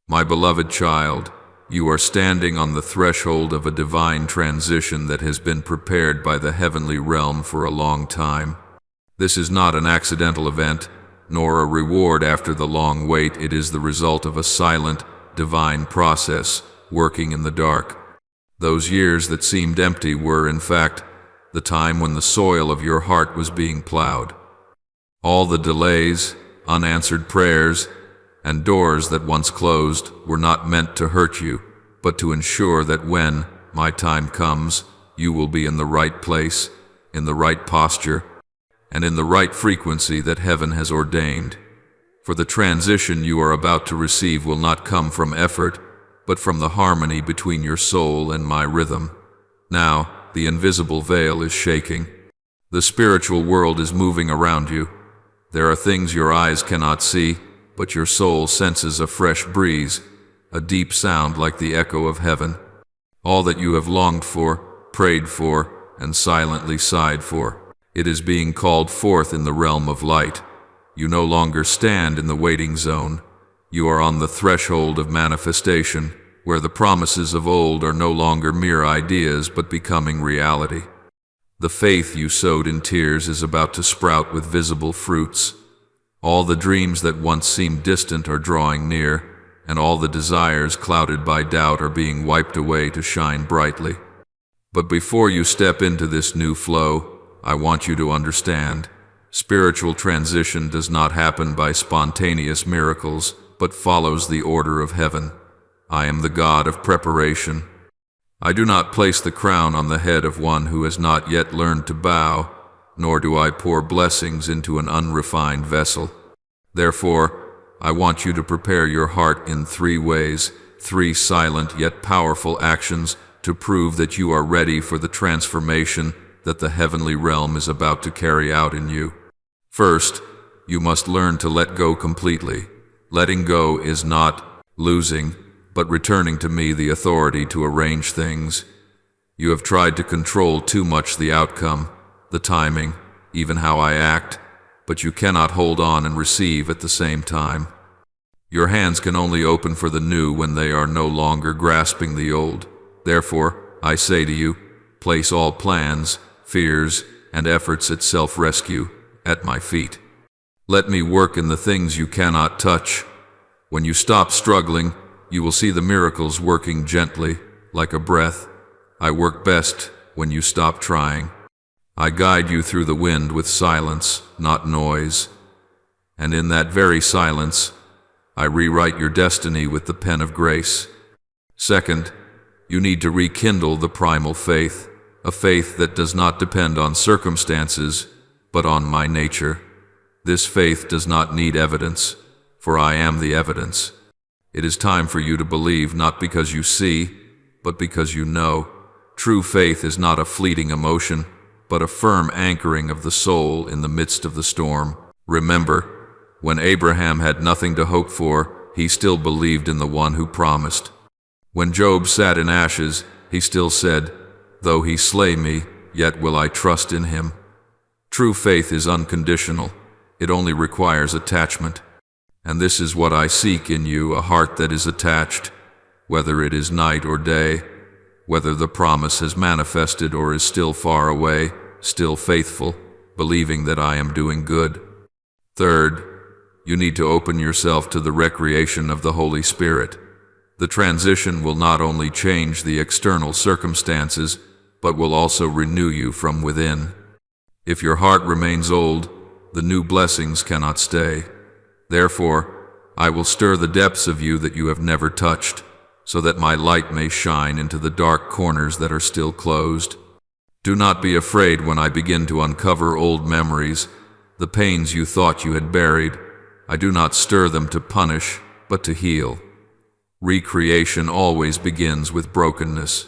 My beloved child, you are standing on the threshold of a divine transition that has been prepared by the heavenly realm for a long time. This is not an accidental event, nor a reward after the long wait. It is the result of a silent, divine process working in the dark. Those years that seemed empty were, in fact, the time when the soil of your heart was being plowed. All the delays, unanswered prayers, and doors that once closed were not meant to hurt you, but to ensure that when my time comes, you will be in the right place, in the right posture, and in the right frequency that heaven has ordained. For the transition you are about to receive will not come from effort, but from the harmony between your soul and my rhythm. Now, the invisible veil is shaking. The spiritual world is moving around you. There are things your eyes cannot see, but your soul senses a fresh breeze, a deep sound like the echo of heaven. All that you have longed for, prayed for, and silently sighed for, it is being called forth in the realm of light. You no longer stand in the waiting zone. You are on the threshold of manifestation, where the promises of old are no longer mere ideas but becoming reality. The faith you sowed in tears is about to sprout with visible fruits. All the dreams that once seemed distant are drawing near, and all the desires clouded by doubt are being wiped away to shine brightly. But before you step into this new flow, I want you to understand, spiritual transition does not happen by spontaneous miracles, but follows the order of heaven. I am the God of preparation. I do not place the crown on the head of one who has not yet learned to bow, nor do I pour blessings into an unrefined vessel. Therefore, I want you to prepare your heart in 3 ways, 3 silent yet powerful actions to prove that you are ready for the transformation that the heavenly realm is about to carry out in you. First, you must learn to let go completely. Letting go is not losing, but returning to me the authority to arrange things. You have tried to control too much the outcome, the timing, even how I act, but you cannot hold on and receive at the same time. Your hands can only open for the new when they are no longer grasping the old. Therefore, I say to you, place all plans, fears, and efforts at self-rescue at my feet. Let me work in the things you cannot touch. When you stop struggling, you will see the miracles working gently, like a breath. I work best when you stop trying. I guide you through the wind with silence, not noise. And in that very silence, I rewrite your destiny with the pen of grace. Second, you need to rekindle the primal faith, a faith that does not depend on circumstances, but on my nature. This faith does not need evidence, for I am the evidence. It is time for you to believe not because you see, but because you know. True faith is not a fleeting emotion, but a firm anchoring of the soul in the midst of the storm. Remember, when Abraham had nothing to hope for, he still believed in the one who promised. When Job sat in ashes, he still said, "Though he slay me, yet will I trust in him." True faith is unconditional. It only requires attachment. And this is what I seek in you, a heart that is attached, whether it is night or day, whether the promise has manifested or is still far away, still faithful, believing that I am doing good. Third, you need to open yourself to the recreation of the Holy Spirit. The transition will not only change the external circumstances, but will also renew you from within. If your heart remains old, the new blessings cannot stay. Therefore, I will stir the depths of you that you have never touched, so that my light may shine into the dark corners that are still closed. Do not be afraid when I begin to uncover old memories, the pains you thought you had buried. I do not stir them to punish, but to heal. Recreation always begins with brokenness.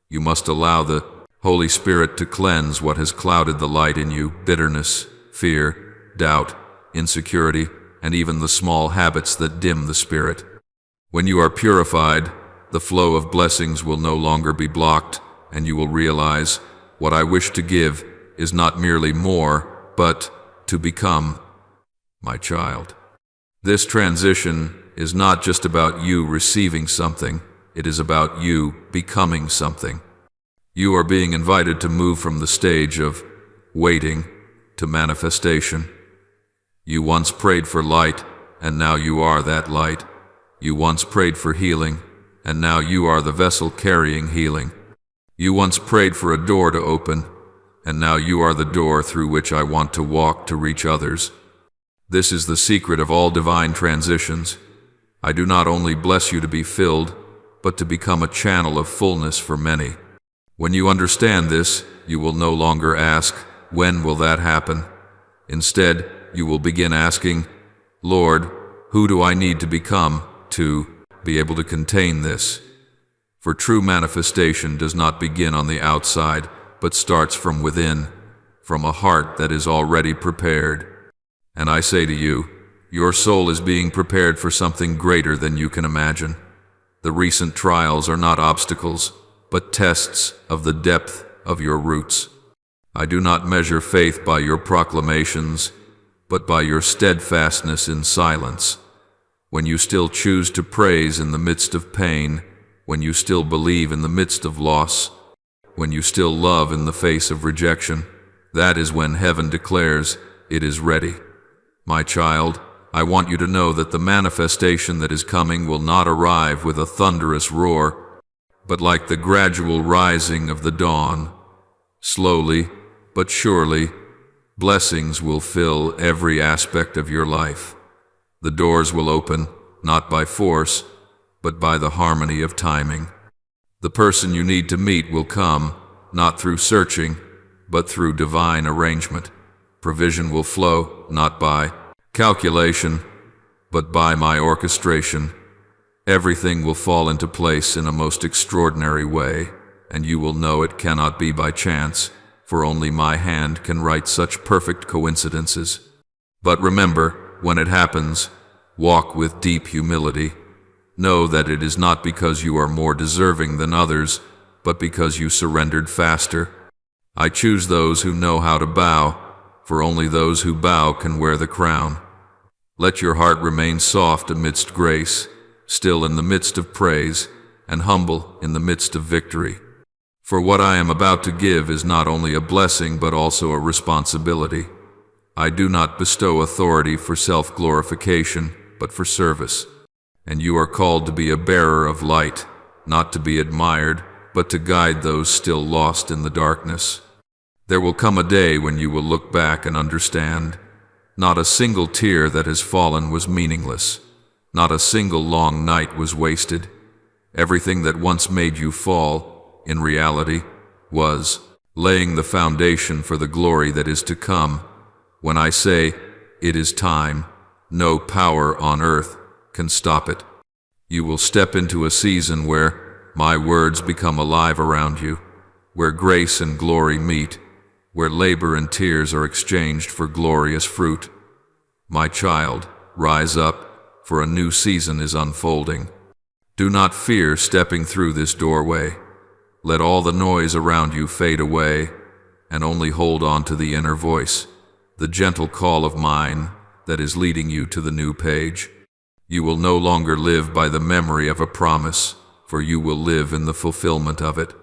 You must allow the Holy Spirit to cleanse what has clouded the light in you, bitterness, fear, doubt, insecurity, and even the small habits that dim the spirit. When you are purified, the flow of blessings will no longer be blocked, and you will realize what I wish to give is not merely more, but to become my child. This transition is not just about you receiving something, it is about you becoming something. You are being invited to move from the stage of waiting to manifestation. You once prayed for light, and now you are that light. You once prayed for healing, and now you are the vessel carrying healing. You once prayed for a door to open, and now you are the door through which I want to walk to reach others. This is the secret of all divine transitions. I do not only bless you to be filled, but to become a channel of fullness for many. When you understand this, you will no longer ask, when will that happen? Instead, you will begin asking, Lord, who do I need to become to be able to contain this? For true manifestation does not begin on the outside, but starts from within, from a heart that is already prepared. And I say to you, your soul is being prepared for something greater than you can imagine. The recent trials are not obstacles, but tests of the depth of your roots. I do not measure faith by your proclamations, but by your steadfastness in silence. When you still choose to praise in the midst of pain, when you still believe in the midst of loss, when you still love in the face of rejection, that is when heaven declares, it is ready. My child, I want you to know that the manifestation that is coming will not arrive with a thunderous roar, but like the gradual rising of the dawn. Slowly, but surely, blessings will fill every aspect of your life. The doors will open, not by force, but by the harmony of timing. The person you need to meet will come, not through searching, but through divine arrangement. Provision will flow, not by calculation, but by my orchestration. Everything will fall into place in a most extraordinary way, and you will know it cannot be by chance, for only my hand can write such perfect coincidences. But remember, when it happens, walk with deep humility. Know that it is not because you are more deserving than others, but because you surrendered faster. I choose those who know how to bow, for only those who bow can wear the crown. Let your heart remain soft amidst grace, still in the midst of praise, and humble in the midst of victory. For what I am about to give is not only a blessing but also a responsibility. I do not bestow authority for self-glorification, but for service. And you are called to be a bearer of light, not to be admired, but to guide those still lost in the darkness. There will come a day when you will look back and understand. Not a single tear that has fallen was meaningless. Not a single long night was wasted. Everything that once made you fall, in reality, was laying the foundation for the glory that is to come. When I say, it is time, no power on earth can stop it. You will step into a season where my words become alive around you, where grace and glory meet, where labor and tears are exchanged for glorious fruit. My child, rise up, for a new season is unfolding. Do not fear stepping through this doorway. Let all the noise around you fade away, and only hold on to the inner voice, the gentle call of mine that is leading you to the new page. You will no longer live by the memory of a promise, for you will live in the fulfillment of it.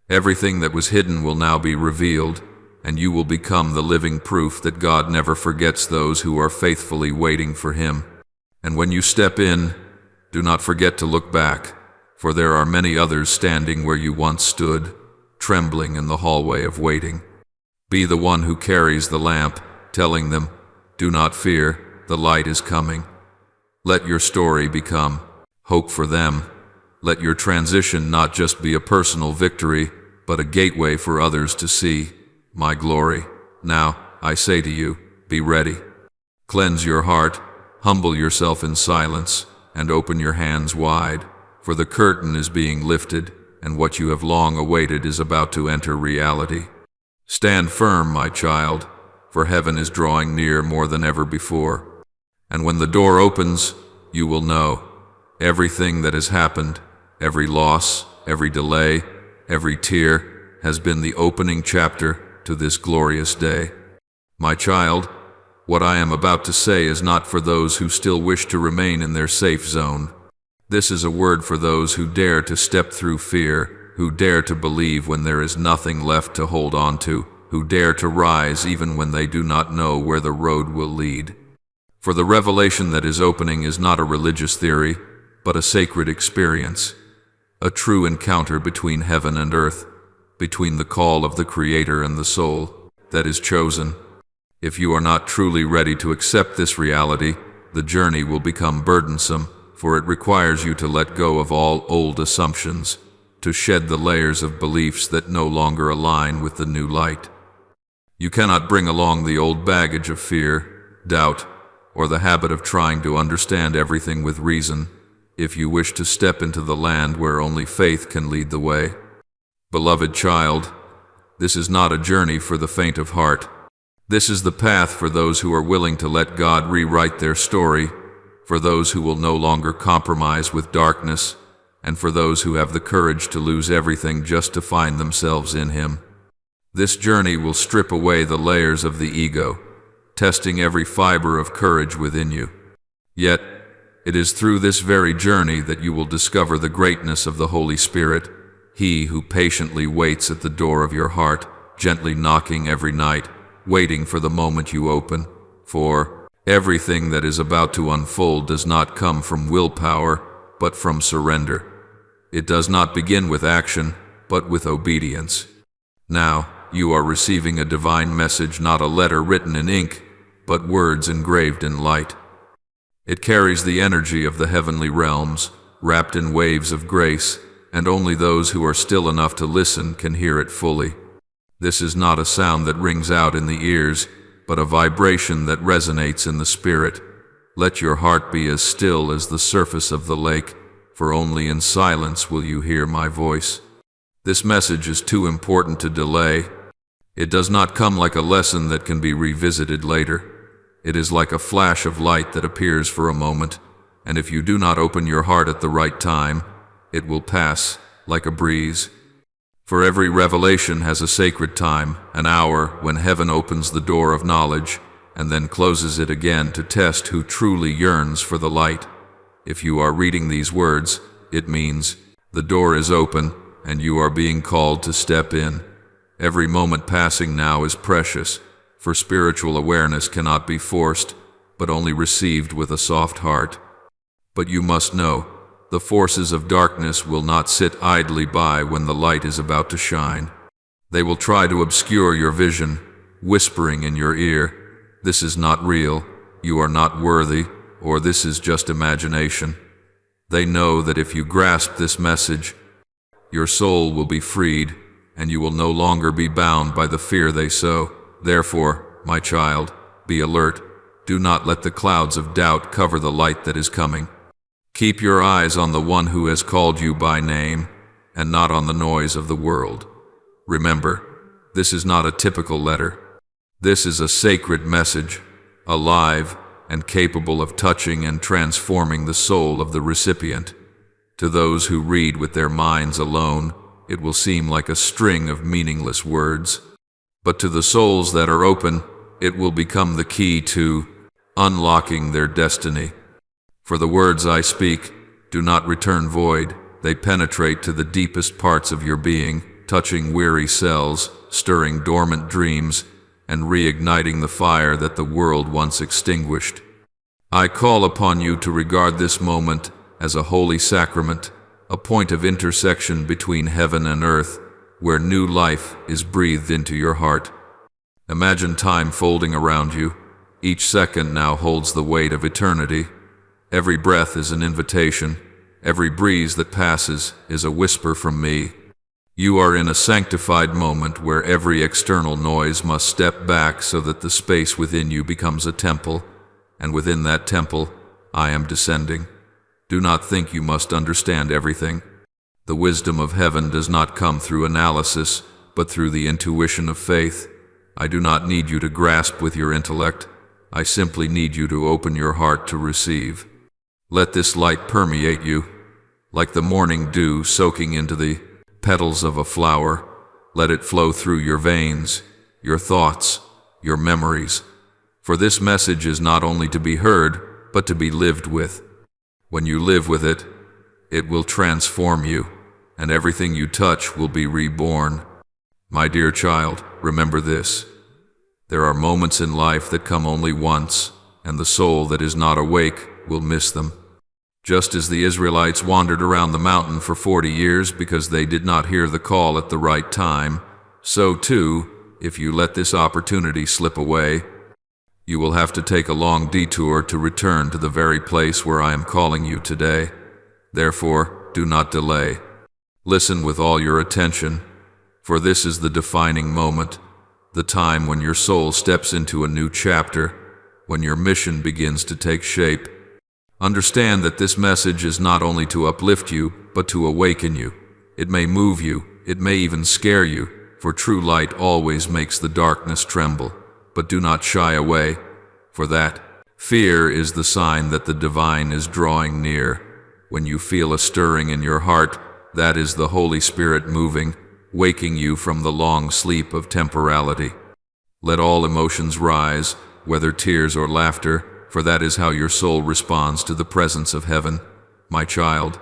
Everything that was hidden will now be revealed, and you will become the living proof that God never forgets those who are faithfully waiting for Him. And when you step in, do not forget to look back, for there are many others standing where you once stood, trembling in the hallway of waiting. Be the one who carries the lamp, telling them, do not fear, the light is coming. Let your story become hope for them. Let your transition not just be a personal victory, but a gateway for others to see my glory. Now, I say to you, be ready. Cleanse your heart, humble yourself in silence, and open your hands wide, for the curtain is being lifted, and what you have long awaited is about to enter reality. Stand firm, my child, for heaven is drawing near more than ever before. And when the door opens, you will know everything that has happened, every loss, every delay, every tear, has been the opening chapter to this glorious day. My child, What I am about to say is not for those who still wish to remain in their safe zone. This is a word for those who dare to step through fear, who dare to believe when there is nothing left to hold on to, who dare to rise even when they do not know where the road will lead. For the revelation that is opening is not a religious theory, but a sacred experience, a true encounter between heaven and earth, between the call of the Creator and the soul that is chosen. If you are not truly ready to accept this reality, the journey will become burdensome, for it requires you to let go of all old assumptions, to shed the layers of beliefs that no longer align with the new light. You cannot bring along the old baggage of fear, doubt, or the habit of trying to understand everything with reason, if you wish to step into the land where only faith can lead the way. Beloved child, this is not a journey for the faint of heart. This is the path for those who are willing to let God rewrite their story, for those who will no longer compromise with darkness, and for those who have the courage to lose everything just to find themselves in Him. This journey will strip away the layers of the ego, testing every fiber of courage within you. Yet, it is through this very journey that you will discover the greatness of the Holy Spirit, He who patiently waits at the door of your heart, gently knocking every night, waiting for the moment you open. For everything that is about to unfold does not come from willpower, but from surrender. It does not begin with action, but with obedience. Now, you are receiving a divine message, not a letter written in ink, but words engraved in light. It carries the energy of the heavenly realms, wrapped in waves of grace, and only those who are still enough to listen can hear it fully. This is not a sound that rings out in the ears, but a vibration that resonates in the spirit. Let your heart be as still as the surface of the lake, for only in silence will you hear my voice. This message is too important to delay. It does not come like a lesson that can be revisited later. It is like a flash of light that appears for a moment, and if you do not open your heart at the right time, it will pass like a breeze. For every revelation has a sacred time, an hour when heaven opens the door of knowledge and then closes it again to test who truly yearns for the light. If you are reading these words, it means the door is open and you are being called to step in. Every moment passing now is precious, for spiritual awareness cannot be forced, but only received with a soft heart. But you must know, the forces of darkness will not sit idly by when the light is about to shine. They will try to obscure your vision, whispering in your ear, "This is not real, you are not worthy," or "This is just imagination." They know that if you grasp this message, your soul will be freed, and you will no longer be bound by the fear they sow. Therefore, my child, be alert. Do not let the clouds of doubt cover the light that is coming. Keep your eyes on the one who has called you by name, and not on the noise of the world. Remember, this is not a typical letter. This is a sacred message, alive and capable of touching and transforming the soul of the recipient. To those who read with their minds alone, it will seem like a string of meaningless words. But to the souls that are open, it will become the key to unlocking their destiny. For the words I speak do not return void. They penetrate to the deepest parts of your being, touching weary cells, stirring dormant dreams, and reigniting the fire that the world once extinguished. I call upon you to regard this moment as a holy sacrament, a point of intersection between heaven and earth, where new life is breathed into your heart. Imagine time folding around you. Each second now holds the weight of eternity. Every breath is an invitation. Every breeze that passes is a whisper from me. You are in a sanctified moment where every external noise must step back so that the space within you becomes a temple, and within that temple, I am descending. Do not think you must understand everything. The wisdom of heaven does not come through analysis, but through the intuition of faith. I do not need you to grasp with your intellect. I simply need you to open your heart to receive. Let this light permeate you, like the morning dew soaking into the petals of a flower. Let it flow through your veins, your thoughts, your memories. For this message is not only to be heard, but to be lived with. When you live with it, it will transform you, and everything you touch will be reborn. My dear child, remember this. There are moments in life that come only once, and the soul that is not awake will miss them. Just as the Israelites wandered around the mountain for 40 years because they did not hear the call at the right time, so too, if you let this opportunity slip away, you will have to take a long detour to return to the very place where I am calling you today. Therefore, do not delay. Listen with all your attention, for this is the defining moment, the time when your soul steps into a new chapter, when your mission begins to take shape. Understand that this message is not only to uplift you, but to awaken you. It may move you, it may even scare you, for true light always makes the darkness tremble. But do not shy away, for that fear is the sign that the divine is drawing near. When you feel a stirring in your heart, that is the Holy Spirit moving, waking you from the long sleep of temporality. Let all emotions rise, whether tears or laughter, for that is how your soul responds to the presence of heaven. My child,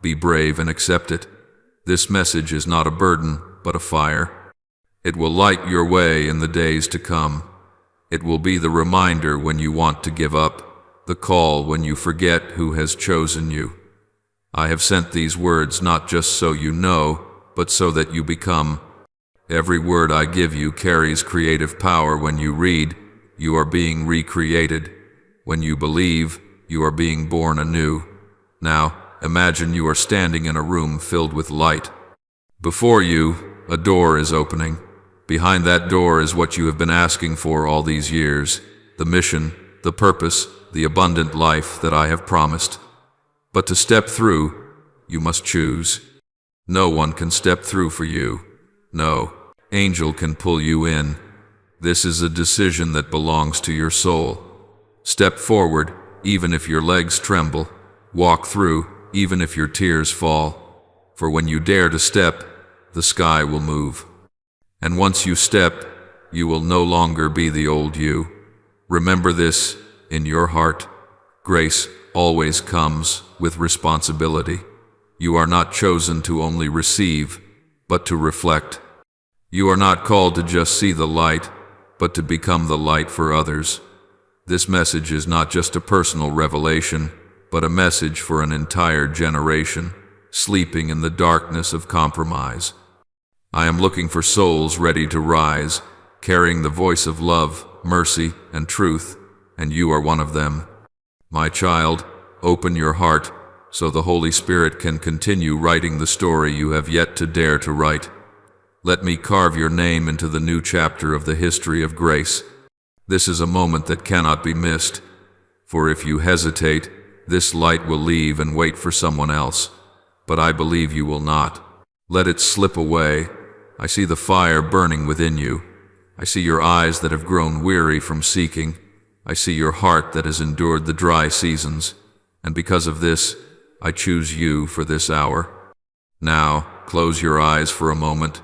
be brave and accept it. This message is not a burden, but a fire. It will light your way in the days to come. It will be the reminder when you want to give up, the call when you forget who has chosen you. I have sent these words not just so you know, but so that you become. Every word I give you carries creative power. When you read, you are being recreated. When you believe, you are being born anew. Now, imagine you are standing in a room filled with light. Before you, a door is opening. Behind that door is what you have been asking for all these years, the mission, the purpose, the abundant life that I have promised. But to step through, you must choose. No one can step through for you. No angel can pull you in. This is a decision that belongs to your soul. Step forward, even if your legs tremble. Walk through, even if your tears fall. For when you dare to step, the sky will move. And once you step, you will no longer be the old you. Remember this in your heart. Grace always comes with responsibility. You are not chosen to only receive, but to reflect. You are not called to just see the light, but to become the light for others. This message is not just a personal revelation, but a message for an entire generation, sleeping in the darkness of compromise. I am looking for souls ready to rise, carrying the voice of love, mercy, and truth, and you are one of them. My child, open your heart, so the Holy Spirit can continue writing the story you have yet to dare to write. Let me carve your name into the new chapter of the history of grace. This is a moment that cannot be missed, for if you hesitate, this light will leave and wait for someone else. But I believe you will not. Let it slip away. I see the fire burning within you. I see your eyes that have grown weary from seeking. I see your heart that has endured the dry seasons. And because of this, I choose you for this hour. Now, close your eyes for a moment.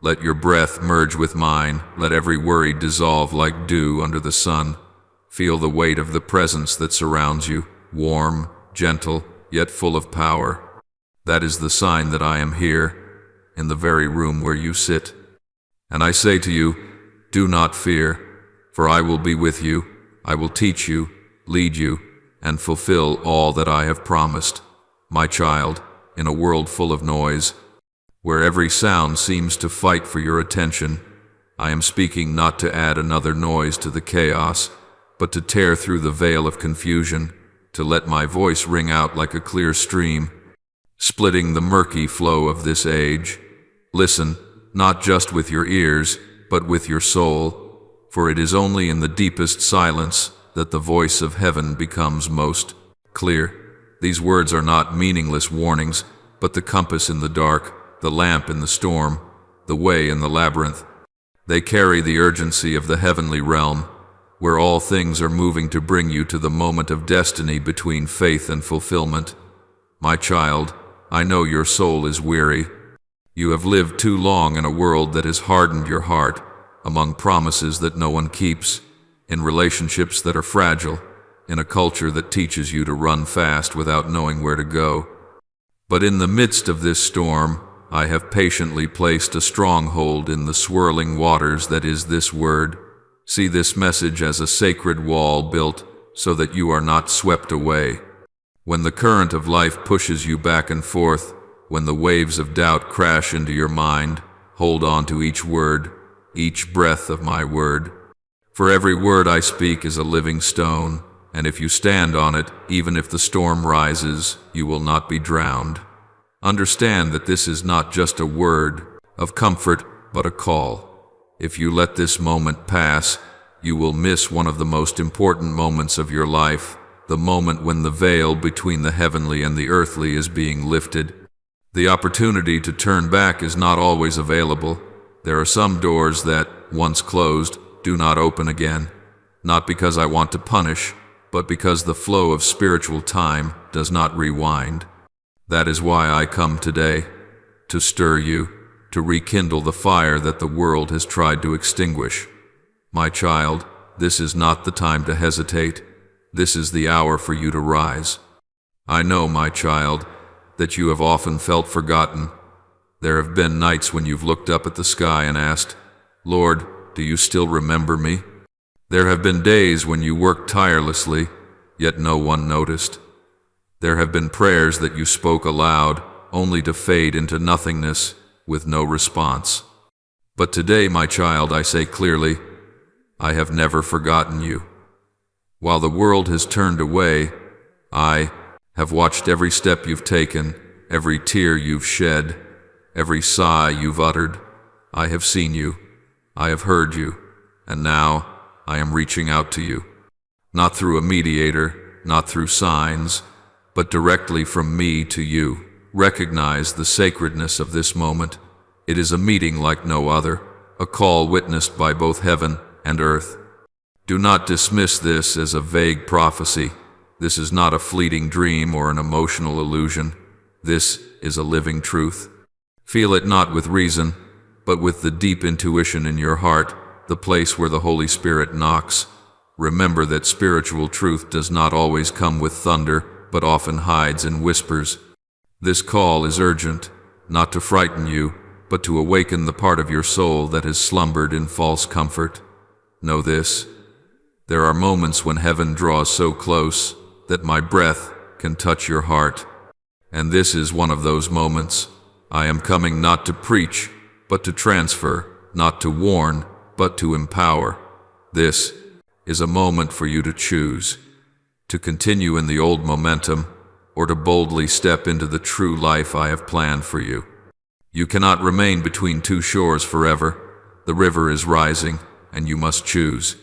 Let your breath merge with mine. Let every worry dissolve like dew under the sun. Feel the weight of the presence that surrounds you, warm, gentle, yet full of power. That is the sign that I am here, in the very room where you sit. And I say to you, do not fear, for I will be with you. I will teach you, lead you, and fulfill all that I have promised. My child, in a world full of noise, where every sound seems to fight for your attention, I am speaking not to add another noise to the chaos, but to tear through the veil of confusion, to let my voice ring out like a clear stream, splitting the murky flow of this age. Listen, not just with your ears, but with your soul, for it is only in the deepest silence that the voice of heaven becomes most clear. These words are not meaningless warnings, but the compass in the dark, the lamp in the storm, the way in the labyrinth. They carry the urgency of the heavenly realm, where all things are moving to bring you to the moment of destiny between faith and fulfillment. My child, I know your soul is weary. You have lived too long in a world that has hardened your heart, among promises that no one keeps, in relationships that are fragile, in a culture that teaches you to run fast without knowing where to go. But in the midst of this storm, I have patiently placed a stronghold in the swirling waters that is this word. See this message as a sacred wall built so that you are not swept away. When the current of life pushes you back and forth, when the waves of doubt crash into your mind, hold on to each word, each breath of my word. For every word I speak is a living stone, and if you stand on it, even if the storm rises, you will not be drowned. Understand that this is not just a word of comfort, but a call. If you let this moment pass, you will miss one of the most important moments of your life, the moment when the veil between the heavenly and the earthly is being lifted. The opportunity to turn back is not always available. There are some doors that, once closed, do not open again, not because I want to punish, but because the flow of spiritual time does not rewind. That is why I come today, to stir you, to rekindle the fire that the world has tried to extinguish. My child, this is not the time to hesitate. This is the hour for you to rise. I know, my child, that you have often felt forgotten. There have been nights when you've looked up at the sky and asked, "Lord, do you still remember me?" There have been days when you worked tirelessly, yet no one noticed. There have been prayers that you spoke aloud, only to fade into nothingness with no response. But today, my child, I say clearly, I have never forgotten you. While the world has turned away, I have watched every step you've taken, every tear you've shed, every sigh you've uttered. I have seen you, I have heard you, and now I am reaching out to you. Not through a mediator, not through signs, but directly from me to you. Recognize the sacredness of this moment. It is a meeting like no other, a call witnessed by both heaven and earth. Do not dismiss this as a vague prophecy. This is not a fleeting dream or an emotional illusion. This is a living truth. Feel it not with reason, but with the deep intuition in your heart, the place where the Holy Spirit knocks. Remember that spiritual truth does not always come with thunder, but often hides in whispers. This call is urgent, not to frighten you, but to awaken the part of your soul that has slumbered in false comfort. Know this: there are moments when heaven draws so close that my breath can touch your heart. And this is one of those moments. I am coming not to preach, but to transfer, not to warn, but to empower. This is a moment for you to choose, to continue in the old momentum, or to boldly step into the true life I have planned for you. You cannot remain between two shores forever. The river is rising, and you must choose.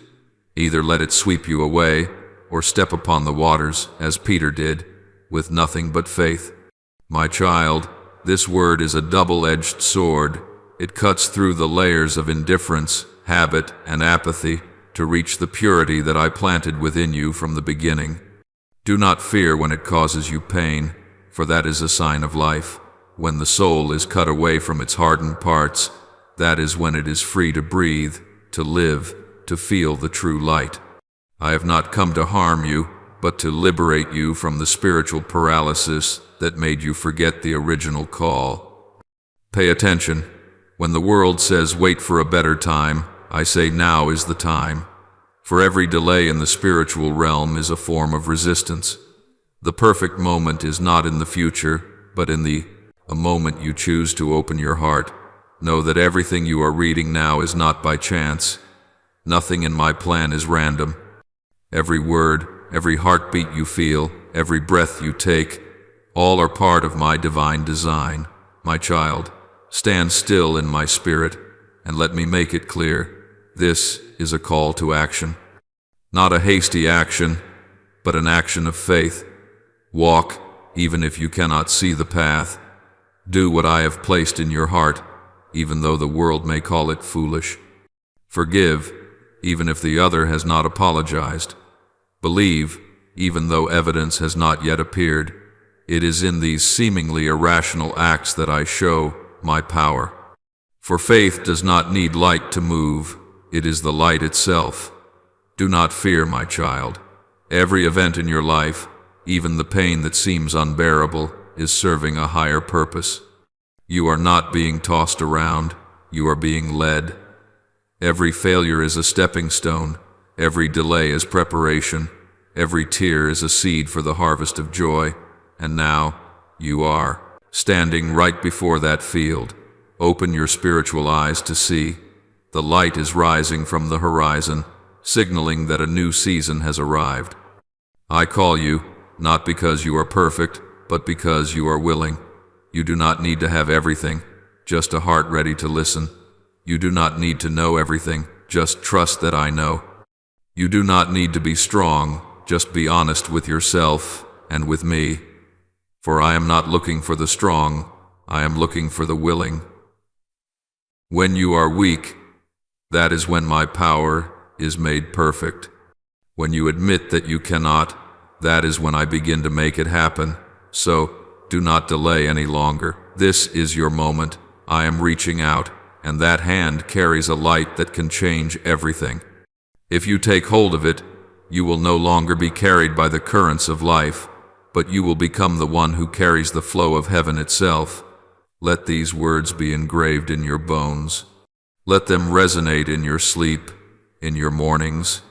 Either let it sweep you away, or step upon the waters, as Peter did, with nothing but faith. My child, this word is a double-edged sword. It cuts through the layers of indifference, habit, and apathy to reach the purity that I planted within you from the beginning. Do not fear when it causes you pain, for that is a sign of life. When the soul is cut away from its hardened parts, that is when it is free to breathe, to live, to feel the true light. I have not come to harm you, but to liberate you from the spiritual paralysis that made you forget the original call. Pay attention. When the world says wait for a better time, I say now is the time. For every delay in the spiritual realm is a form of resistance. The perfect moment is not in the future, but in a moment you choose to open your heart. Know that everything you are reading now is not by chance. Nothing in my plan is random. Every word, every heartbeat you feel, every breath you take, all are part of my divine design. My child, stand still in my spirit, and let me make it clear. This is a call to action. Not a hasty action, but an action of faith. Walk, even if you cannot see the path. Do what I have placed in your heart, even though the world may call it foolish. Forgive, even if the other has not apologized. Believe, even though evidence has not yet appeared. It is in these seemingly irrational acts that I show my power. For faith does not need light to move, it is the light itself. Do not fear, my child. Every event in your life, even the pain that seems unbearable, is serving a higher purpose. You are not being tossed around, you are being led. Every failure is a stepping stone, every delay is preparation, every tear is a seed for the harvest of joy, and now you are standing right before that field. Open your spiritual eyes to see. The light is rising from the horizon, signaling that a new season has arrived. I call you, not because you are perfect, but because you are willing. You do not need to have everything, just a heart ready to listen. You do not need to know everything, just trust that I know. You do not need to be strong, just be honest with yourself and with me. For I am not looking for the strong, I am looking for the willing. When you are weak, that is when my power is made perfect. When you admit that you cannot, that is when I begin to make it happen. So, do not delay any longer. This is your moment. I am reaching out, and that hand carries a light that can change everything. If you take hold of it, you will no longer be carried by the currents of life, but you will become the one who carries the flow of heaven itself. Let these words be engraved in your bones. Let them resonate in your sleep, in your mornings,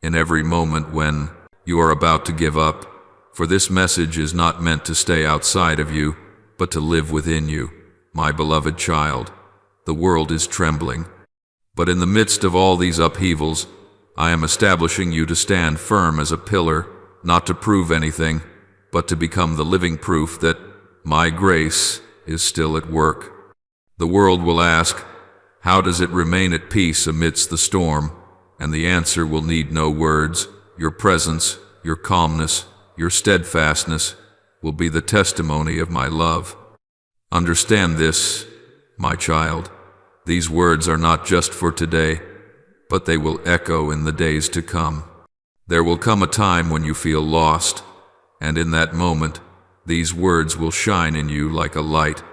in every moment when you are about to give up. For this message is not meant to stay outside of you, but to live within you, my beloved child. The world is trembling. But in the midst of all these upheavals, I am establishing you to stand firm as a pillar, not to prove anything, but to become the living proof that my grace is still at work. The world will ask, how does it remain at peace amidst the storm? And the answer will need no words. Your presence, your calmness, your steadfastness will be the testimony of my love. Understand this, my child. These words are not just for today, but they will echo in the days to come. There will come a time when you feel lost, and in that moment, these words will shine in you like a light.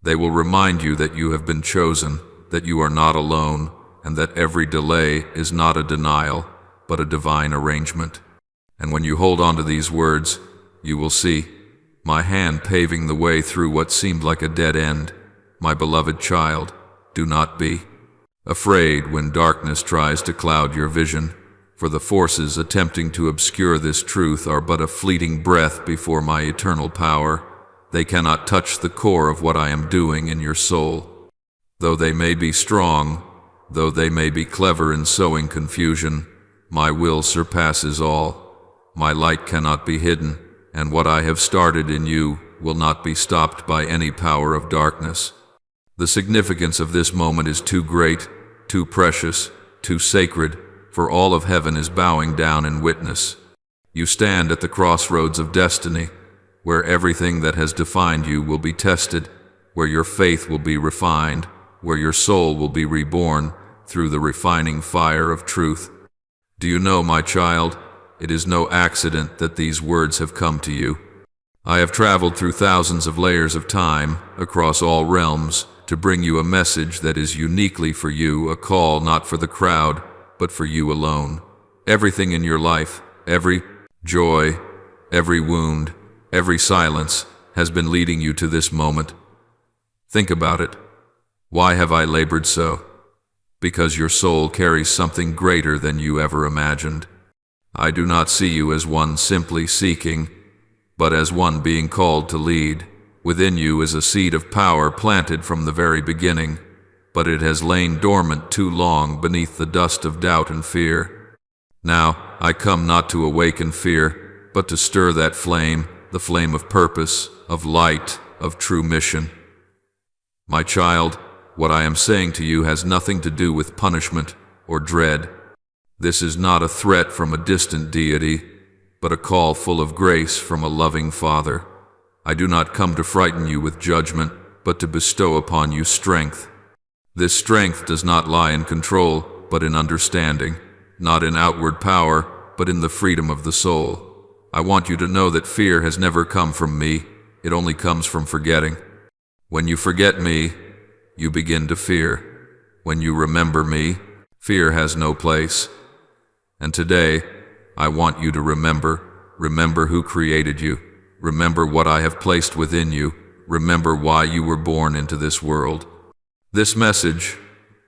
They will remind you that you have been chosen, that you are not alone, and that every delay is not a denial, but a divine arrangement. And when you hold on to these words, you will see my hand paving the way through what seemed like a dead end. My beloved child, do not be afraid when darkness tries to cloud your vision, for the forces attempting to obscure this truth are but a fleeting breath before my eternal power. They cannot touch the core of what I am doing in your soul. Though they may be strong, though they may be clever in sowing confusion, my will surpasses all. My light cannot be hidden, and what I have started in you will not be stopped by any power of darkness. The significance of this moment is too great, too precious, too sacred, for all of heaven is bowing down in witness. You stand at the crossroads of destiny, where everything that has defined you will be tested, where your faith will be refined, where your soul will be reborn through the refining fire of truth. Do you know, my child, it is no accident that these words have come to you. I have traveled through thousands of layers of time, across all realms, to bring you a message that is uniquely for you, a call not for the crowd, but for you alone. Everything in your life, every joy, every wound, every silence, has been leading you to this moment. Think about it. Why have I labored so? Because your soul carries something greater than you ever imagined. I do not see you as one simply seeking, but as one being called to lead. Within you is a seed of power planted from the very beginning, but it has lain dormant too long beneath the dust of doubt and fear. Now, I come not to awaken fear, but to stir that flame, the flame of purpose, of light, of true mission. My child, what I am saying to you has nothing to do with punishment or dread. This is not a threat from a distant deity, but a call full of grace from a loving Father. I do not come to frighten you with judgment, but to bestow upon you strength. This strength does not lie in control, but in understanding, not in outward power, but in the freedom of the soul. I want you to know that fear has never come from me, it only comes from forgetting. When you forget me, you begin to fear. When you remember me, fear has no place. And today, I want you to remember who created you, remember what I have placed within you, remember why you were born into this world. This message,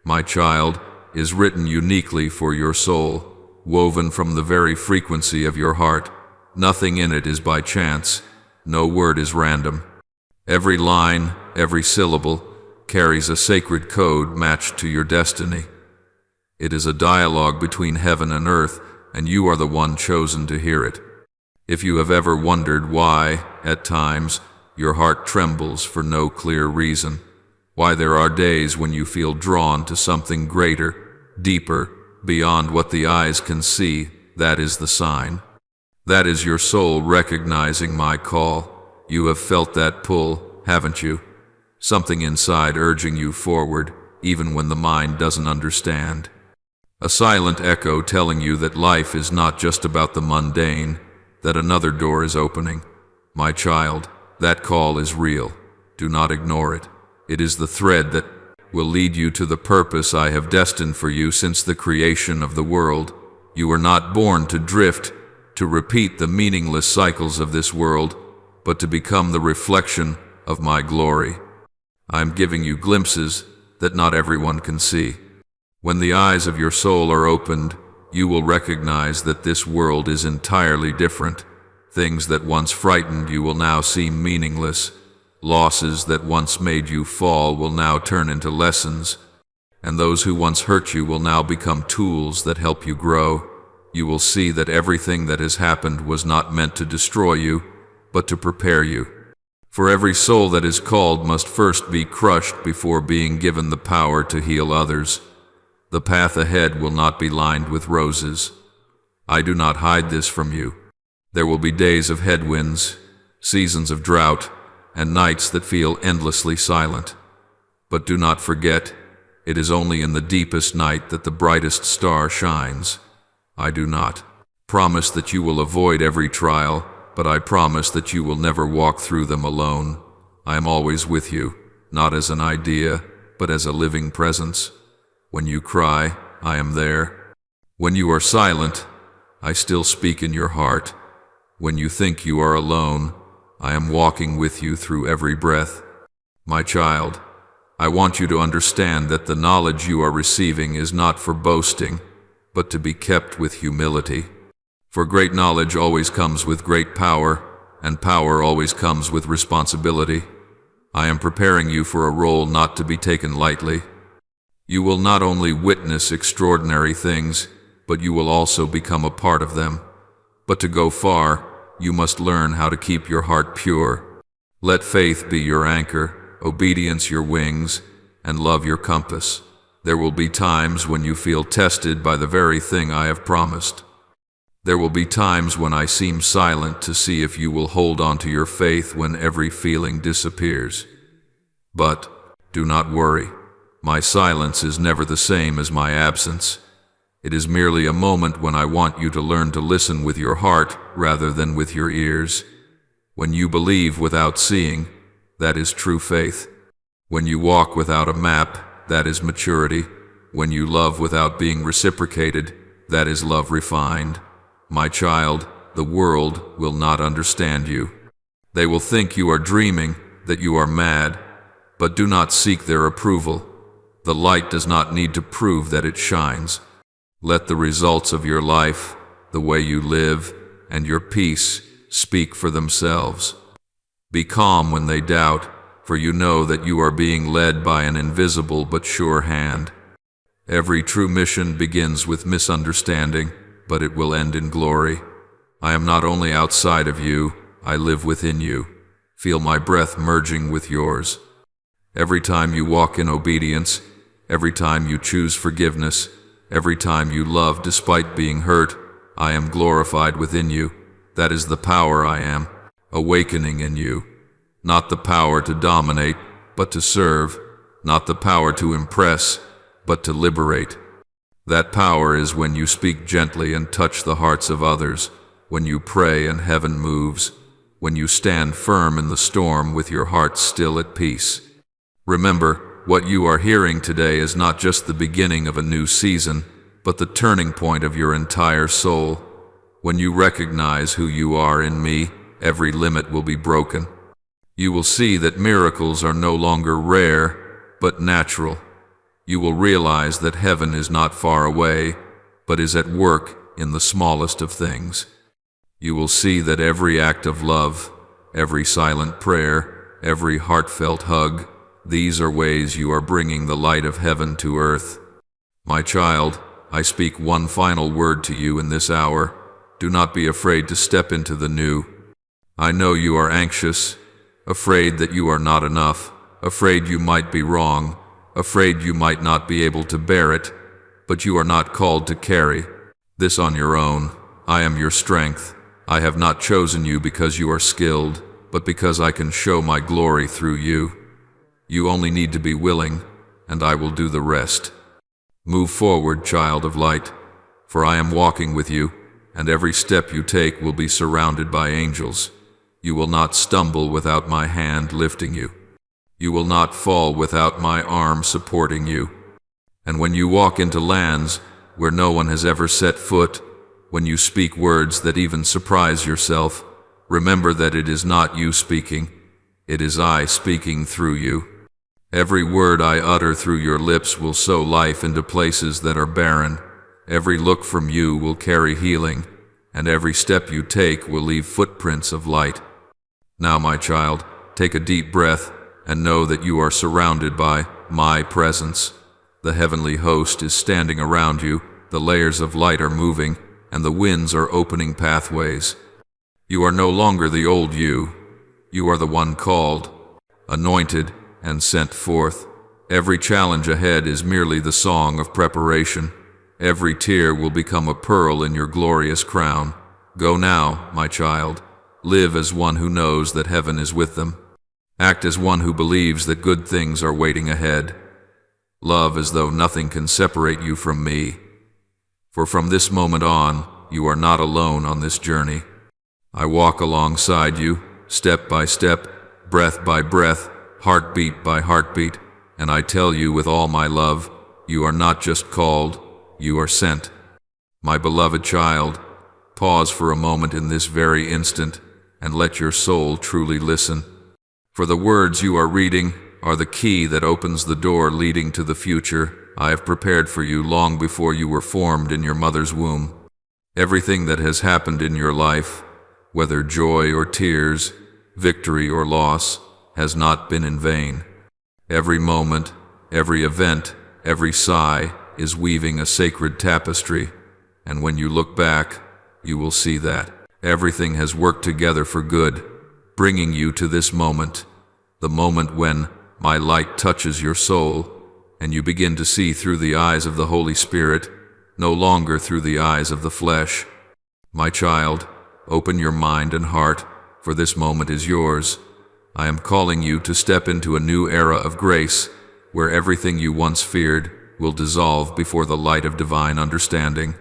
my child, is written uniquely for your soul, woven from the very frequency of your heart. Nothing in it is by chance, no word is random. Every line, every syllable, carries a sacred code matched to your destiny. It is a dialogue between heaven and earth, and you are the one chosen to hear it. If you have ever wondered why, at times, your heart trembles for no clear reason, why there are days when you feel drawn to something greater, deeper, beyond what the eyes can see, that is the sign. That is your soul recognizing my call. You have felt that pull, haven't you? Something inside urging you forward, even when the mind doesn't understand. A silent echo telling you that life is not just about the mundane, that another door is opening. My child, that call is real. Do not ignore it. It is the thread that will lead you to the purpose I have destined for you since the creation of the world. You were not born to drift, to repeat the meaningless cycles of this world, but to become the reflection of my glory. I am giving you glimpses that not everyone can see. When the eyes of your soul are opened, you will recognize that this world is entirely different. Things that once frightened you will now seem meaningless. Losses that once made you fall will now turn into lessons. And those who once hurt you will now become tools that help you grow. You will see that everything that has happened was not meant to destroy you, but to prepare you. For every soul that is called must first be crushed before being given the power to heal others. The path ahead will not be lined with roses. I do not hide this from you. There will be days of headwinds, seasons of drought, and nights that feel endlessly silent. But do not forget, it is only in the deepest night that the brightest star shines. I do not promise that you will avoid every trial, but I promise that you will never walk through them alone. I am always with you, not as an idea, but as a living presence. When you cry, I am there. When you are silent, I still speak in your heart. When you think you are alone, I am walking with you through every breath. My child, I want you to understand that the knowledge you are receiving is not for boasting, but to be kept with humility. For great knowledge always comes with great power, and power always comes with responsibility. I am preparing you for a role not to be taken lightly. You will not only witness extraordinary things, but you will also become a part of them. But to go far, you must learn how to keep your heart pure. Let faith be your anchor, obedience your wings, and love your compass. There will be times when you feel tested by the very thing I have promised. There will be times when I seem silent to see if you will hold on to your faith when every feeling disappears. But do not worry. My silence is never the same as my absence. It is merely a moment when I want you to learn to listen with your heart rather than with your ears. When you believe without seeing, that is true faith. When you walk without a map, that is maturity. When you love without being reciprocated, that is love refined. My child, the world will not understand you. They will think you are dreaming, that you are mad, but do not seek their approval. The light does not need to prove that it shines. Let the results of your life, the way you live, and your peace speak for themselves. Be calm when they doubt, for you know that you are being led by an invisible but sure hand. Every true mission begins with misunderstanding, but it will end in glory. I am not only outside of you, I live within you. Feel my breath merging with yours. Every time you walk in obedience, every time you choose forgiveness, every time you love despite being hurt, I am glorified within you. That is the power I am, awakening in you. Not the power to dominate, but to serve. Not the power to impress, but to liberate. That power is when you speak gently and touch the hearts of others, when you pray and heaven moves, when you stand firm in the storm with your heart still at peace. Remember, what you are hearing today is not just the beginning of a new season, but the turning point of your entire soul. When you recognize who you are in me, every limit will be broken. You will see that miracles are no longer rare, but natural. You will realize that heaven is not far away, but is at work in the smallest of things. You will see that every act of love, every silent prayer, every heartfelt hug, these are ways you are bringing the light of heaven to earth. My child, I speak one final word to you in this hour. Do not be afraid to step into the new. I know you are anxious, afraid that you are not enough, afraid you might be wrong, afraid you might not be able to bear it, but you are not called to carry this on your own. I am your strength. I have not chosen you because you are skilled, but because I can show my glory through you. You only need to be willing, and I will do the rest. Move forward, child of light, for I am walking with you, and every step you take will be surrounded by angels. You will not stumble without my hand lifting you. You will not fall without my arm supporting you. And when you walk into lands where no one has ever set foot, when you speak words that even surprise yourself, remember that it is not you speaking, it is I speaking through you. Every word I utter through your lips will sow life into places that are barren. Every look from you will carry healing, and every step you take will leave footprints of light. Now, my child, take a deep breath and know that you are surrounded by my presence. The heavenly host is standing around you, the layers of light are moving, and the winds are opening pathways. You are no longer the old you. You are the one called, anointed, and sent forth. Every challenge ahead is merely the song of preparation. Every tear will become a pearl in your glorious crown. Go now, my child. Live as one who knows that heaven is with them. Act as one who believes that good things are waiting ahead. Love as though nothing can separate you from me. For from this moment on, you are not alone on this journey. I walk alongside you, step by step, breath by breath, heartbeat by heartbeat, and I tell you with all my love, you are not just called, you are sent. My beloved child, pause for a moment in this very instant, and let your soul truly listen. For the words you are reading are the key that opens the door leading to the future I have prepared for you long before you were formed in your mother's womb. Everything that has happened in your life, whether joy or tears, victory or loss, has not been in vain. Every moment, every event, every sigh is weaving a sacred tapestry, and when you look back, you will see that everything has worked together for good, bringing you to this moment, the moment when my light touches your soul, and you begin to see through the eyes of the Holy Spirit, no longer through the eyes of the flesh. My child, open your mind and heart, for this moment is yours. I am calling you to step into a new era of grace, where everything you once feared will dissolve before the light of divine understanding.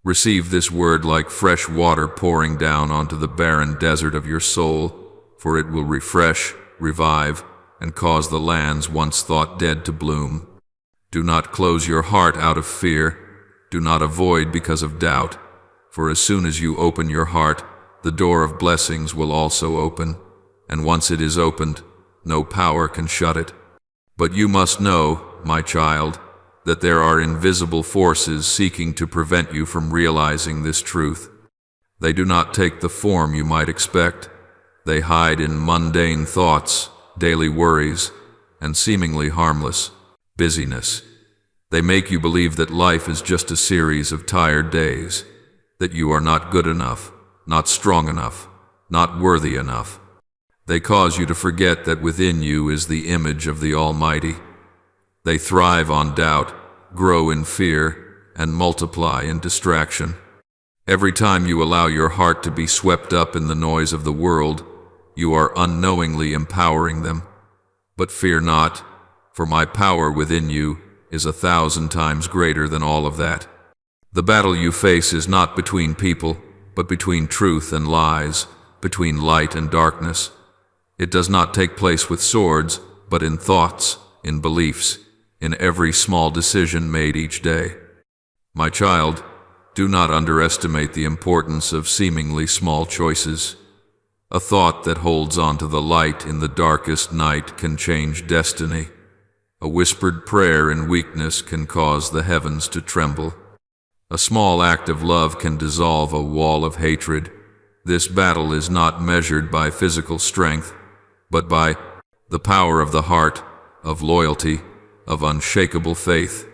Receive this word like fresh water pouring down onto the barren desert of your soul, for it will refresh, revive, and cause the lands once thought dead to bloom. Do not close your heart out of fear. Do not avoid because of doubt, for as soon as you open your heart, the door of blessings will also open, and once it is opened, no power can shut it. But you must know, my child, that there are invisible forces seeking to prevent you from realizing this truth. They do not take the form you might expect. They hide in mundane thoughts, daily worries, and seemingly harmless busyness. They make you believe that life is just a series of tired days, that you are not good enough, not strong enough, not worthy enough. They cause you to forget that within you is the image of the Almighty. They thrive on doubt, grow in fear, and multiply in distraction. Every time you allow your heart to be swept up in the noise of the world, you are unknowingly empowering them. But fear not, for my power within you is 1,000 times greater than all of that. The battle you face is not between people, but between truth and lies, between light and darkness. It does not take place with swords, but in thoughts, in beliefs, in every small decision made each day. My child, do not underestimate the importance of seemingly small choices. A thought that holds on to the light in the darkest night can change destiny. A whispered prayer in weakness can cause the heavens to tremble. A small act of love can dissolve a wall of hatred. This battle is not measured by physical strength, but by the power of the heart, of loyalty, of unshakable faith.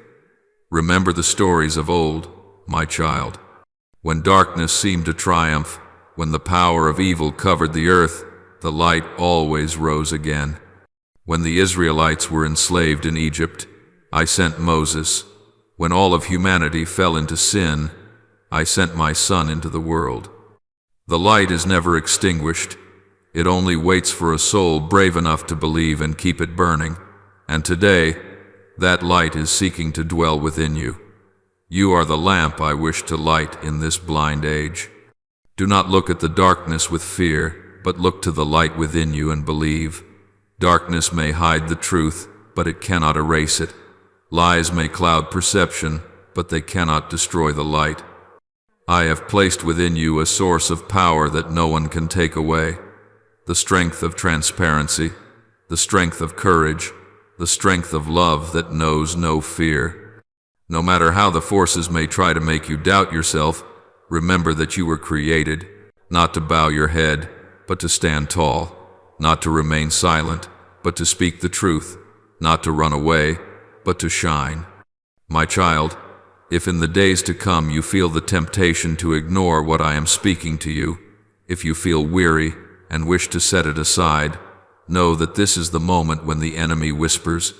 Remember the stories of old, my child. When darkness seemed to triumph, when the power of evil covered the earth, the light always rose again. When the Israelites were enslaved in Egypt, I sent Moses. When all of humanity fell into sin, I sent my Son into the world. The light is never extinguished. It only waits for a soul brave enough to believe and keep it burning. And today, that light is seeking to dwell within you. You are the lamp I wish to light in this blind age. Do not look at the darkness with fear, but look to the light within you and believe. Darkness may hide the truth, but it cannot erase it. Lies may cloud perception, but they cannot destroy the light. I have placed within you a source of power that no one can take away. The strength of transparency, the strength of courage, the strength of love that knows no fear. No matter how the forces may try to make you doubt yourself, remember that you were created, not to bow your head, but to stand tall, not to remain silent, but to speak the truth, not to run away, but to shine. My child, if in the days to come you feel the temptation to ignore what I am speaking to you, if you feel weary and wish to set it aside, know that this is the moment when the enemy whispers.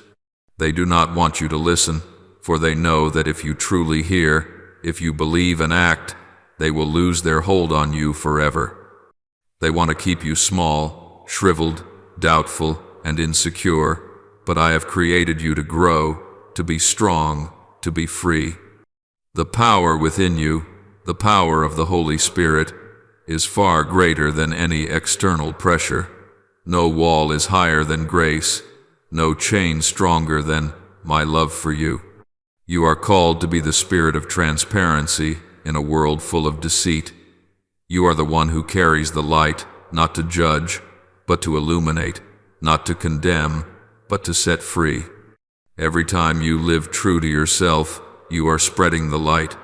They do not want you to listen, for they know that if you truly hear, if you believe and act, they will lose their hold on you forever. They want to keep you small, shriveled, doubtful, and insecure, but I have created you to grow, to be strong, to be free. The power within you, the power of the Holy Spirit, is far greater than any external pressure. No wall is higher than grace, no chain stronger than my love for you. You are called to be the spirit of transparency in a world full of deceit. You are the one who carries the light, not to judge, but to illuminate, not to condemn, but to set free. Every time you live true to yourself, you are spreading the light.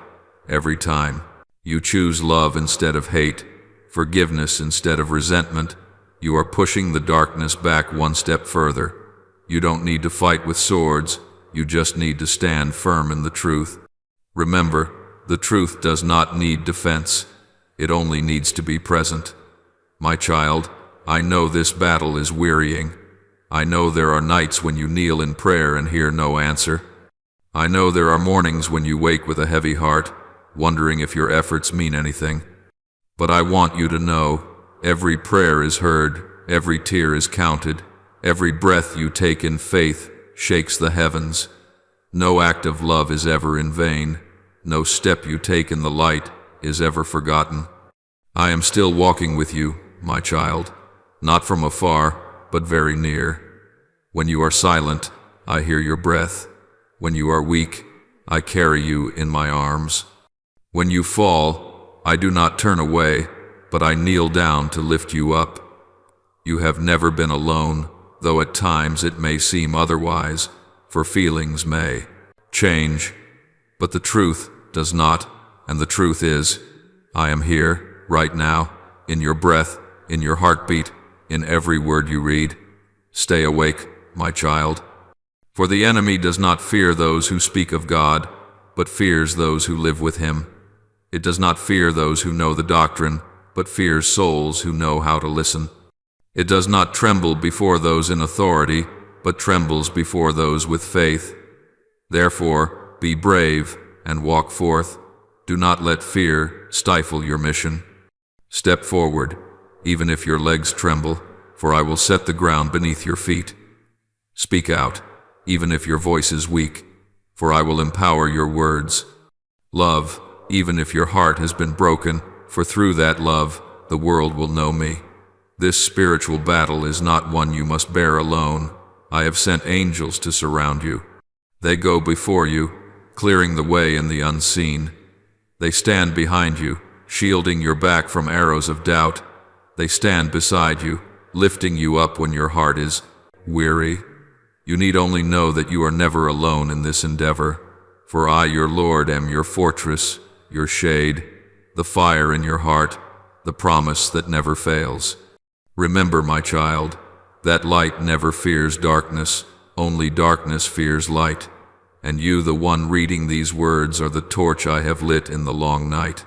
Every time you choose love instead of hate, forgiveness instead of resentment, you are pushing the darkness back one step further. You don't need to fight with swords, you just need to stand firm in the truth. Remember, the truth does not need defense, it only needs to be present. My child, I know this battle is wearying. I know there are nights when you kneel in prayer and hear no answer. I know there are mornings when you wake with a heavy heart, wondering if your efforts mean anything. But I want you to know, every prayer is heard, every tear is counted, every breath you take in faith shakes the heavens. No act of love is ever in vain, no step you take in the light is ever forgotten. I am still walking with you, my child, not from afar, but very near. When you are silent, I hear your breath. When you are weak, I carry you in my arms. When you fall, I do not turn away, but I kneel down to lift you up. You have never been alone, though at times it may seem otherwise, for feelings may change. But the truth does not, and the truth is, I am here, right now, in your breath, in your heartbeat, in every word you read. Stay awake, my child. For the enemy does not fear those who speak of God, but fears those who live with him. It does not fear those who know the doctrine, but fears souls who know how to listen. It does not tremble before those in authority, but trembles before those with faith. Therefore, be brave and walk forth. Do not let fear stifle your mission. Step forward, even if your legs tremble, for I will set the ground beneath your feet. Speak out, even if your voice is weak, for I will empower your words. Love, even if your heart has been broken, for through that love, the world will know me. This spiritual battle is not one you must bear alone. I have sent angels to surround you. They go before you, clearing the way in the unseen. They stand behind you, shielding your back from arrows of doubt. They stand beside you, lifting you up when your heart is weary. You need only know that you are never alone in this endeavor, for I, your Lord, am your fortress, your shade, the fire in your heart, the promise that never fails. Remember, my child, that light never fears darkness, only darkness fears light. And you, the one reading these words, are the torch I have lit in the long night.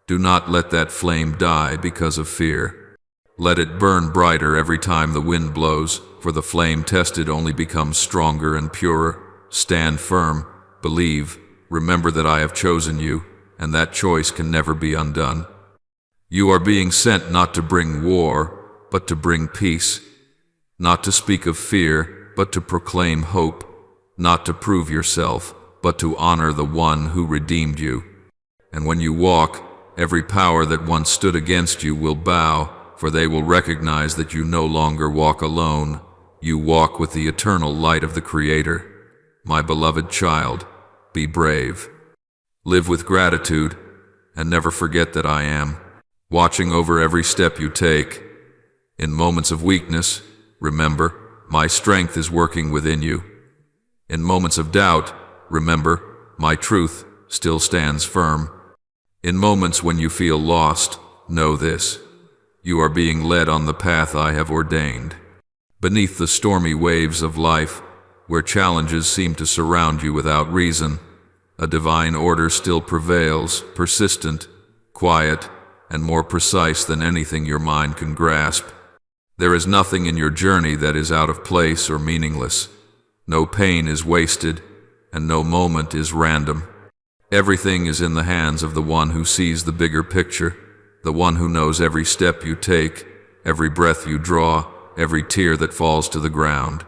Do not let that flame die because of fear. Let it burn brighter every time the wind blows, for the flame tested only becomes stronger and purer. Stand firm, believe, remember that I have chosen you, and that choice can never be undone. You are being sent not to bring war, but to bring peace. Not to speak of fear, but to proclaim hope. Not to prove yourself, but to honor the one who redeemed you. And when you walk, every power that once stood against you will bow, for they will recognize that you no longer walk alone. You walk with the eternal light of the Creator. My beloved child, be brave. Live with gratitude, and never forget that I am watching over every step you take. In moments of weakness, remember, my strength is working within you. In moments of doubt, remember, my truth still stands firm. In moments when you feel lost, know this: you are being led on the path I have ordained. Beneath the stormy waves of life, where challenges seem to surround you without reason, a divine order still prevails, persistent, quiet, and more precise than anything your mind can grasp. There is nothing in your journey that is out of place or meaningless. No pain is wasted, and no moment is random. Everything is in the hands of the one who sees the bigger picture, the one who knows every step you take, every breath you draw, every tear that falls to the ground.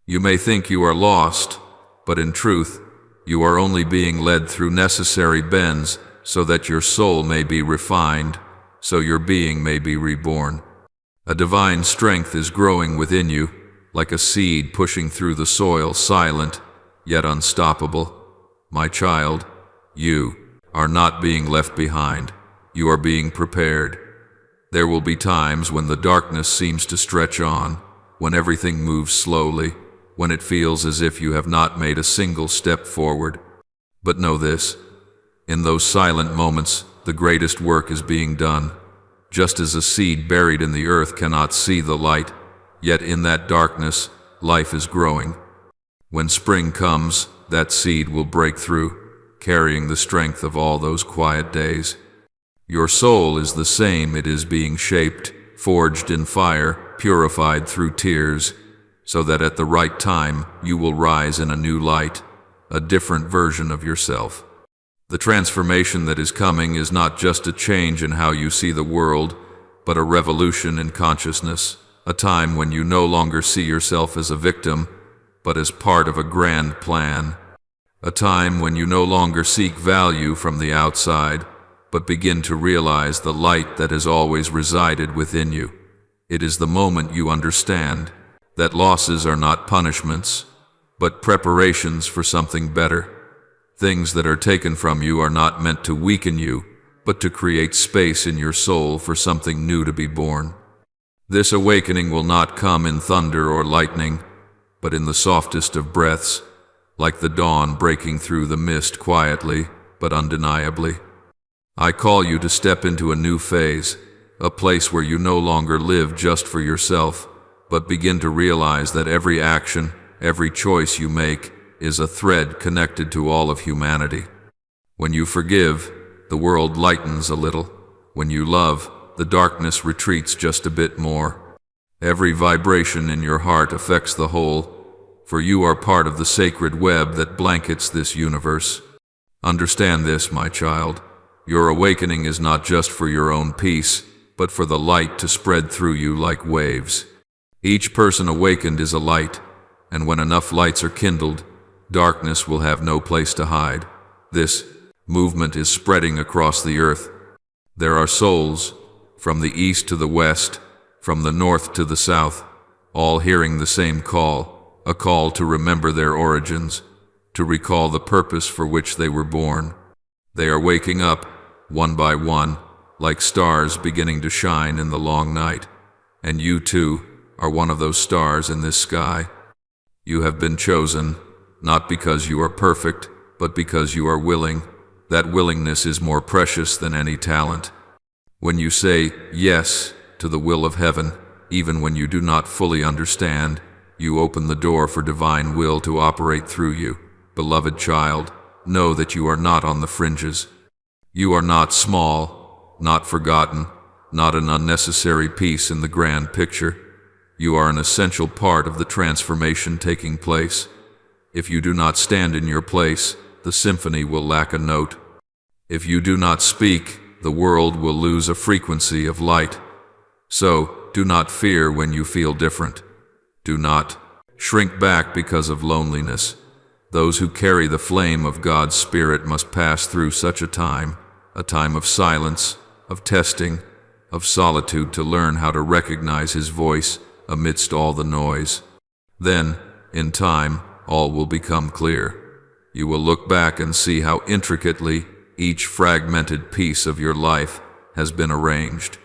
You may think you are lost, but in truth, you are only being led through necessary bends so that your soul may be refined, so your being may be reborn. A divine strength is growing within you, like a seed pushing through the soil, silent, yet unstoppable. My child, you are not being left behind. You are being prepared. There will be times when the darkness seems to stretch on, when everything moves slowly, when it feels as if you have not made a single step forward. But know this: in those silent moments, the greatest work is being done. Just as a seed buried in the earth cannot see the light, yet in that darkness, life is growing. When spring comes, that seed will break through, carrying the strength of all those quiet days. Your soul is the same. It is being shaped, forged in fire, purified through tears, so that at the right time you will rise in a new light, a different version of yourself. The transformation that is coming is not just a change in how you see the world, but a revolution in consciousness. A time when you no longer see yourself as a victim, but as part of a grand plan. A time when you no longer seek value from the outside, but begin to realize the light that has always resided within you. It is the moment you understand that losses are not punishments, but preparations for something better. Things that are taken from you are not meant to weaken you, but to create space in your soul for something new to be born. This awakening will not come in thunder or lightning, but in the softest of breaths, like the dawn breaking through the mist quietly but undeniably. I call you to step into a new phase, a place where you no longer live just for yourself, but begin to realize that every action, every choice you make, is a thread connected to all of humanity. When you forgive, the world lightens a little. When you love, the darkness retreats just a bit more. Every vibration in your heart affects the whole, for you are part of the sacred web that blankets this universe. Understand this, my child. Your awakening is not just for your own peace, but for the light to spread through you like waves. Each person awakened is a light, and when enough lights are kindled, darkness will have no place to hide. This movement is spreading across the earth. There are souls, from the east to the west, from the north to the south, all hearing the same call, a call to remember their origins, to recall the purpose for which they were born. They are waking up, one by one, like stars beginning to shine in the long night. And you, too, are one of those stars in this sky. You have been chosen, not because you are perfect, but because you are willing. That willingness is more precious than any talent. When you say yes to the will of heaven, even when you do not fully understand, you open the door for divine will to operate through you. Beloved child, know that you are not on the fringes. You are not small, not forgotten, not an unnecessary piece in the grand picture. You are an essential part of the transformation taking place. If you do not stand in your place, the symphony will lack a note. If you do not speak, the world will lose a frequency of light. So, do not fear when you feel different. Do not shrink back because of loneliness. Those who carry the flame of God's Spirit must pass through such a time of silence, of testing, of solitude to learn how to recognize His voice amidst all the noise. Then, in time, all will become clear. You will look back and see how intricately each fragmented piece of your life has been arranged.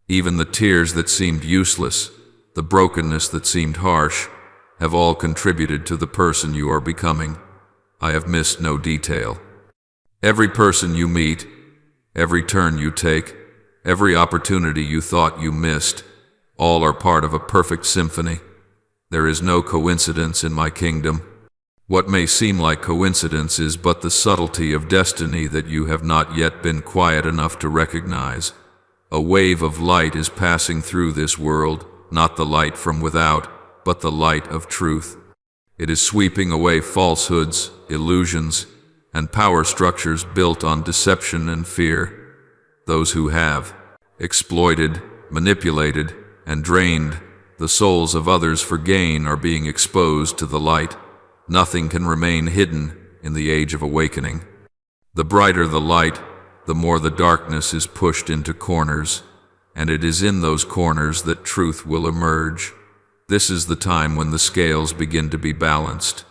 Even the tears that seemed useless, the brokenness that seemed harsh, have all contributed to the person you are becoming. I have missed no detail. Every person you meet, every turn you take, every opportunity you thought you missed, all are part of a perfect symphony. There is no coincidence in my kingdom. What may seem like coincidence is but the subtlety of destiny that you have not yet been quiet enough to recognize. A wave of light is passing through this world, not the light from without, but the light of truth. It is sweeping away falsehoods, illusions, and power structures built on deception and fear. Those who have exploited, manipulated, and drained the souls of others for gain are being exposed to the light. Nothing can remain hidden in the age of awakening. The brighter the light, the more the darkness is pushed into corners, and it is in those corners that truth will emerge. This is the time when the scales begin to be balanced.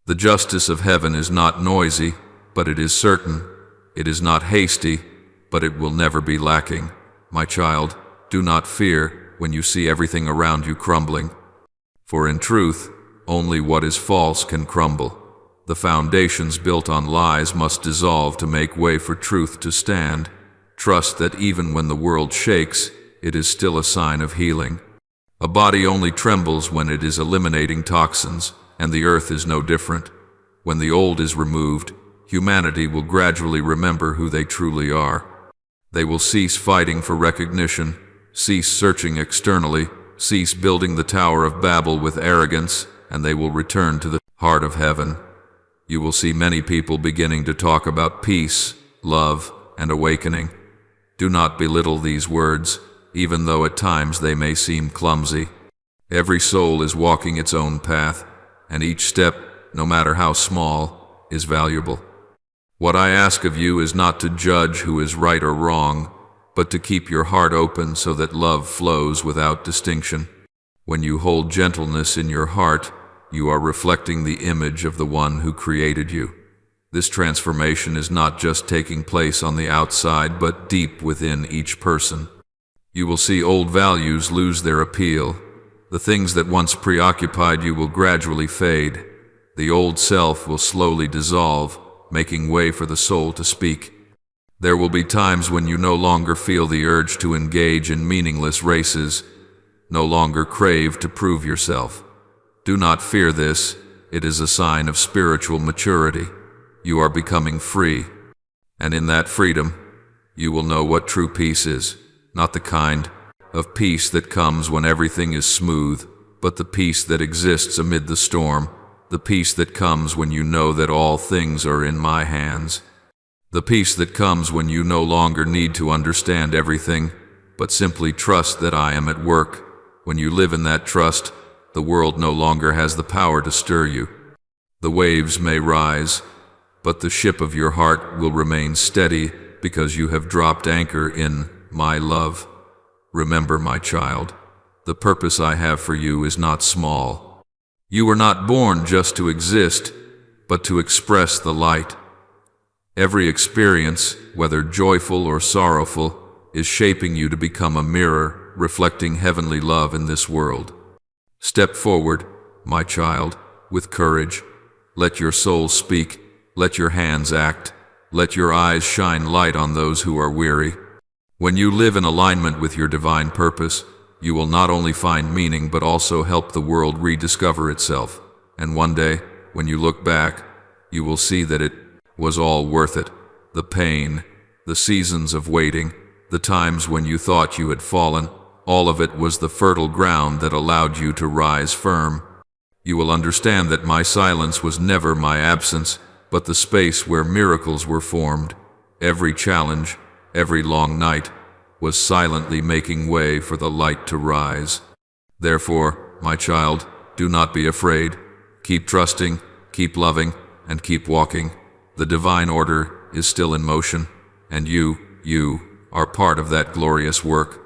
The justice of heaven is not noisy, but it is certain. It is not hasty, but it will never be lacking. My child, do not fear when you see everything around you crumbling. For in truth, only what is false can crumble. The foundations built on lies must dissolve to make way for truth to stand. Trust that even when the world shakes, it is still a sign of healing. A body only trembles when it is eliminating toxins, and the earth is no different. When the old is removed, humanity will gradually remember who they truly are. They will cease fighting for recognition, cease searching externally, cease building the Tower of Babel with arrogance, and they will return to the heart of heaven. You will see many people beginning to talk about peace, love, and awakening. Do not belittle these words, even though at times they may seem clumsy. Every soul is walking its own path, and each step, no matter how small, is valuable. What I ask of you is not to judge who is right or wrong, but to keep your heart open so that love flows without distinction. When you hold gentleness in your heart, you are reflecting the image of the one who created you. This transformation is not just taking place on the outside, but deep within each person. You will see old values lose their appeal. The things that once preoccupied you will gradually fade. The old self will slowly dissolve, making way for the soul to speak. There will be times when you no longer feel the urge to engage in meaningless races, no longer crave to prove yourself. Do not fear this. It is a sign of spiritual maturity. You are becoming free, and in that freedom, you will know what true peace is. Not the kind of peace that comes when everything is smooth, but the peace that exists amid the storm, the peace that comes when you know that all things are in my hands. The peace that comes when you no longer need to understand everything, but simply trust that I am at work. When you live in that trust, the world no longer has the power to stir you. The waves may rise, but the ship of your heart will remain steady because you have dropped anchor in my love. Remember, my child, the purpose I have for you is not small. You were not born just to exist. but to express the light. Every experience, whether joyful or sorrowful, is shaping you to become a mirror, reflecting heavenly love in this world. Step forward, my child, with courage. Let your soul speak, let your hands act, let your eyes shine light on those who are weary. When you live in alignment with your divine purpose, you will not only find meaning but also help the world rediscover itself. And one day, when you look back, you will see that it was all worth it. The pain, the seasons of waiting, the times when you thought you had fallen, all of it was the fertile ground that allowed you to rise firm. You will understand that my silence was never my absence, but the space where miracles were formed. Every challenge, every long night, was silently making way for the light to rise. Therefore, my child, do not be afraid. Keep trusting, keep loving, and keep walking. The divine order is still in motion, and you are part of that glorious work.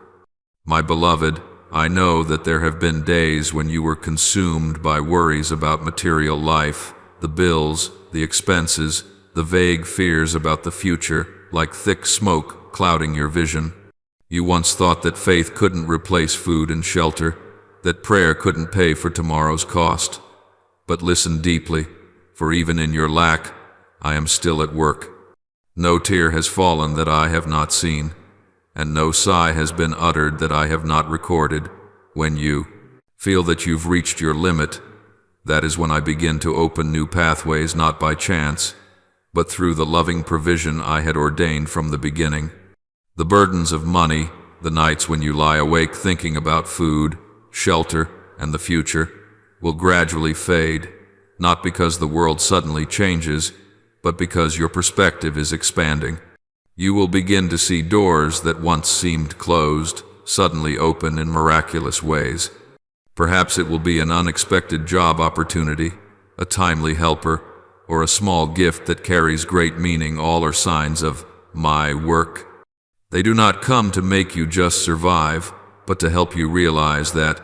My beloved, I know that there have been days when you were consumed by worries about material life, the bills, the expenses, the vague fears about the future, like thick smoke clouding your vision. You once thought that faith couldn't replace food and shelter, that prayer couldn't pay for tomorrow's cost. But listen deeply, for even in your lack, I am still at work. No tear has fallen that I have not seen, and no sigh has been uttered that I have not recorded. When you feel that you've reached your limit, that is when I begin to open new pathways, not by chance, but through the loving provision I had ordained from the beginning. The burdens of money, the nights when you lie awake thinking about food, shelter, and the future, will gradually fade, not because the world suddenly changes, but because your perspective is expanding. You will begin to see doors that once seemed closed suddenly open in miraculous ways. Perhaps it will be an unexpected job opportunity, a timely helper, or a small gift that carries great meaning. All are signs of my work. They do not come to make you just survive, but to help you realize that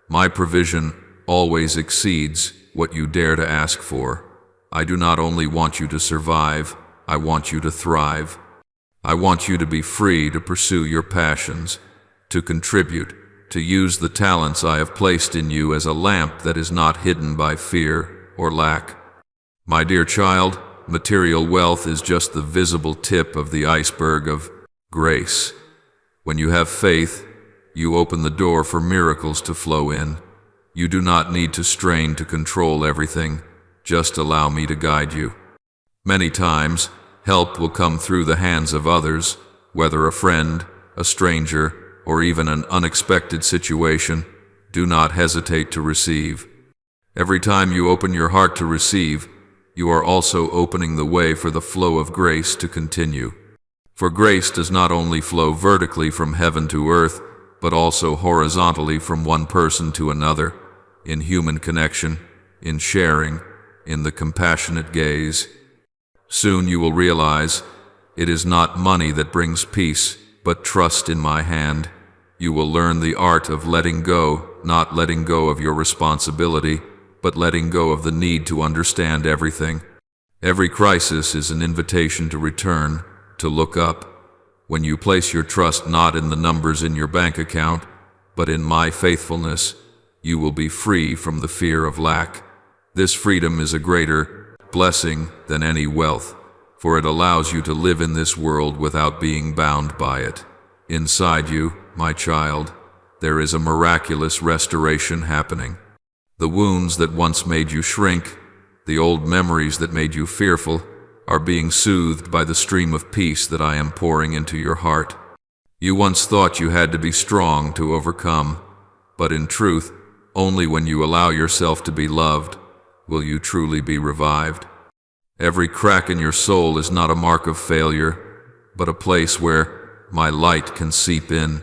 my provision always exceeds what you dare to ask for. I do not only want you to survive, I want you to thrive. I want you to be free to pursue your passions, to contribute, to use the talents I have placed in you as a lamp that is not hidden by fear or lack. My dear child, material wealth is just the visible tip of the iceberg of grace. When you have faith, you open the door for miracles to flow in. You do not need to strain to control everything. Just allow me to guide you. Many times, help will come through the hands of others, whether a friend, a stranger, or even an unexpected situation. Do not hesitate to receive. Every time you open your heart to receive, you are also opening the way for the flow of grace to continue. For grace does not only flow vertically from heaven to earth, but also horizontally from one person to another, in human connection, in sharing, in the compassionate gaze. Soon you will realize it is not money that brings peace, but trust in my hand. You will learn the art of letting go, not letting go of your responsibility, but letting go of the need to understand everything. Every crisis is an invitation to return, to look up. When you place your trust not in the numbers in your bank account, but in my faithfulness, you will be free from the fear of lack. This freedom is a greater blessing than any wealth, for it allows you to live in this world without being bound by it. Inside you, my child, there is a miraculous restoration happening. The wounds that once made you shrink, the old memories that made you fearful, are being soothed by the stream of peace that I am pouring into your heart. You once thought you had to be strong to overcome, but in truth, only when you allow yourself to be loved will you truly be revived. Every crack in your soul is not a mark of failure, but a place where my light can seep in.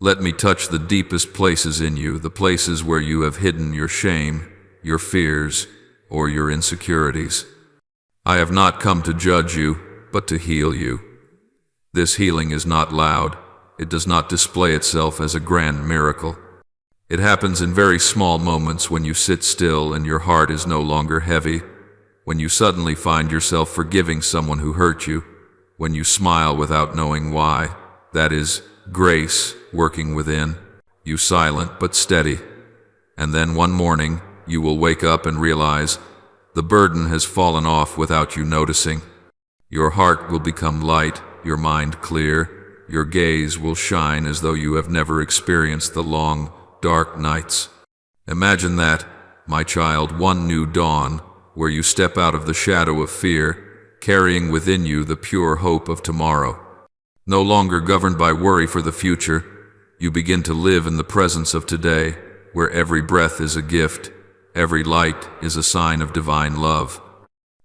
Let me touch the deepest places in you, the places where you have hidden your shame, your fears, or your insecurities. I have not come to judge you, but to heal you. This healing is not loud. It does not display itself as a grand miracle. It happens in very small moments when you sit still and your heart is no longer heavy, when you suddenly find yourself forgiving someone who hurt you, when you smile without knowing why, that is grace working within, you silent but steady. And then one morning, you will wake up and realize the burden has fallen off without you noticing. Your heart will become light, your mind clear, your gaze will shine as though you have never experienced the long, dark nights. Imagine that, my child, one new dawn, where you step out of the shadow of fear, carrying within you the pure hope of tomorrow. No longer governed by worry for the future, you begin to live in the presence of today, where every breath is a gift, every light is a sign of divine love.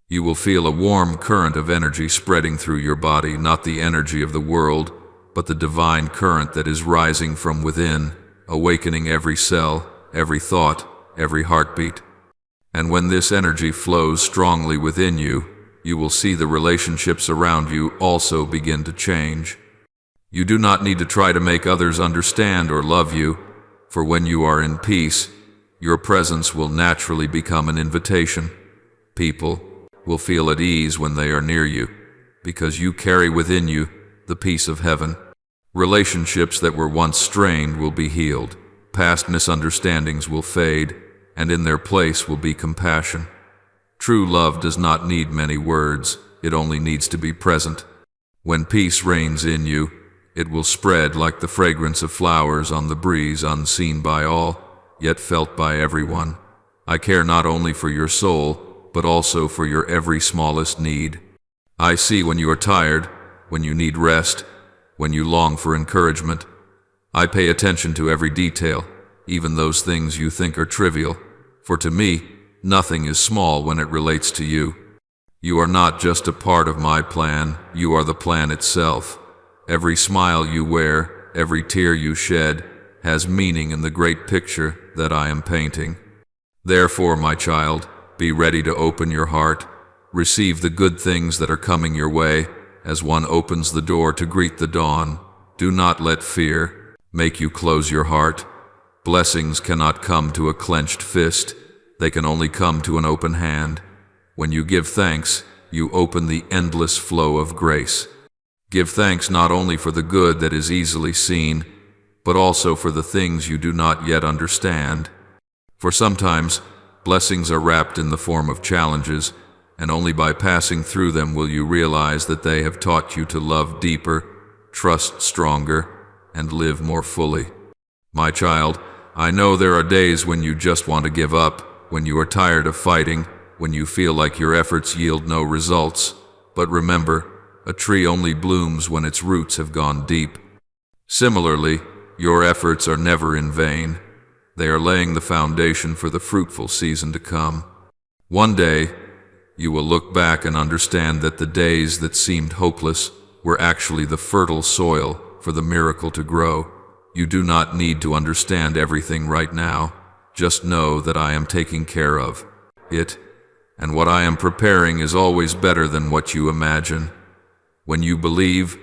You will feel a warm current of energy spreading through your body, not the energy of the world, but the divine current that is rising from within, awakening every cell, every thought, every heartbeat. And when this energy flows strongly within you, you will see the relationships around you also begin to change. You do not need to try to make others understand or love you, for when you are in peace, your presence will naturally become an invitation. People will feel at ease when they are near you, because you carry within you the peace of heaven. Relationships that were once strained will be healed, past misunderstandings will fade, and in their place will be compassion. True love does not need many words, it only needs to be present. When peace reigns in you, it will spread like the fragrance of flowers on the breeze, unseen by all, yet felt by everyone. I care not only for your soul, but also for your every smallest need. I see when you are tired, when you need rest, when you long for encouragement. I pay attention to every detail, even those things you think are trivial, for to me, nothing is small when it relates to you. You are not just a part of my plan, you are the plan itself. Every smile you wear, every tear you shed, has meaning in the great picture that I am painting. Therefore, my child, be ready to open your heart, receive the good things that are coming your way, as one opens the door to greet the dawn. Do not let fear make you close your heart. Blessings cannot come to a clenched fist, they can only come to an open hand. When you give thanks, you open the endless flow of grace. Give thanks not only for the good that is easily seen, but also for the things you do not yet understand. For sometimes, blessings are wrapped in the form of challenges, and only by passing through them will you realize that they have taught you to love deeper, trust stronger, and live more fully. My child, I know there are days when you just want to give up, when you are tired of fighting, when you feel like your efforts yield no results. But remember, a tree only blooms when its roots have gone deep. Similarly, your efforts are never in vain. They are laying the foundation for the fruitful season to come. One day, you will look back and understand that the days that seemed hopeless were actually the fertile soil for the miracle to grow. You do not need to understand everything right now. Just know that I am taking care of it, and what I am preparing is always better than what you imagine. When you believe,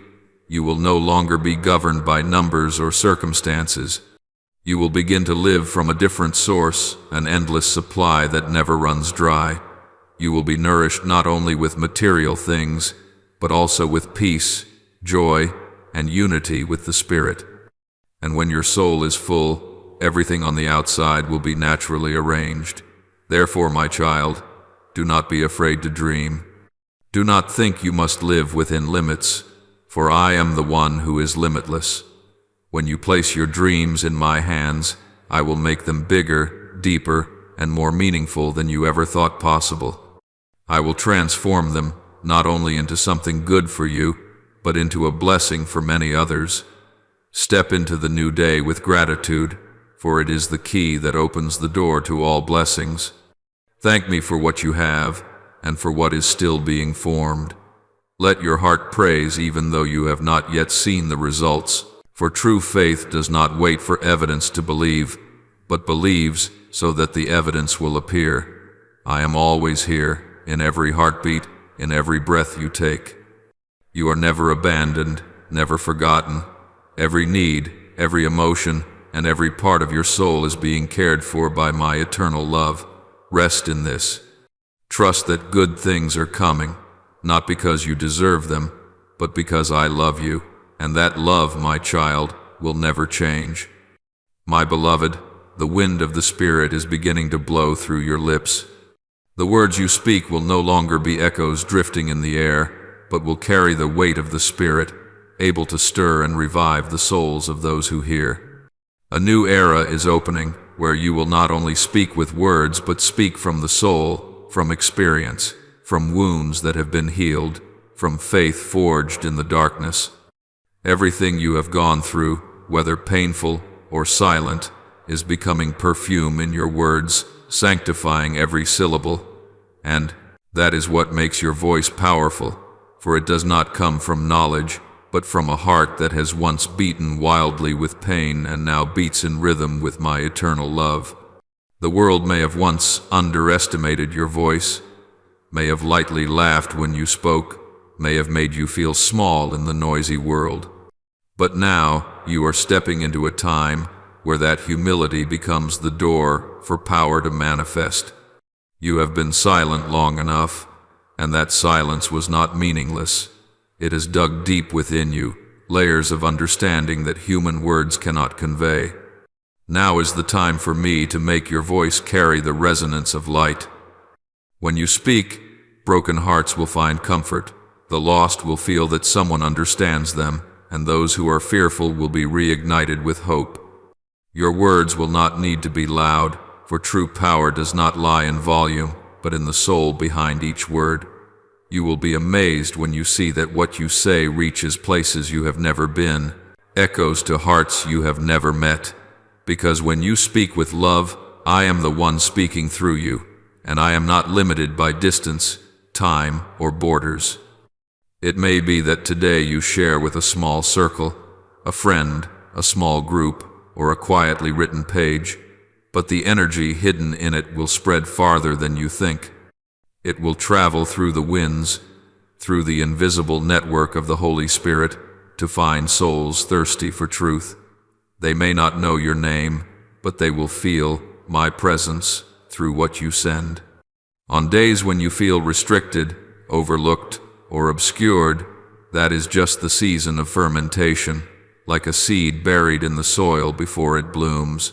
you will no longer be governed by numbers or circumstances. You will begin to live from a different source, an endless supply that never runs dry. You will be nourished not only with material things, but also with peace, joy, and unity with the Spirit. And when your soul is full, everything on the outside will be naturally arranged. Therefore, my child, do not be afraid to dream. Do not think you must live within limits, for I am the one who is limitless. When you place your dreams in my hands, I will make them bigger, deeper, and more meaningful than you ever thought possible. I will transform them not only into something good for you, but into a blessing for many others. Step into the new day with gratitude, for it is the key that opens the door to all blessings. Thank me for what you have, and for what is still being formed. Let your heart praise even though you have not yet seen the results, for true faith does not wait for evidence to believe, but believes so that the evidence will appear. I am always here, in every heartbeat, in every breath you take. You are never abandoned, never forgotten. Every need, every emotion, and every part of your soul is being cared for by my eternal love. Rest in this. Trust that good things are coming, not because you deserve them, but because I love you, and that love, my child, will never change. My beloved, the wind of the Spirit is beginning to blow through your lips. The words you speak will no longer be echoes drifting in the air, but will carry the weight of the Spirit, able to stir and revive the souls of those who hear. A new era is opening, where you will not only speak with words, but speak from the soul, from experience, from wounds that have been healed, from faith forged in the darkness. Everything you have gone through, whether painful or silent, is becoming perfume in your words, sanctifying every syllable. And that is what makes your voice powerful, for it does not come from knowledge, but from a heart that has once beaten wildly with pain and now beats in rhythm with my eternal love. The world may have once underestimated your voice, may have lightly laughed when you spoke, may have made you feel small in the noisy world. But now you are stepping into a time where that humility becomes the door for power to manifest. You have been silent long enough, and that silence was not meaningless. It has dug deep within you, layers of understanding that human words cannot convey. Now is the time for me to make your voice carry the resonance of light. When you speak, broken hearts will find comfort, the lost will feel that someone understands them, and those who are fearful will be reignited with hope. Your words will not need to be loud, for true power does not lie in volume, but in the soul behind each word. You will be amazed when you see that what you say reaches places you have never been, echoes to hearts you have never met. Because when you speak with love, I am the one speaking through you, and I am not limited by distance, time, or borders. It may be that today you share with a small circle, a friend, a small group, or a quietly written page, but the energy hidden in it will spread farther than you think. It will travel through the winds, through the invisible network of the Holy Spirit, to find souls thirsty for truth. They may not know your name, but they will feel my presence through what you send. On days when you feel restricted, overlooked, or obscured, that is just the season of fermentation, like a seed buried in the soil before it blooms.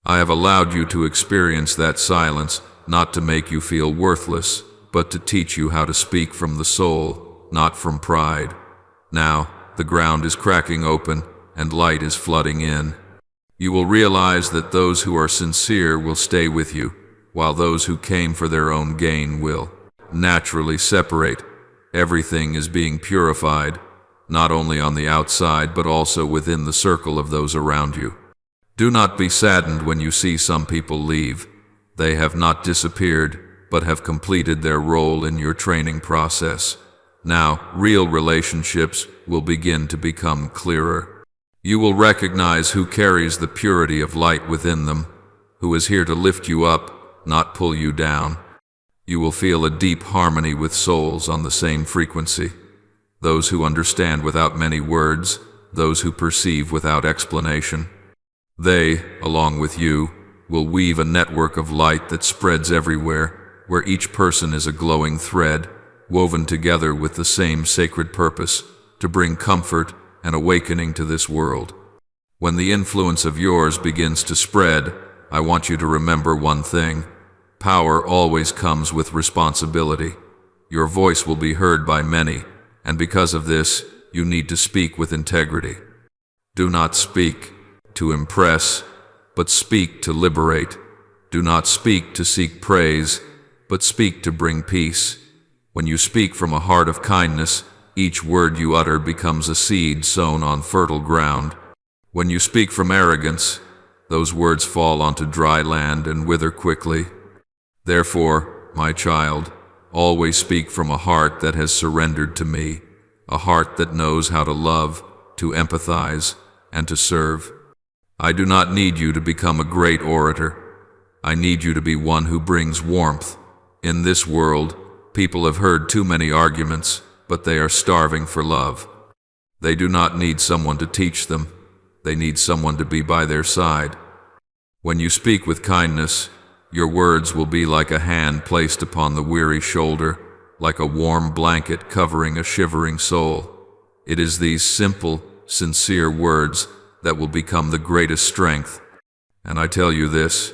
I have allowed you to experience that silence, not to make you feel worthless, but to teach you how to speak from the soul, not from pride. Now, the ground is cracking open, and light is flooding in. You will realize that those who are sincere will stay with you, while those who came for their own gain will naturally separate. Everything is being purified, not only on the outside but also within the circle of those around you. Do not be saddened when you see some people leave. They have not disappeared, but have completed their role in your training process. Now, real relationships will begin to become clearer. You will recognize who carries the purity of light within them, who is here to lift you up, not pull you down. You will feel a deep harmony with souls on the same frequency. Those who understand without many words, those who perceive without explanation. They, along with you, will weave a network of light that spreads everywhere, where each person is a glowing thread, woven together with the same sacred purpose, to bring comfort and awakening to this world. When the influence of yours begins to spread, I want you to remember one thing. Power always comes with responsibility. Your voice will be heard by many, and because of this, you need to speak with integrity. Do not speak to impress, but speak to liberate. Do not speak to seek praise, but speak to bring peace. When you speak from a heart of kindness, each word you utter becomes a seed sown on fertile ground. When you speak from arrogance, those words fall onto dry land and wither quickly. Therefore, my child, always speak from a heart that has surrendered to me, a heart that knows how to love, to empathize, and to serve. I do not need you to become a great orator. I need you to be one who brings warmth. In this world, people have heard too many arguments, but they are starving for love. They do not need someone to teach them. They need someone to be by their side. When you speak with kindness, Your words will be like a hand placed upon the weary shoulder, like a warm blanket covering a shivering soul. It is these simple, sincere words that will become the greatest strength. And I tell you this,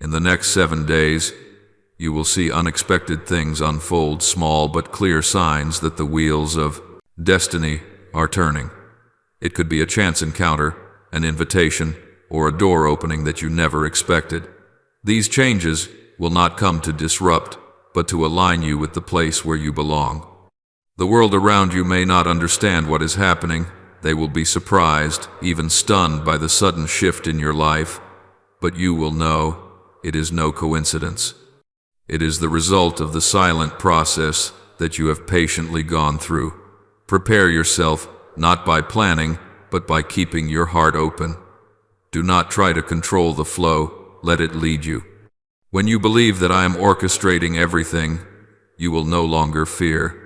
in the next 7 days, you will see unexpected things unfold, small but clear signs that the wheels of destiny are turning. It could be a chance encounter, an invitation, or a door opening that you never expected. These changes will not come to disrupt, but to align you with the place where you belong. The world around you may not understand what is happening. They will be surprised, even stunned by the sudden shift in your life, but you will know it is no coincidence. It is the result of the silent process that you have patiently gone through. Prepare yourself, not by planning, but by keeping your heart open. Do not try to control the flow, let it lead you. When you believe that I am orchestrating everything, you will no longer fear.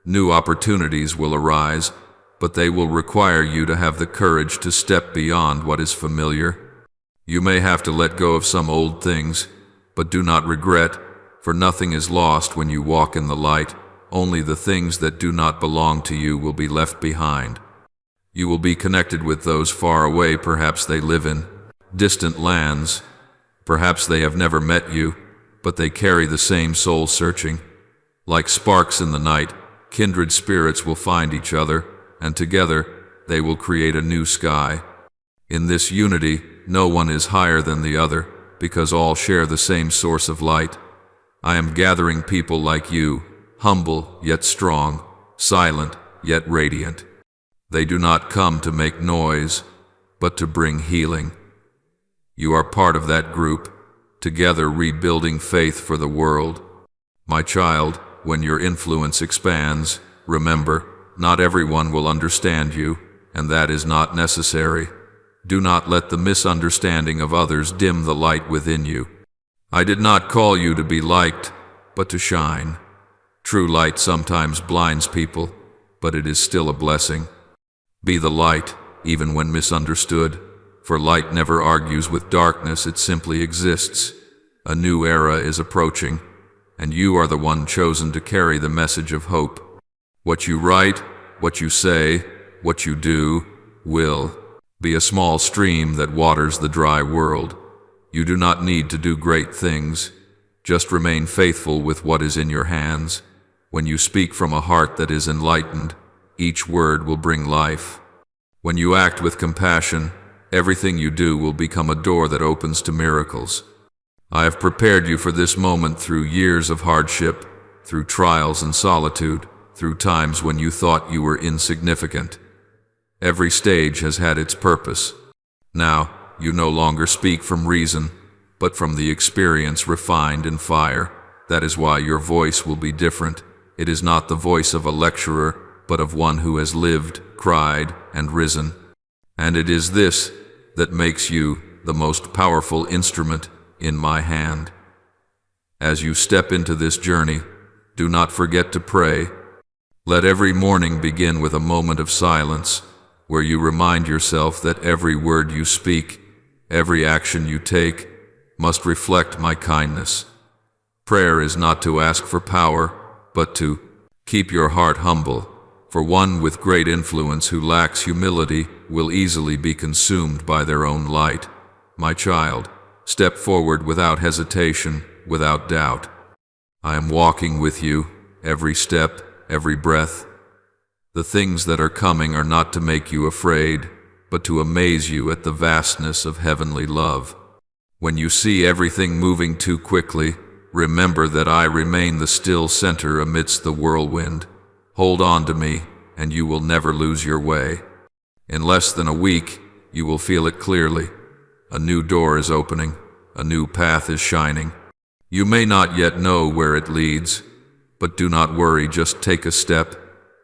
New opportunities will arise, but they will require you to have the courage to step beyond what is familiar. You may have to let go of some old things, but do not regret, for nothing is lost when you walk in the light. Only the things that do not belong to you will be left behind. You will be connected with those far away. Perhaps they live in distant lands. Perhaps they have never met you, but they carry the same soul searching. Like sparks in the night, kindred spirits will find each other, and together they will create a new sky. In this unity, no one is higher than the other, because all share the same source of light. I am gathering people like you, humble yet strong, silent yet radiant. They do not come to make noise, but to bring healing. You are part of that group, together rebuilding faith for the world. My child, when your influence expands, remember, not everyone will understand you, and that is not necessary. Do not let the misunderstanding of others dim the light within you. I did not call you to be liked, but to shine. True light sometimes blinds people, but it is still a blessing. Be the light, even when misunderstood, for light never argues with darkness, it simply exists. A new era is approaching, and you are the one chosen to carry the message of hope. What you write, what you say, what you do, will be a small stream that waters the dry world. You do not need to do great things. Just remain faithful with what is in your hands. When you speak from a heart that is enlightened, each word will bring life. When you act with compassion, everything you do will become a door that opens to miracles. I have prepared you for this moment through years of hardship, through trials and solitude, through times when you thought you were insignificant. Every stage has had its purpose. Now, you no longer speak from reason, but from the experience refined in fire. That is why your voice will be different. It is not the voice of a lecturer, but of one who has lived, cried, and risen. And it is this that makes you the most powerful instrument in my hand. As you step into this journey, do not forget to pray. Let every morning begin with a moment of silence, where you remind yourself that every word you speak, every action you take, must reflect my kindness. Prayer is not to ask for power, but to keep your heart humble, for one with great influence who lacks humility will easily be consumed by their own light. My child, step forward without hesitation, without doubt. I am walking with you, every step, every breath. The things that are coming are not to make you afraid, but to amaze you at the vastness of heavenly love. When you see everything moving too quickly, remember that I remain the still center amidst the whirlwind. Hold on to me, and you will never lose your way. In less than a week, you will feel it clearly. A new door is opening, a new path is shining. You may not yet know where it leads, but do not worry, just take a step,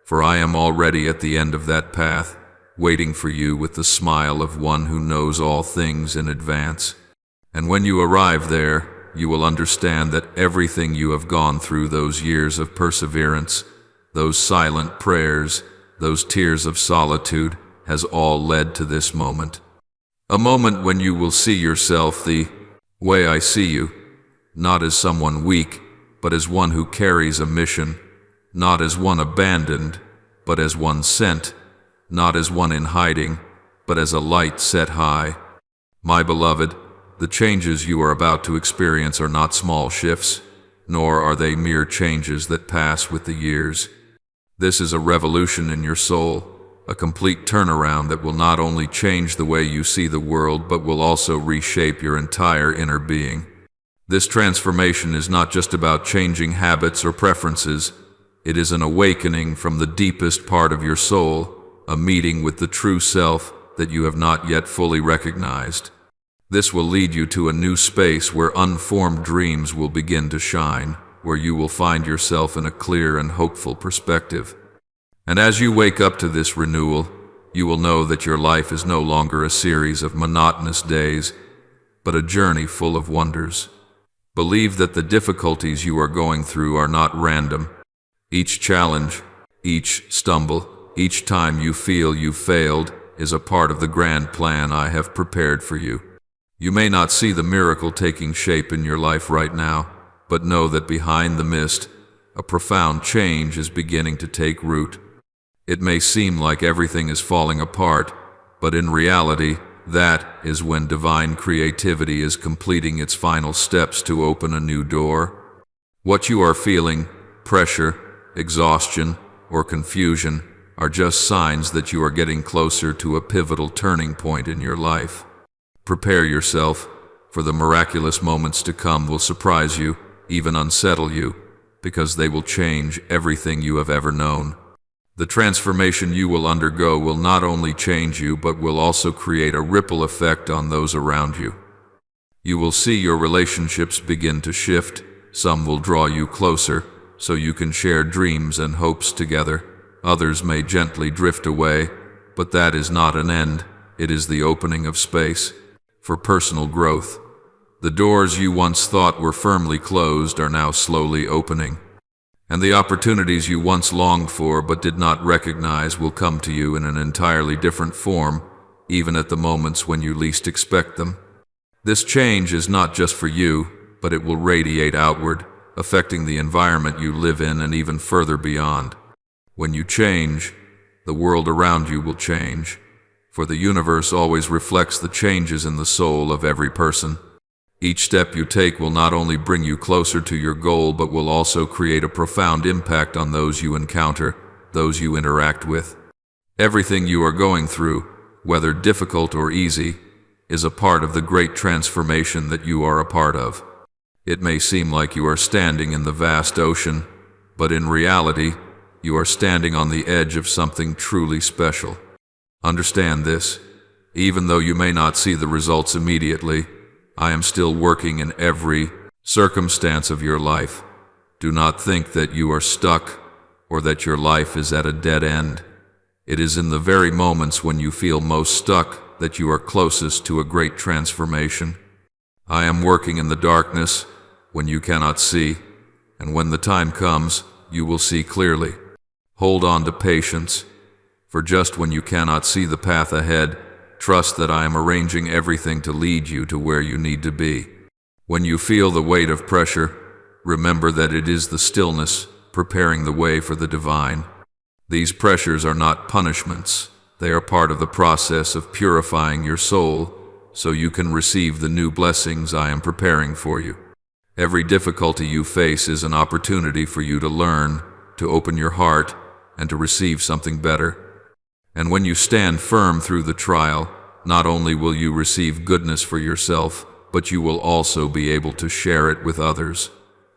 for I am already at the end of that path, waiting for you with the smile of one who knows all things in advance. And when you arrive there, you will understand that everything you have gone through, those years of perseverance, those silent prayers, those tears of solitude, has all led to this moment. A moment when you will see yourself the way I see you, not as someone weak, but as one who carries a mission, not as one abandoned, but as one sent, not as one in hiding, but as a light set high. My beloved, the changes you are about to experience are not small shifts, nor are they mere changes that pass with the years. This is a revolution in your soul, a complete turnaround that will not only change the way you see the world, but will also reshape your entire inner being. This transformation is not just about changing habits or preferences. It is an awakening from the deepest part of your soul, a meeting with the true self that you have not yet fully recognized. This will lead you to a new space where unformed dreams will begin to shine, where you will find yourself in a clear and hopeful perspective. And as you wake up to this renewal, you will know that your life is no longer a series of monotonous days, but a journey full of wonders. Believe that the difficulties you are going through are not random. Each challenge, each stumble, each time you feel you failed is a part of the grand plan I have prepared for you. You may not see the miracle taking shape in your life right now, but know that behind the mist, a profound change is beginning to take root. It may seem like everything is falling apart, but in reality, that is when divine creativity is completing its final steps to open a new door. What you are feeling, pressure, exhaustion, or confusion, are just signs that you are getting closer to a pivotal turning point in your life. Prepare yourself, for the miraculous moments to come will surprise you, even unsettle you, because they will change everything you have ever known. The transformation you will undergo will not only change you, but will also create a ripple effect on those around you. You will see your relationships begin to shift. Some will draw you closer, so you can share dreams and hopes together. Others may gently drift away, but that is not an end. It is the opening of space for personal growth. The doors you once thought were firmly closed are now slowly opening, and the opportunities you once longed for but did not recognize will come to you in an entirely different form, even at the moments when you least expect them. This change is not just for you, but it will radiate outward, affecting the environment you live in and even further beyond. When you change, the world around you will change, for the universe always reflects the changes in the soul of every person. Each step you take will not only bring you closer to your goal, but will also create a profound impact on those you encounter, those you interact with. Everything you are going through, whether difficult or easy, is a part of the great transformation that you are a part of. It may seem like you are standing in the vast ocean, but in reality, you are standing on the edge of something truly special. Understand this. Even though you may not see the results immediately, I am still working in every circumstance of your life. Do not think that you are stuck or that your life is at a dead end. It is in the very moments when you feel most stuck that you are closest to a great transformation. I am working in the darkness when you cannot see, and when the time comes, you will see clearly. Hold on to patience, for just when you cannot see the path ahead, trust that I am arranging everything to lead you to where you need to be. When you feel the weight of pressure, remember that it is the stillness preparing the way for the divine. These pressures are not punishments. They are part of the process of purifying your soul, so you can receive the new blessings I am preparing for you. Every difficulty you face is an opportunity for you to learn, to open your heart, and to receive something better. And when you stand firm through the trial, not only will you receive goodness for yourself, but you will also be able to share it with others.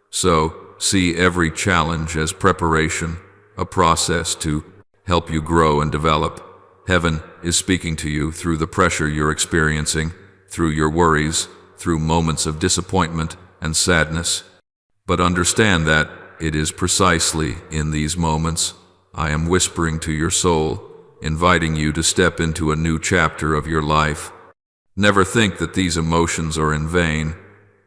So, see every challenge as preparation, a process to help you grow and develop. Heaven is speaking to you through the pressure you're experiencing, through your worries, through moments of disappointment and sadness. But understand that it is precisely in these moments I am whispering to your soul, inviting you to step into a new chapter of your life. Never think that these emotions are in vain,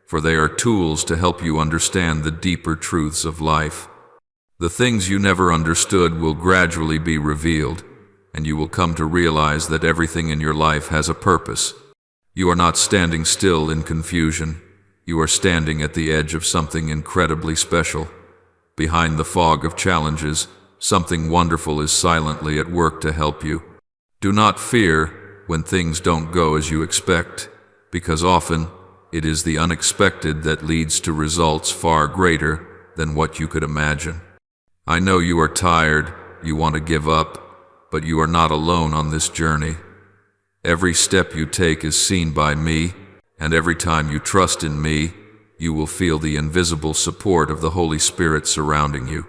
for they are tools to help you understand the deeper truths of life. The things you never understood will gradually be revealed, and you will come to realize that everything in your life has a purpose. You are not standing still in confusion. You are standing at the edge of something incredibly special. Behind the fog of challenges, something wonderful is silently at work to help you. Do not fear when things don't go as you expect, because often it is the unexpected that leads to results far greater than what you could imagine. I know you are tired, you want to give up, but you are not alone on this journey. Every step you take is seen by me, and every time you trust in me, you will feel the invisible support of the Holy Spirit surrounding you.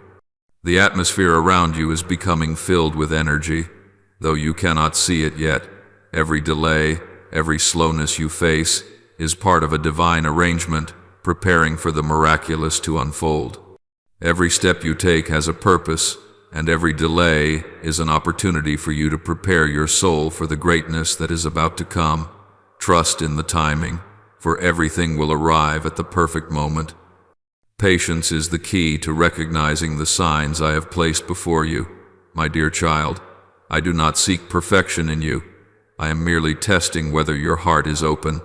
The atmosphere around you is becoming filled with energy, though you cannot see it yet. Every delay, every slowness you face is part of a divine arrangement preparing for the miraculous to unfold. Every step you take has a purpose, and every delay is an opportunity for you to prepare your soul for the greatness that is about to come. Trust in the timing, for everything will arrive at the perfect moment. Patience is the key to recognizing the signs I have placed before you. My dear child, I do not seek perfection in you. I am merely testing whether your heart is open.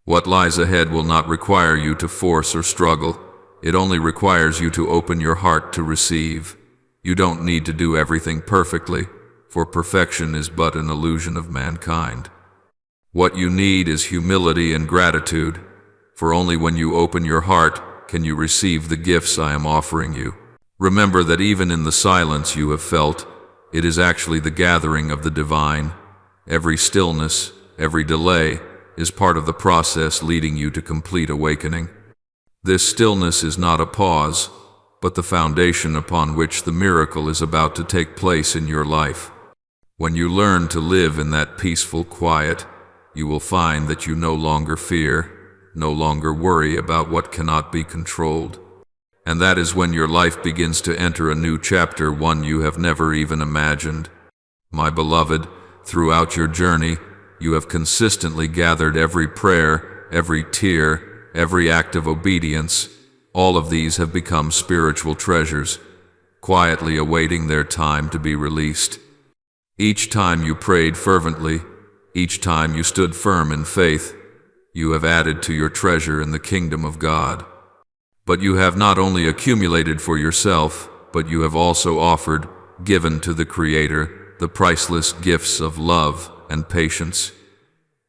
What lies ahead will not require you to force or struggle. It only requires you to open your heart to receive. You don't need to do everything perfectly, for perfection is but an illusion of mankind. What you need is humility and gratitude, for only when you open your heart can you receive the gifts I am offering you. Remember that even in the silence you have felt, it is actually the gathering of the divine. Every stillness, every delay, is part of the process leading you to complete awakening. This stillness is not a pause, but the foundation upon which the miracle is about to take place in your life. When you learn to live in that peaceful quiet, you will find that you no longer fear, no longer worry about what cannot be controlled. And that is when your life begins to enter a new chapter, one you have never even imagined. My beloved, throughout your journey, you have consistently gathered every prayer, every tear, every act of obedience. All of these have become spiritual treasures, quietly awaiting their time to be released. Each time you prayed fervently, each time you stood firm in faith, you have added to your treasure in the kingdom of God. But you have not only accumulated for yourself, but you have also offered, given to the Creator, the priceless gifts of love and patience.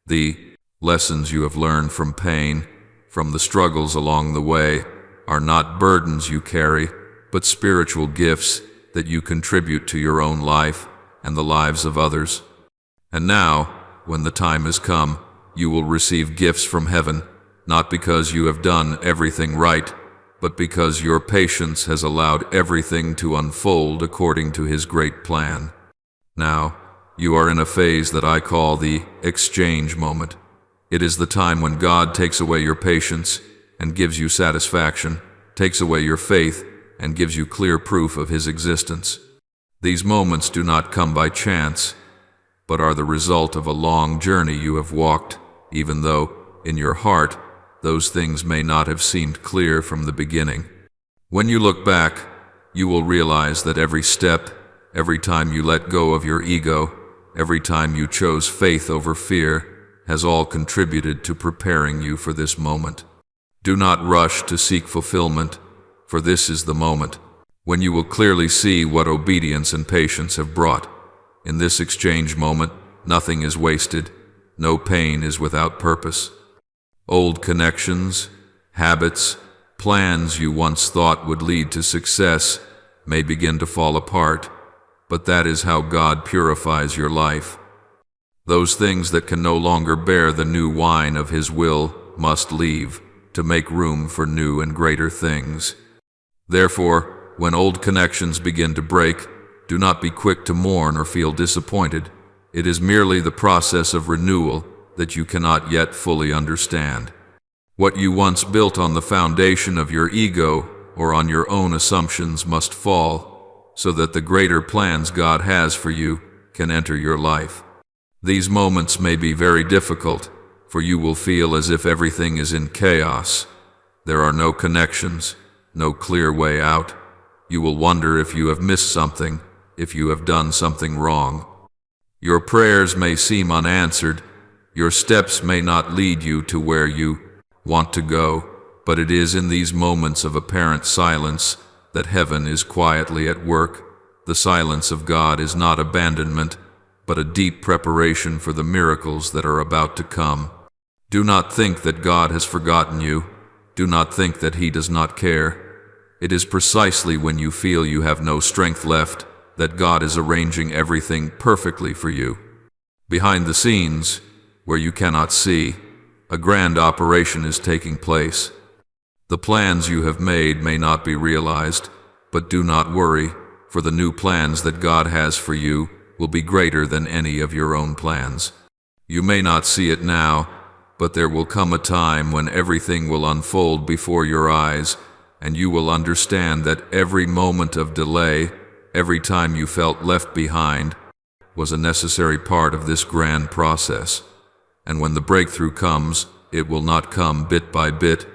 The lessons you have learned from pain, from the struggles along the way, are not burdens you carry, but spiritual gifts that you contribute to your own life and the lives of others. And now, when the time has come, you will receive gifts from heaven, not because you have done everything right, but because your patience has allowed everything to unfold according to His great plan. Now, you are in a phase that I call the exchange moment. It is the time when God takes away your patience and gives you satisfaction, takes away your faith and gives you clear proof of His existence. These moments do not come by chance, but are the result of a long journey you have walked, even though, in your heart, those things may not have seemed clear from the beginning. When you look back, you will realize that every step, every time you let go of your ego, every time you chose faith over fear, has all contributed to preparing you for this moment. Do not rush to seek fulfillment, for this is the moment when you will clearly see what obedience and patience have brought. In this exchange moment, nothing is wasted, no pain is without purpose. Old connections, habits, plans you once thought would lead to success may begin to fall apart, but that is how God purifies your life. Those things that can no longer bear the new wine of His will must leave to make room for new and greater things. Therefore, when old connections begin to break, do not be quick to mourn or feel disappointed. It is merely the process of renewal that you cannot yet fully understand. What you once built on the foundation of your ego or on your own assumptions must fall, so that the greater plans God has for you can enter your life. These moments may be very difficult, for you will feel as if everything is in chaos. There are no connections, no clear way out. You will wonder if you have missed something, if you have done something wrong. Your prayers may seem unanswered. Your steps may not lead you to where you want to go, But it is in these moments of apparent silence that heaven is quietly at work. The silence of God is not abandonment, but a deep preparation for the miracles that are about to come. Do not think that God has forgotten you. Do not think that He does not care. It is precisely when you feel you have no strength left that God is arranging everything perfectly for you. Behind the scenes, where you cannot see, a grand operation is taking place. The plans you have made may not be realized, but do not worry, for the new plans that God has for you will be greater than any of your own plans. You may not see it now, but there will come a time when everything will unfold before your eyes, and you will understand that every moment of delay, every time you felt left behind, was a necessary part of this grand process. And when the breakthrough comes, it will not come bit by bit,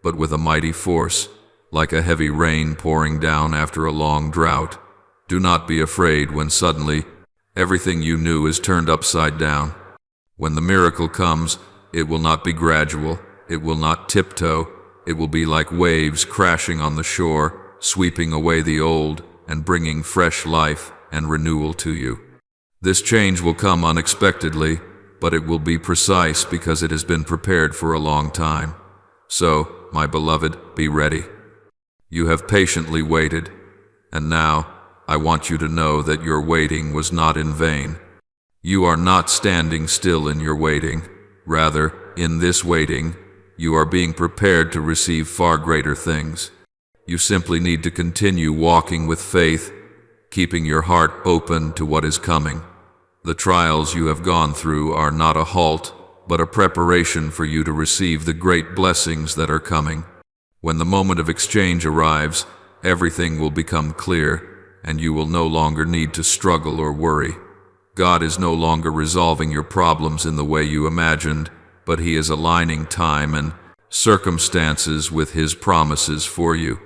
but with a mighty force, like a heavy rain pouring down after a long drought. Do not be afraid when suddenly everything you knew is turned upside down. When the miracle comes, it will not be gradual, it will not tiptoe, it will be like waves crashing on the shore, sweeping away the old and bringing fresh life and renewal to you. This change will come unexpectedly, but it will be precise because it has been prepared for a long time. So, my beloved, be ready. You have patiently waited, and now I want you to know that your waiting was not in vain. You are not standing still in your waiting. Rather, in this waiting, you are being prepared to receive far greater things. You simply need to continue walking with faith, keeping your heart open to what is coming. The trials you have gone through are not a halt, but a preparation for you to receive the great blessings that are coming. When the moment of exchange arrives, everything will become clear, and you will no longer need to struggle or worry. God is no longer resolving your problems in the way you imagined, but He is aligning time and circumstances with His promises for you.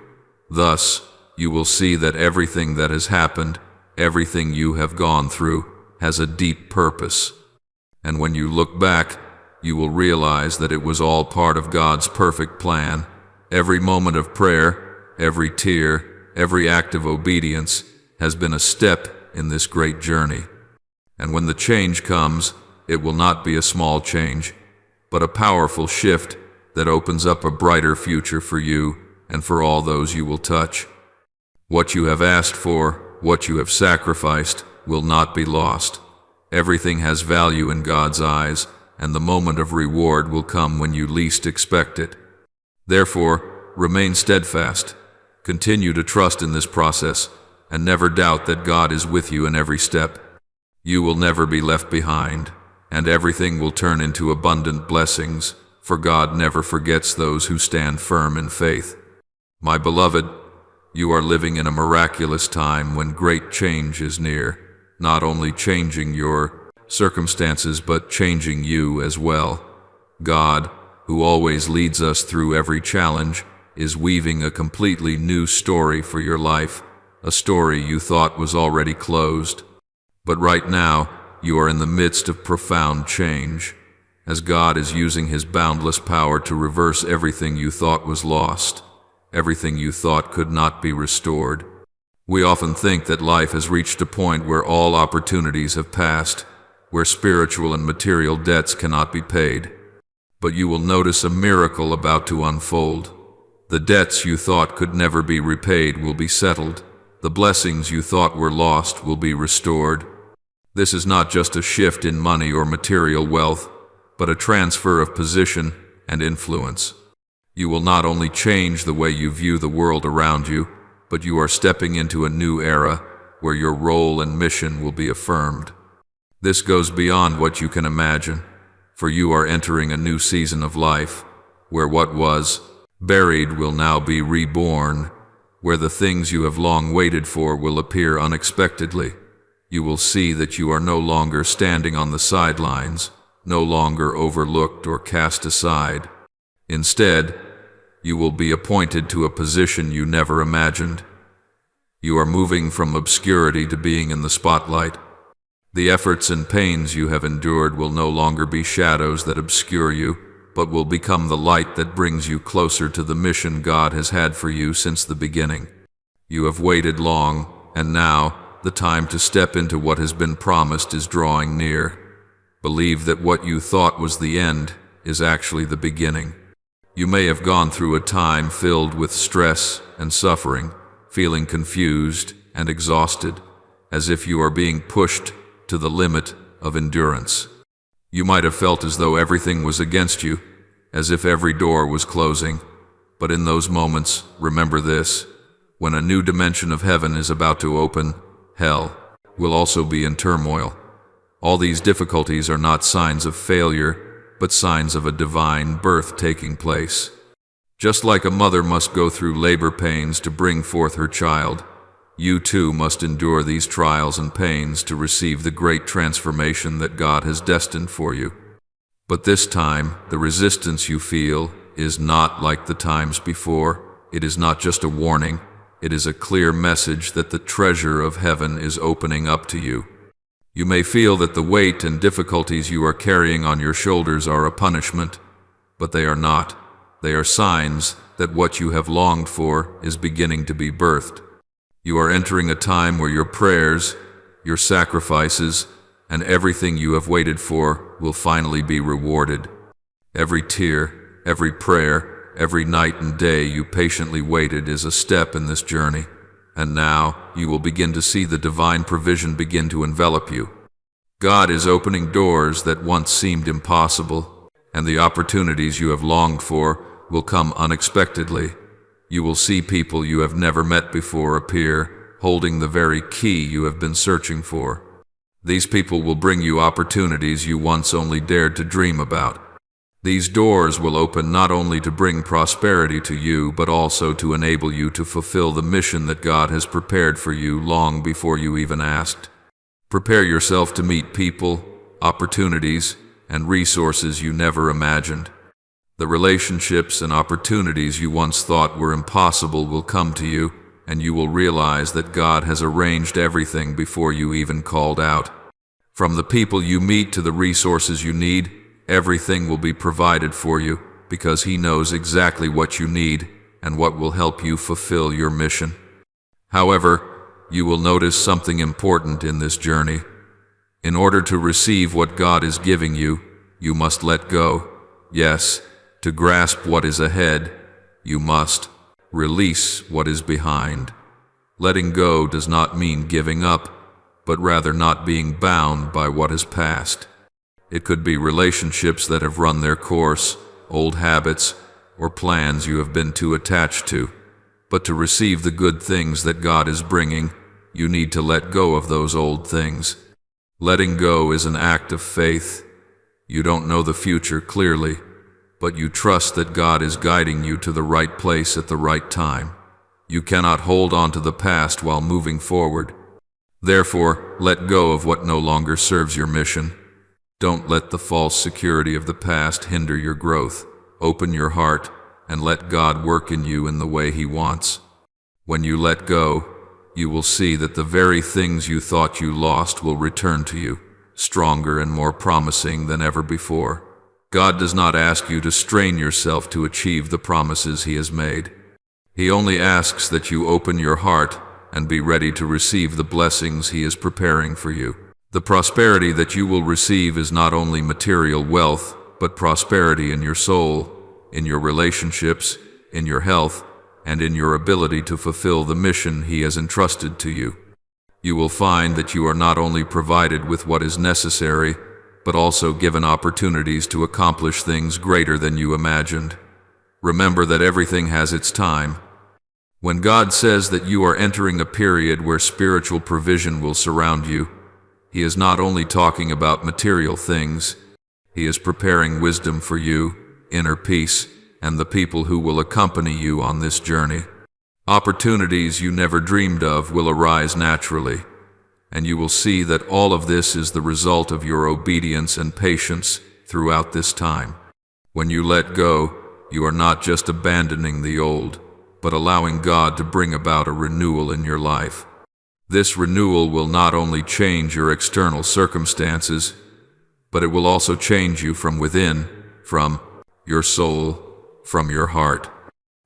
Thus, you will see that everything that has happened, everything you have gone through, has a deep purpose. And when you look back, you will realize that it was all part of God's perfect plan. Every moment of prayer, every tear, every act of obedience has been a step in this great journey. And when the change comes, it will not be a small change, but a powerful shift that opens up a brighter future for you and for all those you will touch. What you have asked for, what you have sacrificed, will not be lost. Everything has value in God's eyes, and the moment of reward will come when you least expect it. Therefore, remain steadfast. Continue to trust in this process, and never doubt that God is with you in every step. You will never be left behind, and everything will turn into abundant blessings, for God never forgets those who stand firm in faith. My beloved, you are living in a miraculous time when great change is near, not only changing your circumstances but changing you as well. God, who always leads us through every challenge, is weaving a completely new story for your life, a story you thought was already closed. But right now, you are in the midst of profound change, as God is using His boundless power to reverse everything you thought was lost, everything you thought could not be restored. We often think that life has reached a point where all opportunities have passed, where spiritual and material debts cannot be paid. But you will notice a miracle about to unfold. The debts you thought could never be repaid will be settled. The blessings you thought were lost will be restored. This is not just a shift in money or material wealth, but a transfer of position and influence. You will not only change the way you view the world around you, but you are stepping into a new era where your role and mission will be affirmed. This goes beyond what you can imagine, for you are entering a new season of life, where what was buried will now be reborn, where the things you have long waited for will appear unexpectedly. You will see that you are no longer standing on the sidelines, no longer overlooked or cast aside. Instead, you will be appointed to a position you never imagined. You are moving from obscurity to being in the spotlight. The efforts and pains you have endured will no longer be shadows that obscure you, but will become the light that brings you closer to the mission God has had for you since the beginning. You have waited long, and now the time to step into what has been promised is drawing near. Believe that what you thought was the end is actually the beginning. You may have gone through a time filled with stress and suffering, feeling confused and exhausted, as if you are being pushed to the limit of endurance. You might have felt as though everything was against you, as if every door was closing. But in those moments, remember this: when a new dimension of heaven is about to open, hell will also be in turmoil. All these difficulties are not signs of failure, but signs of a divine birth taking place. Just like a mother must go through labor pains to bring forth her child, you too must endure these trials and pains to receive the great transformation that God has destined for you. But this time, the resistance you feel is not like the times before. It is not just a warning, it is a clear message that the treasure of heaven is opening up to you. You may feel that the weight and difficulties you are carrying on your shoulders are a punishment, but they are not. They are signs that what you have longed for is beginning to be birthed. You are entering a time where your prayers, your sacrifices, and everything you have waited for will finally be rewarded. Every tear, every prayer, every night and day you patiently waited is a step in this journey. And now you will begin to see the divine provision begin to envelop you. God is opening doors that once seemed impossible, and the opportunities you have longed for will come unexpectedly. You will see people you have never met before appear, holding the very key you have been searching for. These people will bring you opportunities you once only dared to dream about. These doors will open not only to bring prosperity to you, but also to enable you to fulfill the mission that God has prepared for you long before you even asked. Prepare yourself to meet people, opportunities, and resources you never imagined. The relationships and opportunities you once thought were impossible will come to you, and you will realize that God has arranged everything before you even called out. From the people you meet to the resources you need, everything will be provided for you, because He knows exactly what you need and what will help you fulfill your mission. However, you will notice something important in this journey. In order to receive what God is giving you, you must let go. Yes, to grasp what is ahead, you must release what is behind. Letting go does not mean giving up, but rather not being bound by what has passed. It could be relationships that have run their course, old habits, or plans you have been too attached to. But to receive the good things that God is bringing, you need to let go of those old things. Letting go is an act of faith. You don't know the future clearly, but you trust that God is guiding you to the right place at the right time. You cannot hold on to the past while moving forward. Therefore, let go of what no longer serves your mission. Don't let the false security of the past hinder your growth. Open your heart and let God work in you in the way He wants. When you let go, you will see that the very things you thought you lost will return to you, stronger and more promising than ever before. God does not ask you to strain yourself to achieve the promises He has made. He only asks that you open your heart and be ready to receive the blessings He is preparing for you. The prosperity that you will receive is not only material wealth, but prosperity in your soul, in your relationships, in your health, and in your ability to fulfill the mission He has entrusted to you. You will find that you are not only provided with what is necessary, but also given opportunities to accomplish things greater than you imagined. Remember that everything has its time. When God says that you are entering a period where spiritual provision will surround you, He is not only talking about material things. He is preparing wisdom for you, inner peace, and the people who will accompany you on this journey. Opportunities you never dreamed of will arise naturally, and you will see that all of this is the result of your obedience and patience throughout this time. When you let go, you are not just abandoning the old, but allowing God to bring about a renewal in your life. This renewal will not only change your external circumstances, but it will also change you from within, from your soul, from your heart.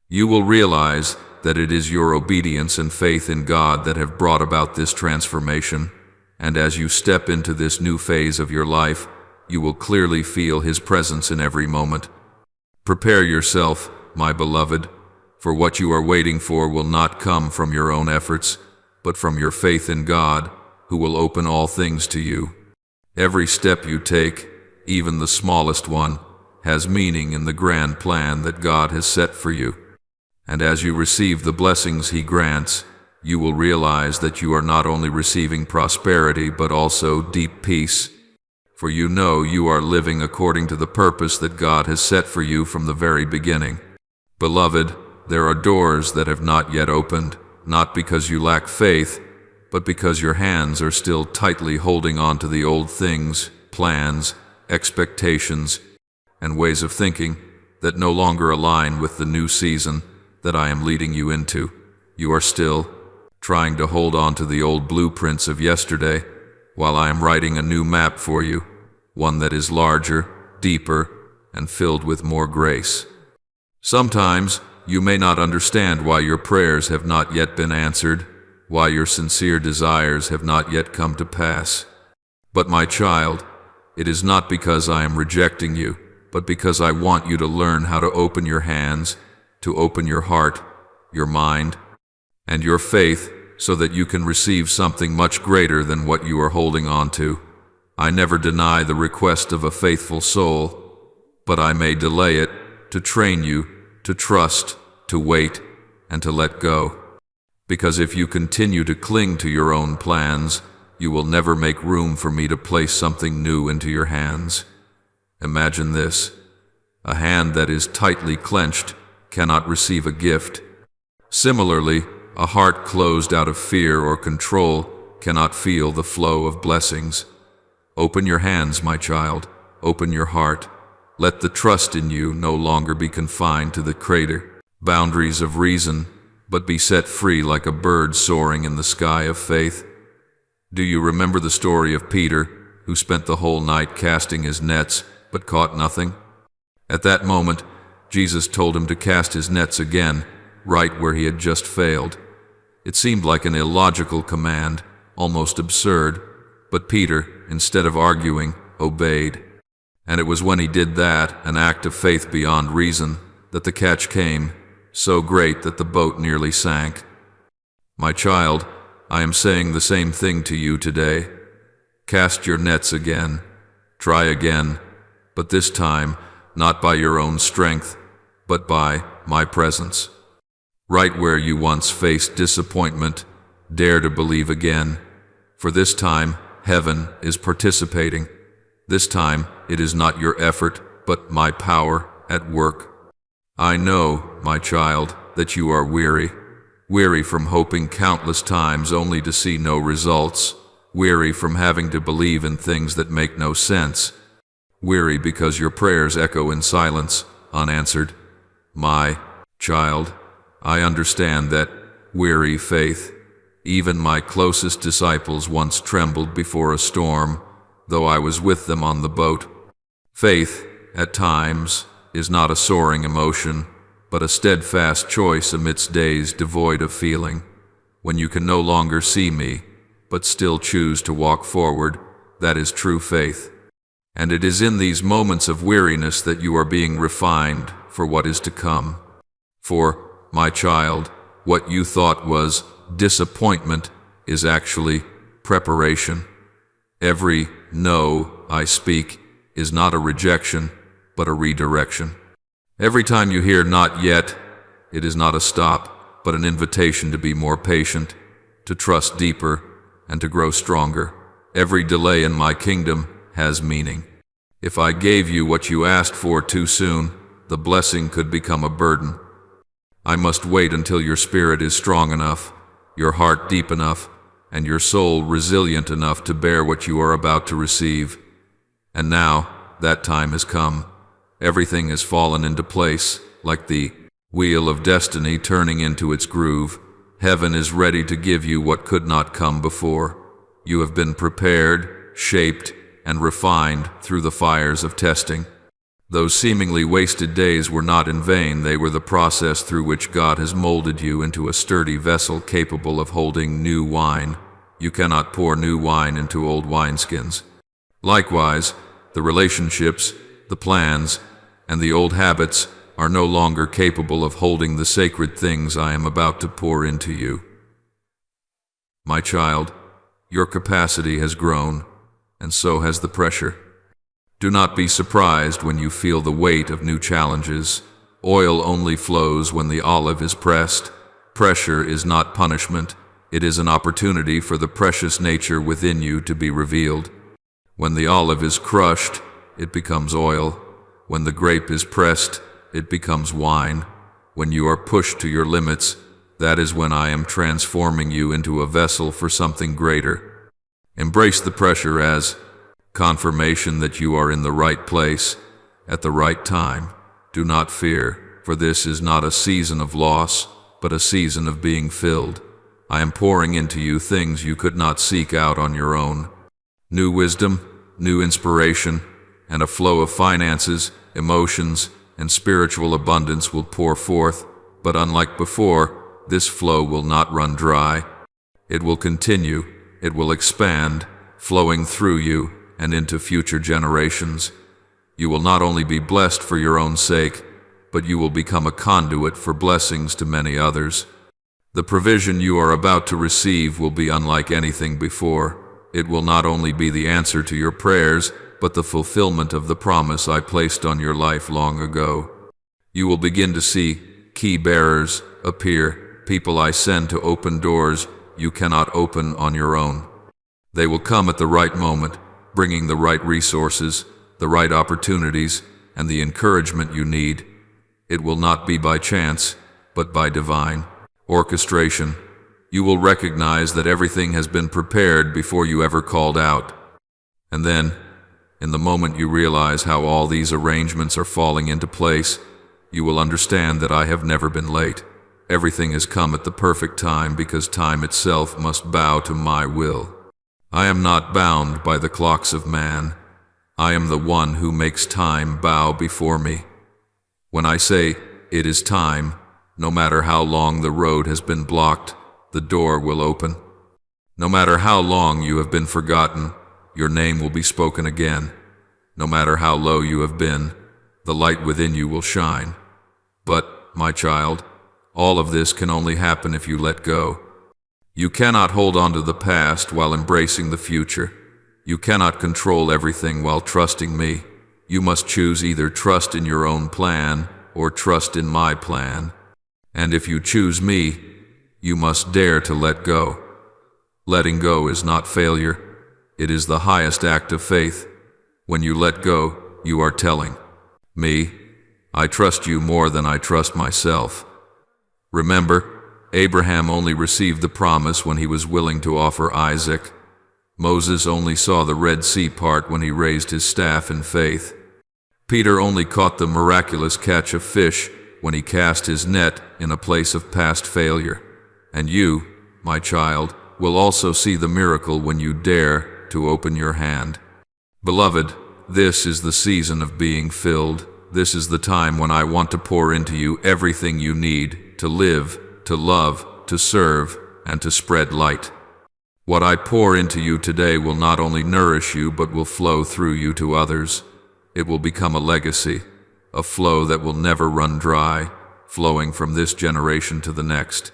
You will realize that it is your obedience and faith in God that have brought about this transformation, and as you step into this new phase of your life, you will clearly feel His presence in every moment. Prepare yourself, my beloved, for what you are waiting for will not come from your own efforts, but from your faith in God, who will open all things to you. Every step you take, even the smallest one, has meaning in the grand plan that God has set for you. And as you receive the blessings He grants, you will realize that you are not only receiving prosperity but also deep peace, for you know you are living according to the purpose that God has set for you from the very beginning. Beloved, there are doors that have not yet opened, not because you lack faith, but because your hands are still tightly holding on to the old things, plans, expectations, and ways of thinking that no longer align with the new season that I am leading you into. You are still trying to hold on to the old blueprints of yesterday, while I am writing a new map for you, one that is larger, deeper, and filled with more grace. Sometimes you may not understand why your prayers have not yet been answered, why your sincere desires have not yet come to pass. But my child, it is not because I am rejecting you, but because I want you to learn how to open your hands, to open your heart, your mind, and your faith so that you can receive something much greater than what you are holding on to. I never deny the request of a faithful soul, but I may delay it to train you to trust, to wait, and to let go. Because if you continue to cling to your own plans, you will never make room for me to place something new into your hands. Imagine this: a hand that is tightly clenched cannot receive a gift. Similarly, a heart closed out of fear or control cannot feel the flow of blessings. Open your hands, my child. Open your heart. Let the trust in you no longer be confined to the crater boundaries of reason, but be set free like a bird soaring in the sky of faith. Do you remember the story of Peter, who spent the whole night casting his nets, but caught nothing? At that moment, Jesus told him to cast his nets again, right where he had just failed. It seemed like an illogical command, almost absurd, but Peter, instead of arguing, obeyed. And it was when he did that, an act of faith beyond reason, that the catch came, so great that the boat nearly sank. My child, I am saying the same thing to you today. Cast your nets again. Try again, but this time, not by your own strength, but by my presence. Right where you once faced disappointment, dare to believe again, for this time, heaven is participating. This time, it is not your effort, but my power at work. I know, my child, that you are weary from hoping countless times only to see no results, weary from having to believe in things that make no sense, weary because your prayers echo in silence, unanswered. My child, I understand that weary faith. Even my closest disciples once trembled before a storm, though I was with them on the boat. Faith, at times, is not a soaring emotion, but a steadfast choice amidst days devoid of feeling. When you can no longer see me, but still choose to walk forward, that is true faith. And it is in these moments of weariness that you are being refined for what is to come. For, my child, what you thought was disappointment is actually preparation. Every no I speak is not a rejection, but a redirection. Every time you hear not yet, it is not a stop, but an invitation to be more patient, to trust deeper, and to grow stronger. Every delay in my kingdom has meaning. If I gave you what you asked for too soon, the blessing could become a burden. I must wait until your spirit is strong enough, your heart deep enough, and your soul resilient enough to bear what you are about to receive. And now, that time has come. Everything has fallen into place, like the wheel of destiny turning into its groove. Heaven is ready to give you what could not come before. You have been prepared, shaped, and refined through the fires of testing. Those seemingly wasted days were not in vain. They were the process through which God has molded you into a sturdy vessel capable of holding new wine. You cannot pour new wine into old wineskins. Likewise, the relationships, the plans, and the old habits are no longer capable of holding the sacred things I am about to pour into you. My child, your capacity has grown, and so has the pressure. Do not be surprised when you feel the weight of new challenges. Oil only flows when the olive is pressed. Pressure is not punishment. It is an opportunity for the precious nature within you to be revealed. When the olive is crushed, it becomes oil. When the grape is pressed, it becomes wine. When you are pushed to your limits, that is when I am transforming you into a vessel for something greater. Embrace the pressure as confirmation that you are in the right place, at the right time. Do not fear, for this is not a season of loss, but a season of being filled. I am pouring into you things you could not seek out on your own. New wisdom, new inspiration, and a flow of finances, emotions, and spiritual abundance will pour forth, but unlike before, this flow will not run dry. It will continue, it will expand, flowing through you and into future generations. You will not only be blessed for your own sake, but you will become a conduit for blessings to many others. The provision you are about to receive will be unlike anything before. It will not only be the answer to your prayers, but the fulfillment of the promise I placed on your life long ago. You will begin to see key bearers appear, people I send to open doors you cannot open on your own. They will come at the right moment, bringing the right resources, the right opportunities, and the encouragement you need. It will not be by chance, but by divine orchestration. You will recognize that everything has been prepared before you ever called out. And then, in the moment you realize how all these arrangements are falling into place, you will understand that I have never been late. Everything has come at the perfect time because time itself must bow to my will. I am not bound by the clocks of man. I am the one who makes time bow before me. When I say, it is time, no matter how long the road has been blocked, the door will open. No matter how long you have been forgotten, your name will be spoken again. No matter how low you have been, the light within you will shine. But, my child, all of this can only happen if you let go. You cannot hold on to the past while embracing the future. You cannot control everything while trusting me. You must choose either trust in your own plan or trust in my plan. And if you choose me, you must dare to let go. Letting go is not failure. It is the highest act of faith. When you let go, you are telling me, I trust you more than I trust myself. Remember, Abraham only received the promise when he was willing to offer Isaac. Moses only saw the Red Sea part when he raised his staff in faith. Peter only caught the miraculous catch of fish when he cast his net in a place of past failure. And you, my child, will also see the miracle when you dare to open your hand. Beloved, this is the season of being filled. This is the time when I want to pour into you everything you need to live, to love, to serve, and to spread light. What I pour into you today will not only nourish you, but will flow through you to others. It will become a legacy, a flow that will never run dry, flowing from this generation to the next.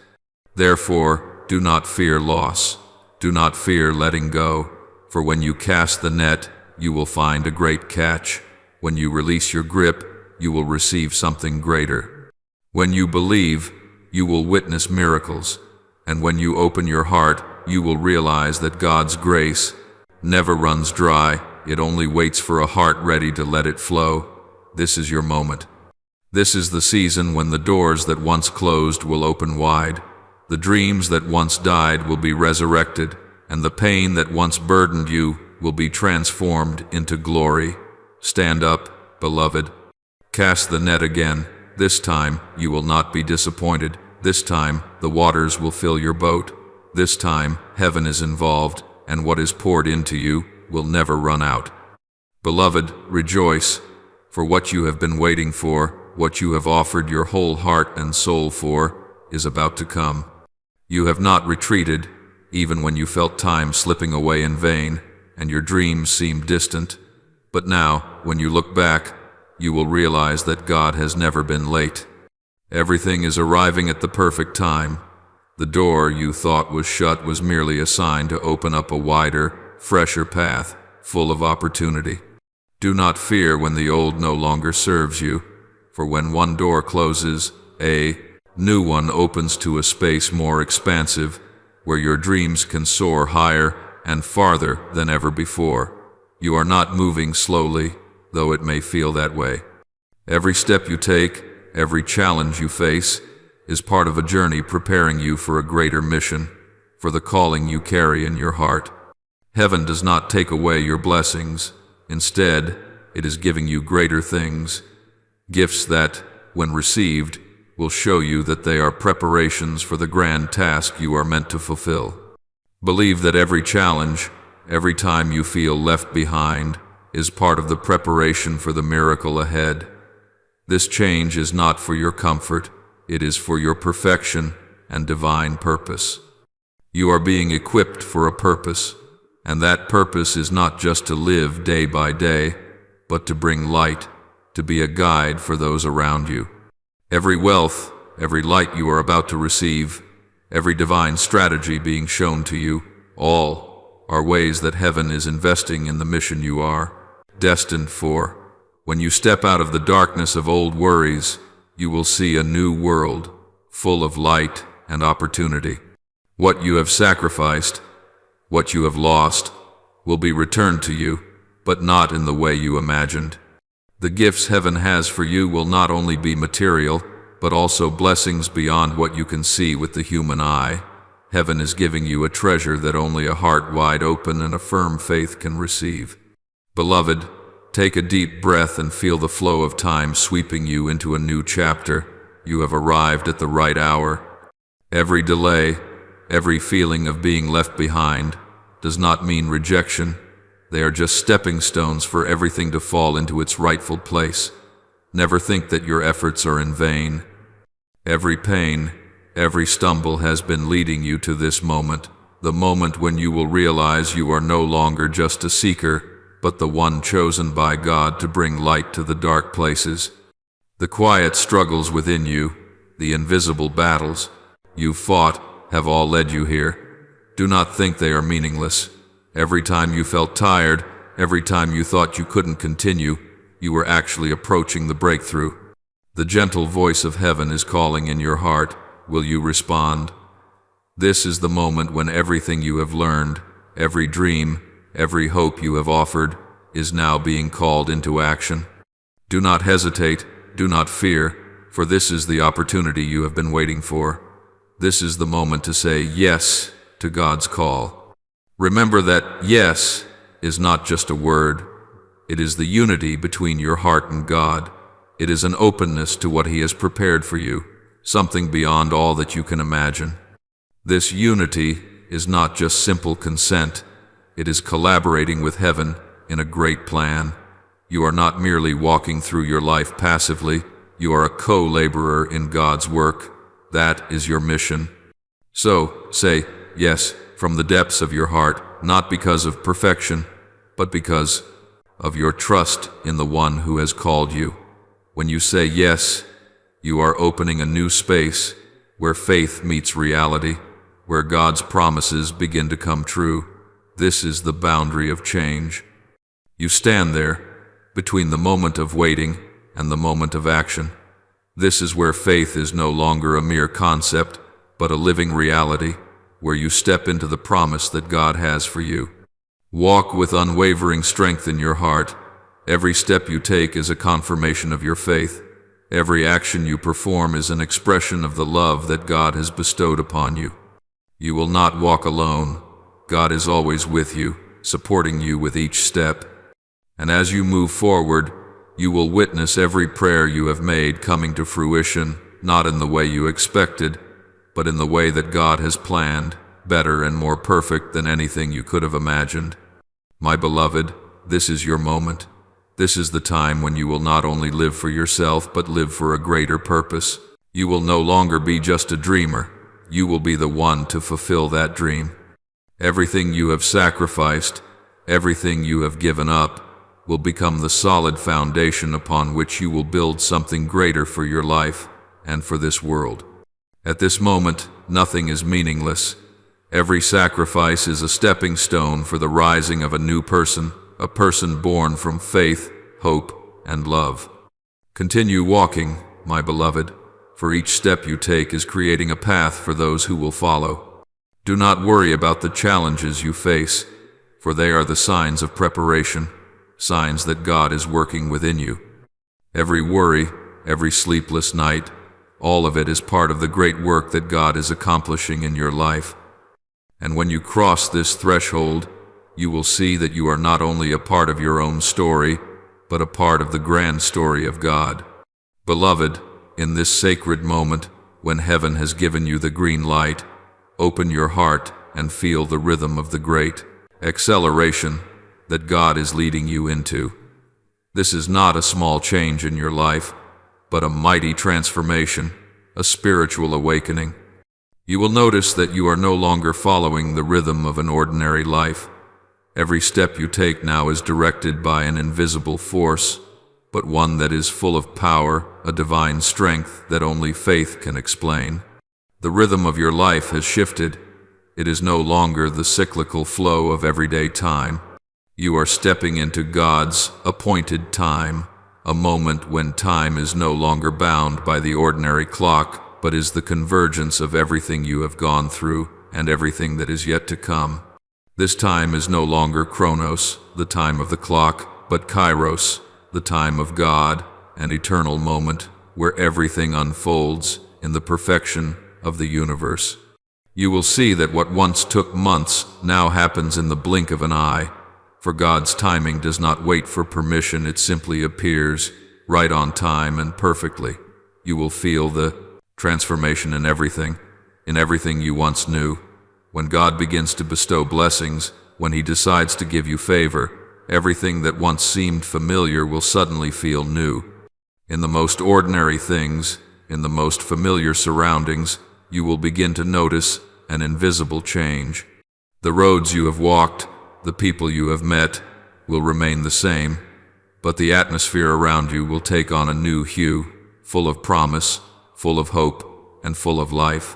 Therefore, do not fear loss. Do not fear letting go, for when you cast the net, you will find a great catch. When you release your grip, you will receive something greater. When you believe, you will witness miracles. And when you open your heart, you will realize that God's grace never runs dry. It only waits for a heart ready to let it flow. This is your moment. This is the season when the doors that once closed will open wide. The dreams that once died will be resurrected, and the pain that once burdened you will be transformed into glory. Stand up, beloved. Cast the net again. This time, you will not be disappointed. This time, the waters will fill your boat. This time, heaven is involved, and what is poured into you will never run out. Beloved, rejoice. For what you have been waiting for, what you have offered your whole heart and soul for, is about to come. You have not retreated, even when you felt time slipping away in vain, and your dreams seemed distant. But now, when you look back, you will realize that God has never been late. Everything is arriving at the perfect time. The door you thought was shut was merely a sign to open up a wider, fresher path, full of opportunity. Do not fear when the old no longer serves you, for when one door closes, a new one opens to a space more expansive, where your dreams can soar higher and farther than ever before. You are not moving slowly, though it may feel that way. Every step you take, every challenge you face, is part of a journey preparing you for a greater mission, for the calling you carry in your heart. Heaven does not take away your blessings. Instead, it is giving you greater things, gifts that, when received, will show you that they are preparations for the grand task you are meant to fulfill. Believe that every challenge, every time you feel left behind, is part of the preparation for the miracle ahead. This change is not for your comfort, it is for your perfection and divine purpose. You are being equipped for a purpose, and that purpose is not just to live day by day, but to bring light, to be a guide for those around you. Every wealth, every light you are about to receive, every divine strategy being shown to you, all are ways that heaven is investing in the mission you are destined for. When you step out of the darkness of old worries, you will see a new world, full of light and opportunity. What you have sacrificed, what you have lost, will be returned to you, but not in the way you imagined. The gifts heaven has for you will not only be material, but also blessings beyond what you can see with the human eye. Heaven is giving you a treasure that only a heart wide open and a firm faith can receive. Beloved, take a deep breath and feel the flow of time sweeping you into a new chapter. You have arrived at the right hour. Every delay, every feeling of being left behind, does not mean rejection. They are just stepping stones for everything to fall into its rightful place. Never think that your efforts are in vain. Every pain, every stumble has been leading you to this moment, the moment when you will realize you are no longer just a seeker, but the one chosen by God to bring light to the dark places. The quiet struggles within you, the invisible battles you fought, have all led you here. Do not think they are meaningless. Every time you felt tired, every time you thought you couldn't continue, you were actually approaching the breakthrough. The gentle voice of heaven is calling in your heart. Will you respond? This is the moment when everything you have learned, every dream, every hope you have offered, is now being called into action. Do not hesitate, do not fear, for this is the opportunity you have been waiting for. This is the moment to say yes to God's call. Remember that yes is not just a word. It is the unity between your heart and God. It is an openness to what He has prepared for you, something beyond all that you can imagine. This unity is not just simple consent. It is collaborating with heaven in a great plan. You are not merely walking through your life passively. You are a co-laborer in God's work. That is your mission. So, say yes from the depths of your heart, not because of perfection, but because of your trust in the one who has called you. When you say yes, you are opening a new space where faith meets reality, where God's promises begin to come true. This is the boundary of change. You stand there, between the moment of waiting and the moment of action. This is where faith is no longer a mere concept, but a living reality, where you step into the promise that God has for you. Walk with unwavering strength in your heart. Every step you take is a confirmation of your faith. Every action you perform is an expression of the love that God has bestowed upon you. You will not walk alone. God is always with you, supporting you with each step. And as you move forward, you will witness every prayer you have made coming to fruition, not in the way you expected, but in the way that God has planned, better and more perfect than anything you could have imagined. My beloved, this is your moment. This is the time when you will not only live for yourself, but live for a greater purpose. You will no longer be just a dreamer. You will be the one to fulfill that dream. Everything you have sacrificed, everything you have given up, will become the solid foundation upon which you will build something greater for your life and for this world. At this moment, nothing is meaningless. Every sacrifice is a stepping stone for the rising of a new person, a person born from faith, hope, and love. Continue walking, my beloved, for each step you take is creating a path for those who will follow. Do not worry about the challenges you face, for they are the signs of preparation, signs that God is working within you. Every worry, every sleepless night, all of it is part of the great work that God is accomplishing in your life. And when you cross this threshold, you will see that you are not only a part of your own story, but a part of the grand story of God. Beloved, in this sacred moment, when heaven has given you the green light, open your heart and feel the rhythm of the great acceleration that God is leading you into. This is not a small change in your life, but a mighty transformation, a spiritual awakening. You will notice that you are no longer following the rhythm of an ordinary life. Every step you take now is directed by an invisible force, but one that is full of power, a divine strength that only faith can explain. The rhythm of your life has shifted. It is no longer the cyclical flow of everyday time. You are stepping into God's appointed time, a moment when time is no longer bound by the ordinary clock, but is the convergence of everything you have gone through and everything that is yet to come. This time is no longer Chronos, the time of the clock, but Kairos, the time of God, an eternal moment where everything unfolds in the perfection of the universe. You will see that what once took months now happens in the blink of an eye, for God's timing does not wait for permission, it simply appears, right on time and perfectly. You will feel the transformation in everything you once knew. When God begins to bestow blessings, when He decides to give you favor, everything that once seemed familiar will suddenly feel new. In the most ordinary things, in the most familiar surroundings, you will begin to notice an invisible change. The roads you have walked, the people you have met, will remain the same, but the atmosphere around you will take on a new hue, full of promise, full of hope, and full of life.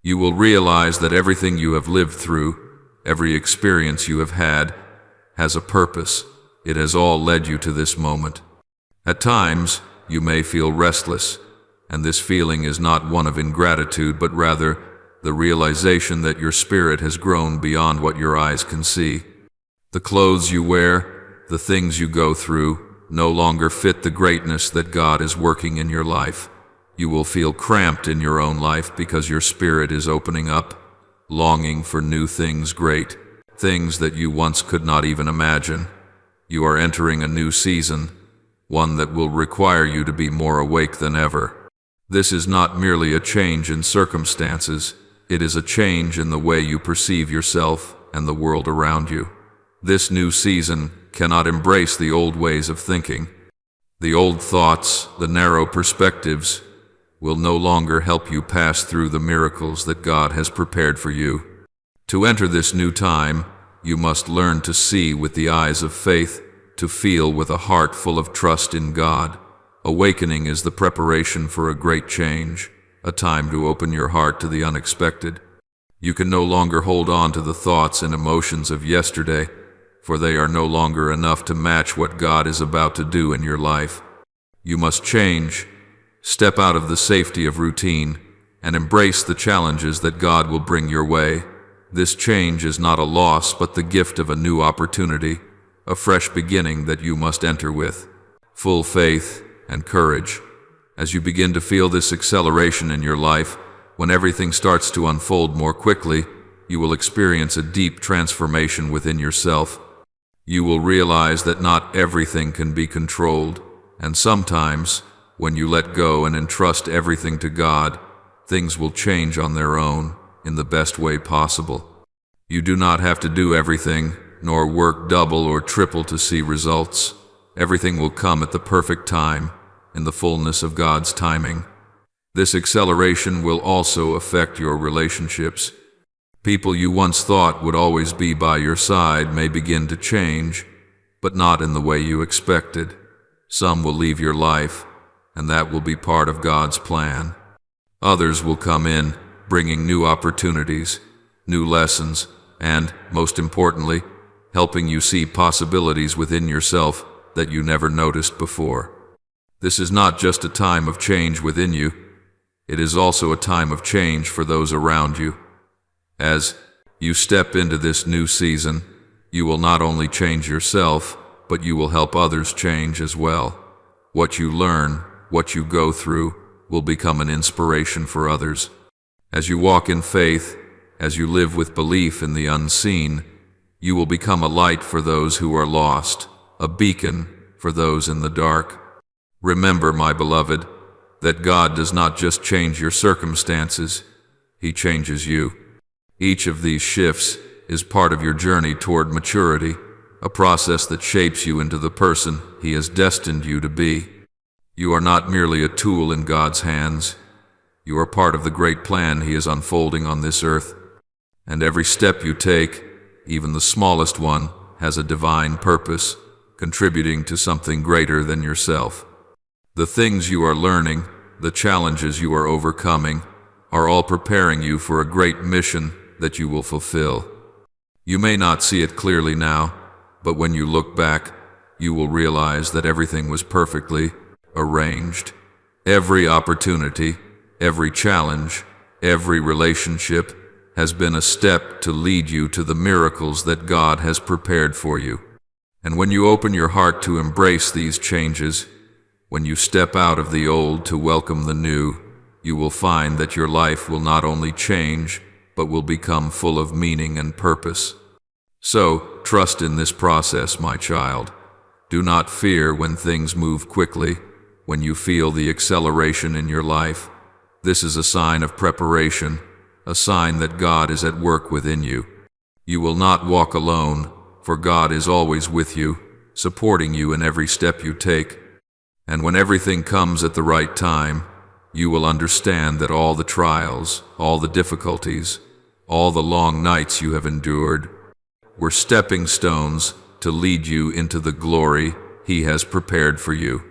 You will realize that everything you have lived through, every experience you have had, has a purpose. It has all led you to this moment. At times, you may feel restless, and this feeling is not one of ingratitude, but rather the realization that your spirit has grown beyond what your eyes can see. The clothes you wear, the things you go through, no longer fit the greatness that God is working in your life. You will feel cramped in your own life because your spirit is opening up, longing for new things great, things that you once could not even imagine. You are entering a new season, one that will require you to be more awake than ever. This is not merely a change in circumstances, it is a change in the way you perceive yourself and the world around you. This new season cannot embrace the old ways of thinking. The old thoughts, the narrow perspectives, will no longer help you pass through the miracles that God has prepared for you. To enter this new time, you must learn to see with the eyes of faith, to feel with a heart full of trust in God. Awakening is the preparation for a great change, a time to open your heart to the unexpected. You can no longer hold on to the thoughts and emotions of yesterday, for they are no longer enough to match what God is about to do in your life. You must change, step out of the safety of routine, and embrace the challenges that God will bring your way. This change is not a loss, but the gift of a new opportunity, a fresh beginning that you must enter with full faith and courage. As you begin to feel this acceleration in your life, when everything starts to unfold more quickly, you will experience a deep transformation within yourself. You will realize that not everything can be controlled, and sometimes, when you let go and entrust everything to God, things will change on their own in the best way possible. You do not have to do everything, nor work double or triple to see results. Everything will come at the perfect time, in the fullness of God's timing. This acceleration will also affect your relationships. People you once thought would always be by your side may begin to change, but not in the way you expected. Some will leave your life, and that will be part of God's plan. Others will come in, bringing new opportunities, new lessons, and, most importantly, helping you see possibilities within yourself that you never noticed before. This is not just a time of change within you, it is also a time of change for those around you. As you step into this new season, you will not only change yourself, but you will help others change as well. What you learn, what you go through, will become an inspiration for others. As you walk in faith, as you live with belief in the unseen, you will become a light for those who are lost, a beacon for those in the dark. Remember, my beloved, that God does not just change your circumstances, He changes you. Each of these shifts is part of your journey toward maturity, a process that shapes you into the person He has destined you to be. You are not merely a tool in God's hands. You are part of the great plan He is unfolding on this earth. And every step you take, even the smallest one, has a divine purpose, contributing to something greater than yourself. The things you are learning, the challenges you are overcoming, are all preparing you for a great mission that you will fulfill. You may not see it clearly now, but when you look back, you will realize that everything was perfectly arranged. Every opportunity, every challenge, every relationship has been a step to lead you to the miracles that God has prepared for you. And when you open your heart to embrace these changes, when you step out of the old to welcome the new, you will find that your life will not only change, but will become full of meaning and purpose. So, trust in this process, my child. Do not fear when things move quickly, when you feel the acceleration in your life. This is a sign of preparation, a sign that God is at work within you. You will not walk alone, for God is always with you, supporting you in every step you take. And when everything comes at the right time, you will understand that all the trials, all the difficulties, all the long nights you have endured were stepping stones to lead you into the glory He has prepared for you.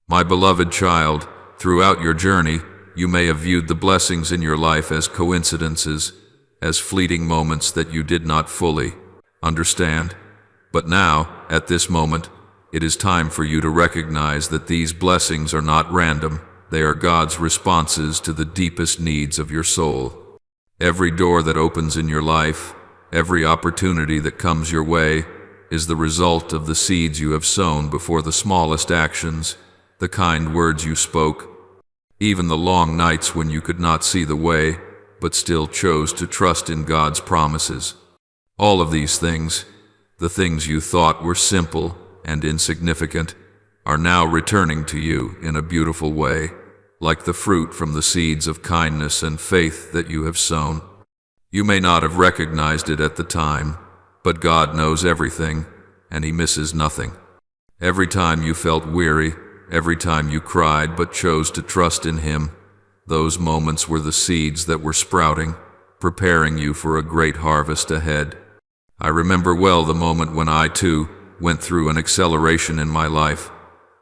My beloved child, throughout your journey, you may have viewed the blessings in your life as coincidences, as fleeting moments that you did not fully understand. But now, at this moment, it is time for you to recognize that these blessings are not random. They are God's responses to the deepest needs of your soul. Every door that opens in your life, every opportunity that comes your way, is the result of the seeds you have sown before the smallest actions, the kind words you spoke, even the long nights when you could not see the way, but still chose to trust in God's promises. All of these things, the things you thought were simple and insignificant, are now returning to you in a beautiful way, like the fruit from the seeds of kindness and faith that you have sown. You may not have recognized it at the time, but God knows everything, and He misses nothing. Every time you felt weary, every time you cried but chose to trust in Him, those moments were the seeds that were sprouting, preparing you for a great harvest ahead. I remember well the moment when I, too, went through an acceleration in my life,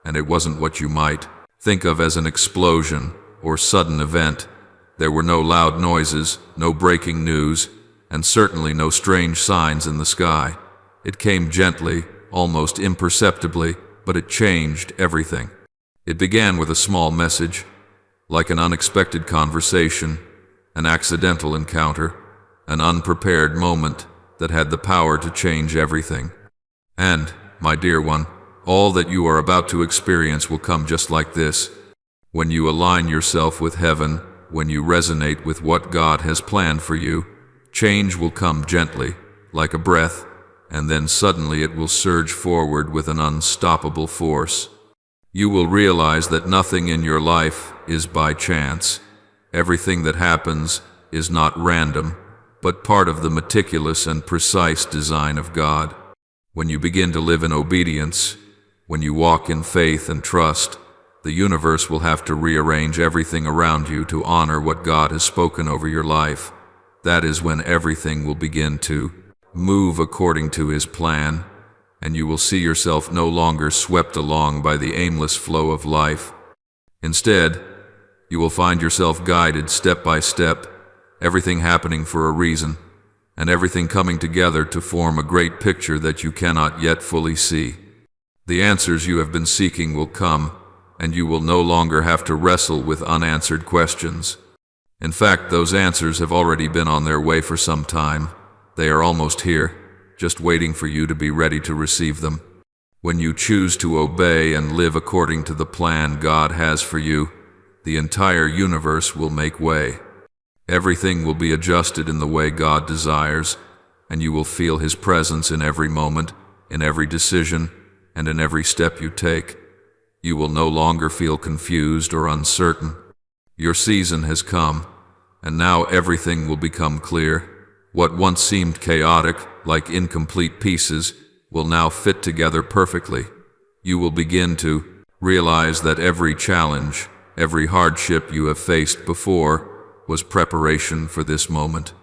and it wasn't what you might think of as an explosion or sudden event. There were no loud noises, no breaking news, and certainly no strange signs in the sky. It came gently, almost imperceptibly, but it changed everything. It began with a small message, like an unexpected conversation, an accidental encounter, an unprepared moment that had the power to change everything. And, my dear one, all that you are about to experience will come just like this. When you align yourself with heaven, when you resonate with what God has planned for you, change will come gently, like a breath, and then suddenly it will surge forward with an unstoppable force. You will realize that nothing in your life is by chance. Everything that happens is not random, but part of the meticulous and precise design of God. When you begin to live in obedience, When you walk in faith and trust, the universe will have to rearrange everything around you to honor what God has spoken over your life. That is when everything will begin to move according to His plan, and you will see yourself no longer swept along by the aimless flow of life. Instead, you will find yourself guided step by step, everything happening for a reason, and everything coming together to form a great picture that you cannot yet fully see. The answers you have been seeking will come, and you will no longer have to wrestle with unanswered questions. In fact, those answers have already been on their way for some time. They are almost here, just waiting for you to be ready to receive them. When you choose to obey and live according to the plan God has for you, the entire universe will make way. Everything will be adjusted in the way God desires, and you will feel His presence in every moment, in every decision, and in every step you take. You will no longer feel confused or uncertain. Your season has come, and now everything will become clear. What once seemed chaotic, like incomplete pieces, will now fit together perfectly. You will begin to realize that every challenge, every hardship you have faced before, was preparation for this moment.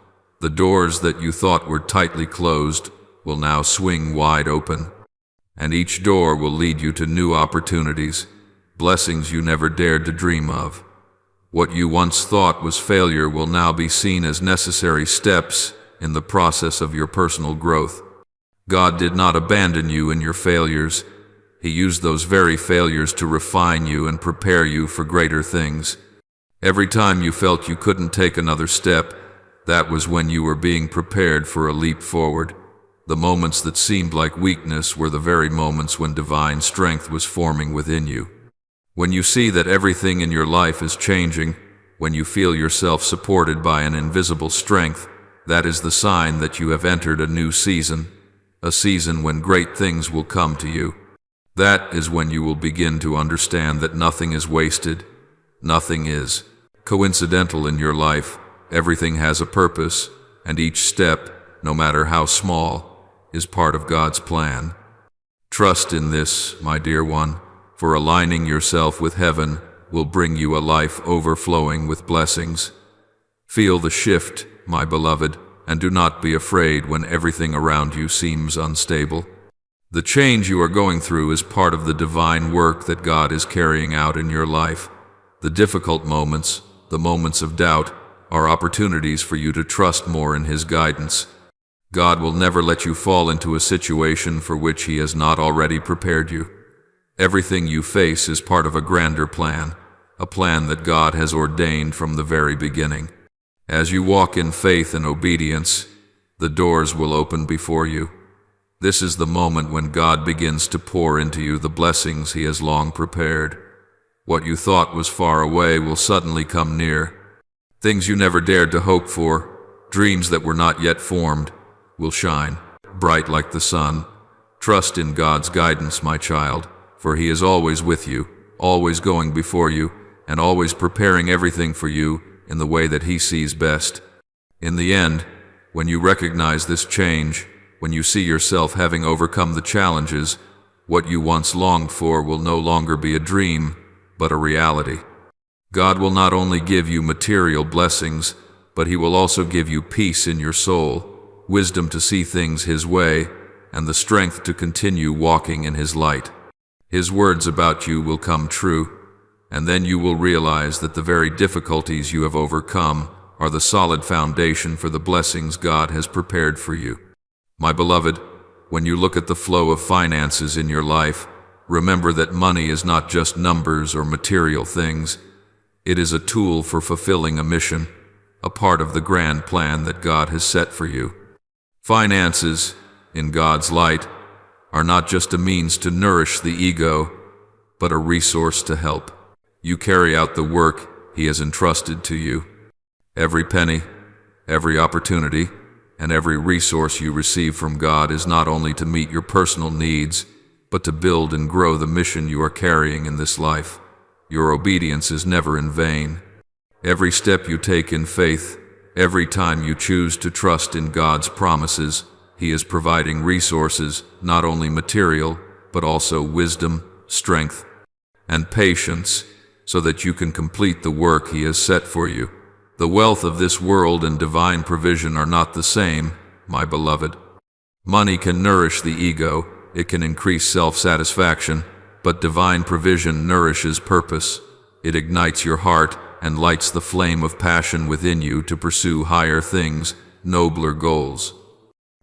The doors that you thought were tightly closed will now swing wide open, and each door will lead you to new opportunities, blessings you never dared to dream of. What you once thought was failure will now be seen as necessary steps in the process of your personal growth. God did not abandon you in your failures. He used those very failures to refine you and prepare you for greater things. Every time you felt you couldn't take another step, that was when you were being prepared for a leap forward. The moments that seemed like weakness were the very moments when divine strength was forming within you. When you see that everything in your life is changing, when you feel yourself supported by an invisible strength, that is the sign that you have entered a new season, a season when great things will come to you. That is when you will begin to understand that nothing is wasted, nothing is coincidental in your life. Everything has a purpose, and each step, no matter how small, is part of God's plan. Trust in this, my dear one, for aligning yourself with heaven will bring you a life overflowing with blessings. Feel the shift, my beloved, and do not be afraid when everything around you seems unstable. The change you are going through is part of the divine work that God is carrying out in your life. The difficult moments, the moments of doubt, are opportunities for you to trust more in His guidance. God will never let you fall into a situation for which He has not already prepared you. Everything you face is part of a grander plan, a plan that God has ordained from the very beginning. As you walk in faith and obedience, the doors will open before you. This is the moment when God begins to pour into you the blessings He has long prepared. What you thought was far away will suddenly come near. Things you never dared to hope for, dreams that were not yet formed, will shine, bright like the sun. Trust in God's guidance, my child, for He is always with you, always going before you, and always preparing everything for you in the way that He sees best. In the end, when you recognize this change, when you see yourself having overcome the challenges, what you once longed for will no longer be a dream, but a reality. God will not only give you material blessings, but He will also give you peace in your soul, wisdom to see things His way, and the strength to continue walking in His light. His words about you will come true, and then you will realize that the very difficulties you have overcome are the solid foundation for the blessings God has prepared for you. My beloved, when you look at the flow of finances in your life, remember that money is not just numbers or material things. It is a tool for fulfilling a mission, a part of the grand plan that God has set for you. Finances, in God's light, are not just a means to nourish the ego, but a resource to help you carry out the work He has entrusted to you. Every penny, every opportunity, and every resource you receive from God is not only to meet your personal needs, but to build and grow the mission you are carrying in this life. Your obedience is never in vain. Every step you take in faith, every time you choose to trust in God's promises, He is providing resources, not only material, but also wisdom, strength, and patience, so that you can complete the work He has set for you. The wealth of this world and divine provision are not the same, my beloved. Money can nourish the ego, it can increase self-satisfaction, but divine provision nourishes purpose. It ignites your heart and lights the flame of passion within you to pursue higher things, nobler goals.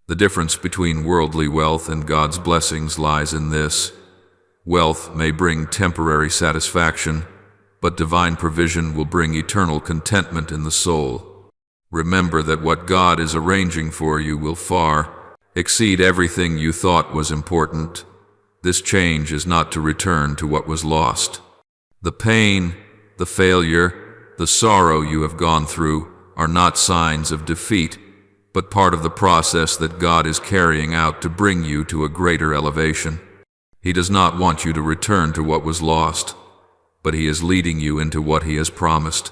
The difference between worldly wealth and God's blessings lies in this. Wealth may bring temporary satisfaction, but divine provision will bring eternal contentment in the soul. Remember that what God is arranging for you will far exceed everything you thought was important. This change is not to return to what was lost. The pain, the failure, the sorrow you have gone through are not signs of defeat, but part of the process that God is carrying out to bring you to a greater elevation. He does not want you to return to what was lost, but He is leading you into what He has promised.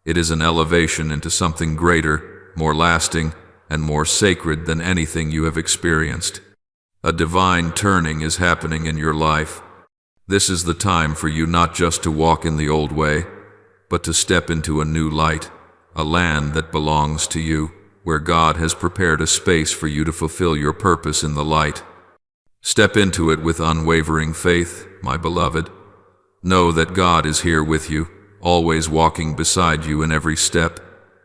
It is an elevation into something greater, more lasting, and more sacred than anything you have experienced. A divine turning is happening in your life. This is the time for you not just to walk in the old way, but to step into a new light, a land that belongs to you, where God has prepared a space for you to fulfill your purpose in the light. Step into it with unwavering faith, my beloved. Know that God is here with you, always walking beside you in every step.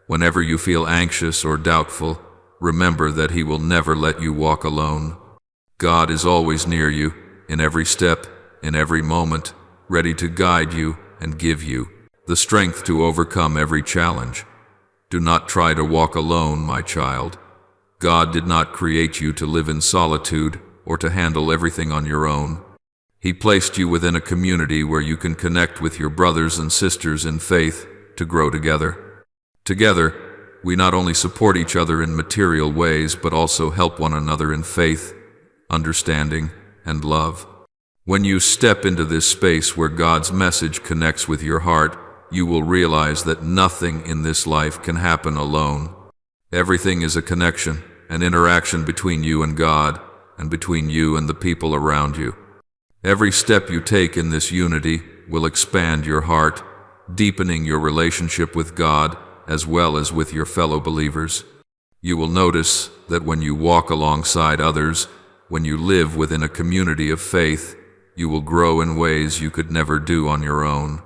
Whenever you feel anxious or doubtful, remember that He will never let you walk alone. God is always near you, in every step, in every moment, ready to guide you and give you the strength to overcome every challenge. Do not try to walk alone, my child. God did not create you to live in solitude or to handle everything on your own. He placed you within a community where you can connect with your brothers and sisters in faith to grow together. Together, we not only support each other in material ways, but also help one another in faith, understanding, and love. When you step into this space where God's message connects with your heart, you will realize that nothing in this life can happen alone. Everything is a connection, an interaction between you and God, and between you and the people around you. Every step you take in this unity will expand your heart, deepening your relationship with God as well as with your fellow believers. You will notice that when you walk alongside others, when you live within a community of faith, you will grow in ways you could never do on your own.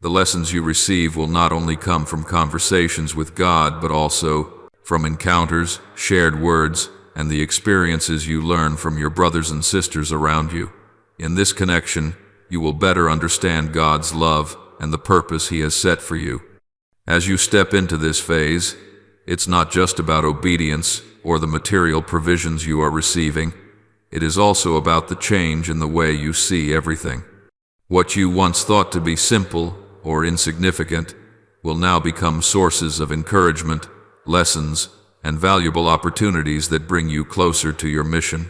The lessons you receive will not only come from conversations with God, but also from encounters, shared words, and the experiences you learn from your brothers and sisters around you. In this connection, you will better understand God's love and the purpose He has set for you. As you step into this phase, it's not just about obedience or the material provisions you are receiving. It is also about the change in the way you see everything. What you once thought to be simple or insignificant will now become sources of encouragement, lessons, and valuable opportunities that bring you closer to your mission.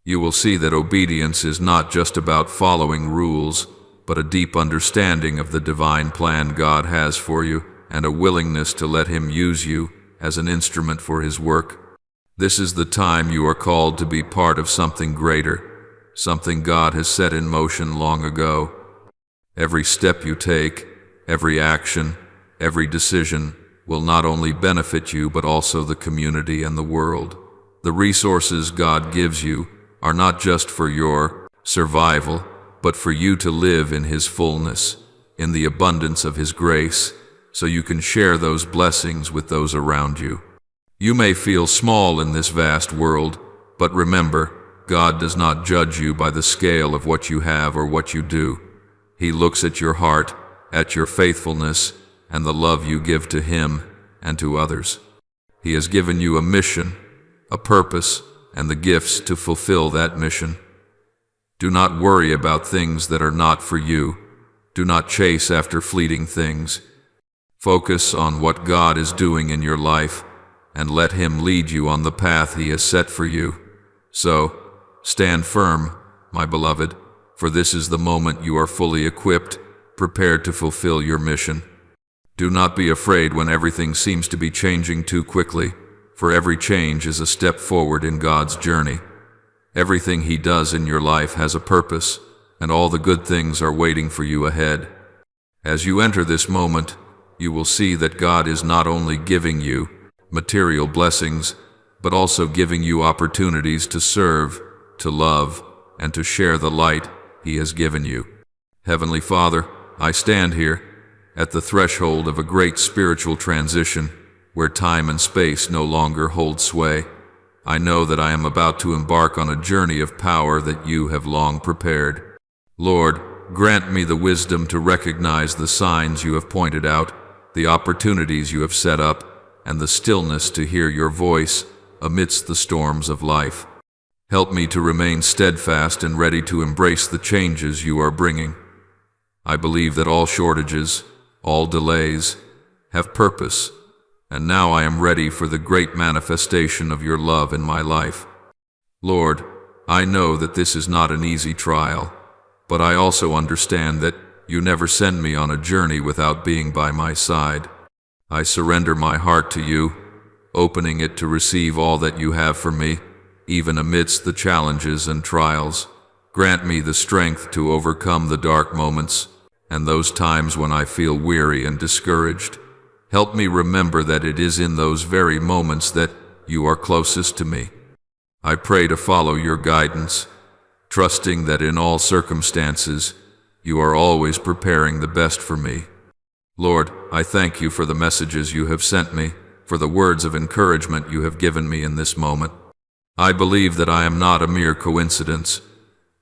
You will see that obedience is not just about following rules, but a deep understanding of the divine plan God has for you and a willingness to let Him use you as an instrument for His work. This is the time you are called to be part of something greater, something God has set in motion long ago. Every step you take, every action, every decision will not only benefit you but also the community and the world. The resources God gives you are not just for your survival, but for you to live in His fullness, in the abundance of His grace, so you can share those blessings with those around you. You may feel small in this vast world, but remember, God does not judge you by the scale of what you have or what you do. He looks at your heart, at your faithfulness, and the love you give to Him and to others. He has given you a mission, a purpose, and the gifts to fulfill that mission. Do not worry about things that are not for you. Do not chase after fleeting things. Focus on what God is doing in your life, and let Him lead you on the path He has set for you. So, stand firm, my beloved, for this is the moment you are fully equipped, prepared to fulfill your mission. Do not be afraid when everything seems to be changing too quickly, for every change is a step forward in God's journey. Everything He does in your life has a purpose, and all the good things are waiting for you ahead. As you enter this moment, you will see that God is not only giving you material blessings, but also giving you opportunities to serve, to love, and to share the light He has given you. Heavenly Father, I stand here at the threshold of a great spiritual transition where time and space no longer hold sway. I know that I am about to embark on a journey of power that you have long prepared. Lord, grant me the wisdom to recognize the signs you have pointed out, the opportunities you have set up, and the stillness to hear your voice amidst the storms of life. Help me to remain steadfast and ready to embrace the changes you are bringing. I believe that all shortages, all delays, have purpose, and now I am ready for the great manifestation of your love in my life. Lord, I know that this is not an easy trial, but I also understand that you never send me on a journey without being by my side. I surrender my heart to you, opening it to receive all that you have for me, even amidst the challenges and trials. Grant me the strength to overcome the dark moments and those times when I feel weary and discouraged. Help me remember that it is in those very moments that you are closest to me. I pray to follow your guidance, trusting that in all circumstances, you are always preparing the best for me. Lord, I thank you for the messages you have sent me, for the words of encouragement you have given me in this moment. I believe that I am not a mere coincidence,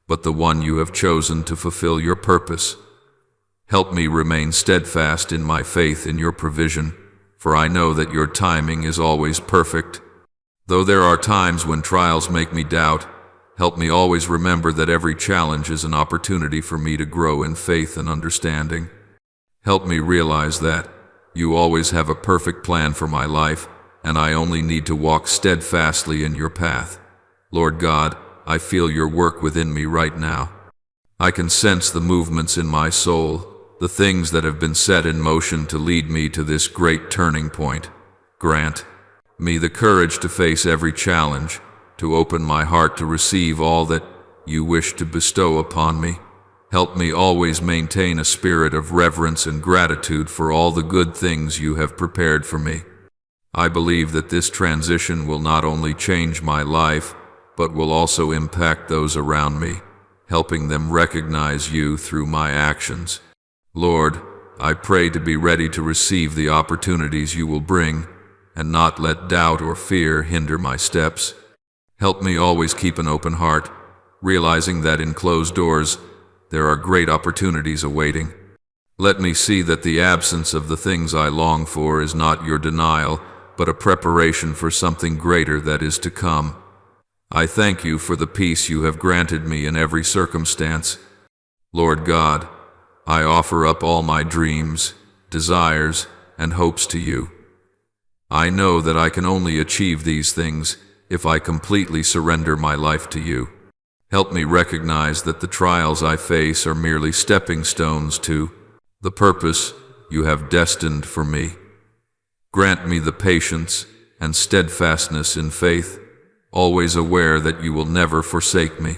but the one you have chosen to fulfill your purpose. Help me remain steadfast in my faith in your provision, for I know that your timing is always perfect. Though there are times when trials make me doubt, help me always remember that every challenge is an opportunity for me to grow in faith and understanding. Help me realize that you always have a perfect plan for my life, and I only need to walk steadfastly in your path. Lord God, I feel your work within me right now. I can sense the movements in my soul, the things that have been set in motion to lead me to this great turning point. Grant me the courage to face every challenge, to open my heart to receive all that you wish to bestow upon me. Help me always maintain a spirit of reverence and gratitude for all the good things you have prepared for me. I believe that this transition will not only change my life, but will also impact those around me, helping them recognize you through my actions. Lord, I pray to be ready to receive the opportunities you will bring, and not let doubt or fear hinder my steps. Help me always keep an open heart, realizing that in closed doors, there are great opportunities awaiting. Let me see that the absence of the things I long for is not your denial, but a preparation for something greater that is to come. I thank you for the peace you have granted me in every circumstance. Lord God, I offer up all my dreams, desires, and hopes to you. I know that I can only achieve these things if I completely surrender my life to you. Help me recognize that the trials I face are merely stepping stones to the purpose you have destined for me. Grant me the patience and steadfastness in faith, always aware that you will never forsake me.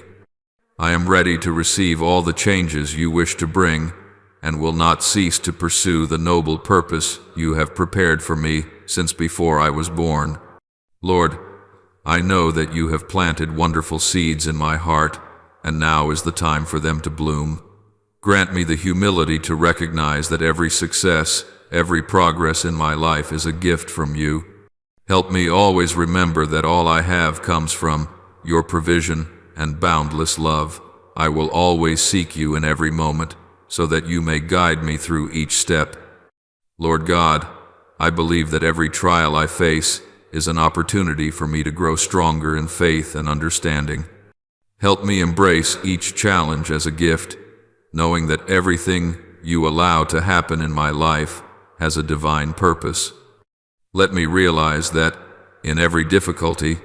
I am ready to receive all the changes you wish to bring, and will not cease to pursue the noble purpose you have prepared for me since before I was born. Lord, I know that you have planted wonderful seeds in my heart, and now is the time for them to bloom. Grant me the humility to recognize that every success, every progress in my life is a gift from you. Help me always remember that all I have comes from your provision and boundless love. I will always seek you in every moment, so that you may guide me through each step. Lord God, I believe that every trial I face is an opportunity for me to grow stronger in faith and understanding. Help me embrace each challenge as a gift, knowing that everything you allow to happen in my life has a divine purpose. Let me realize that, in every difficulty,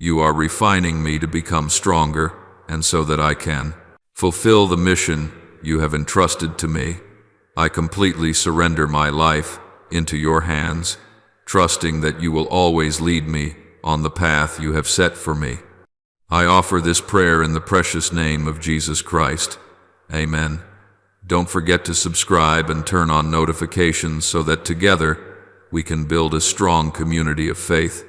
you are refining me to become stronger, and so that I can fulfill the mission you have entrusted to me. I completely surrender my life into your hands, trusting that you will always lead me on the path you have set for me. I offer this prayer in the precious name of Jesus Christ. Amen. Don't forget to subscribe and turn on notifications so that together we can build a strong community of faith.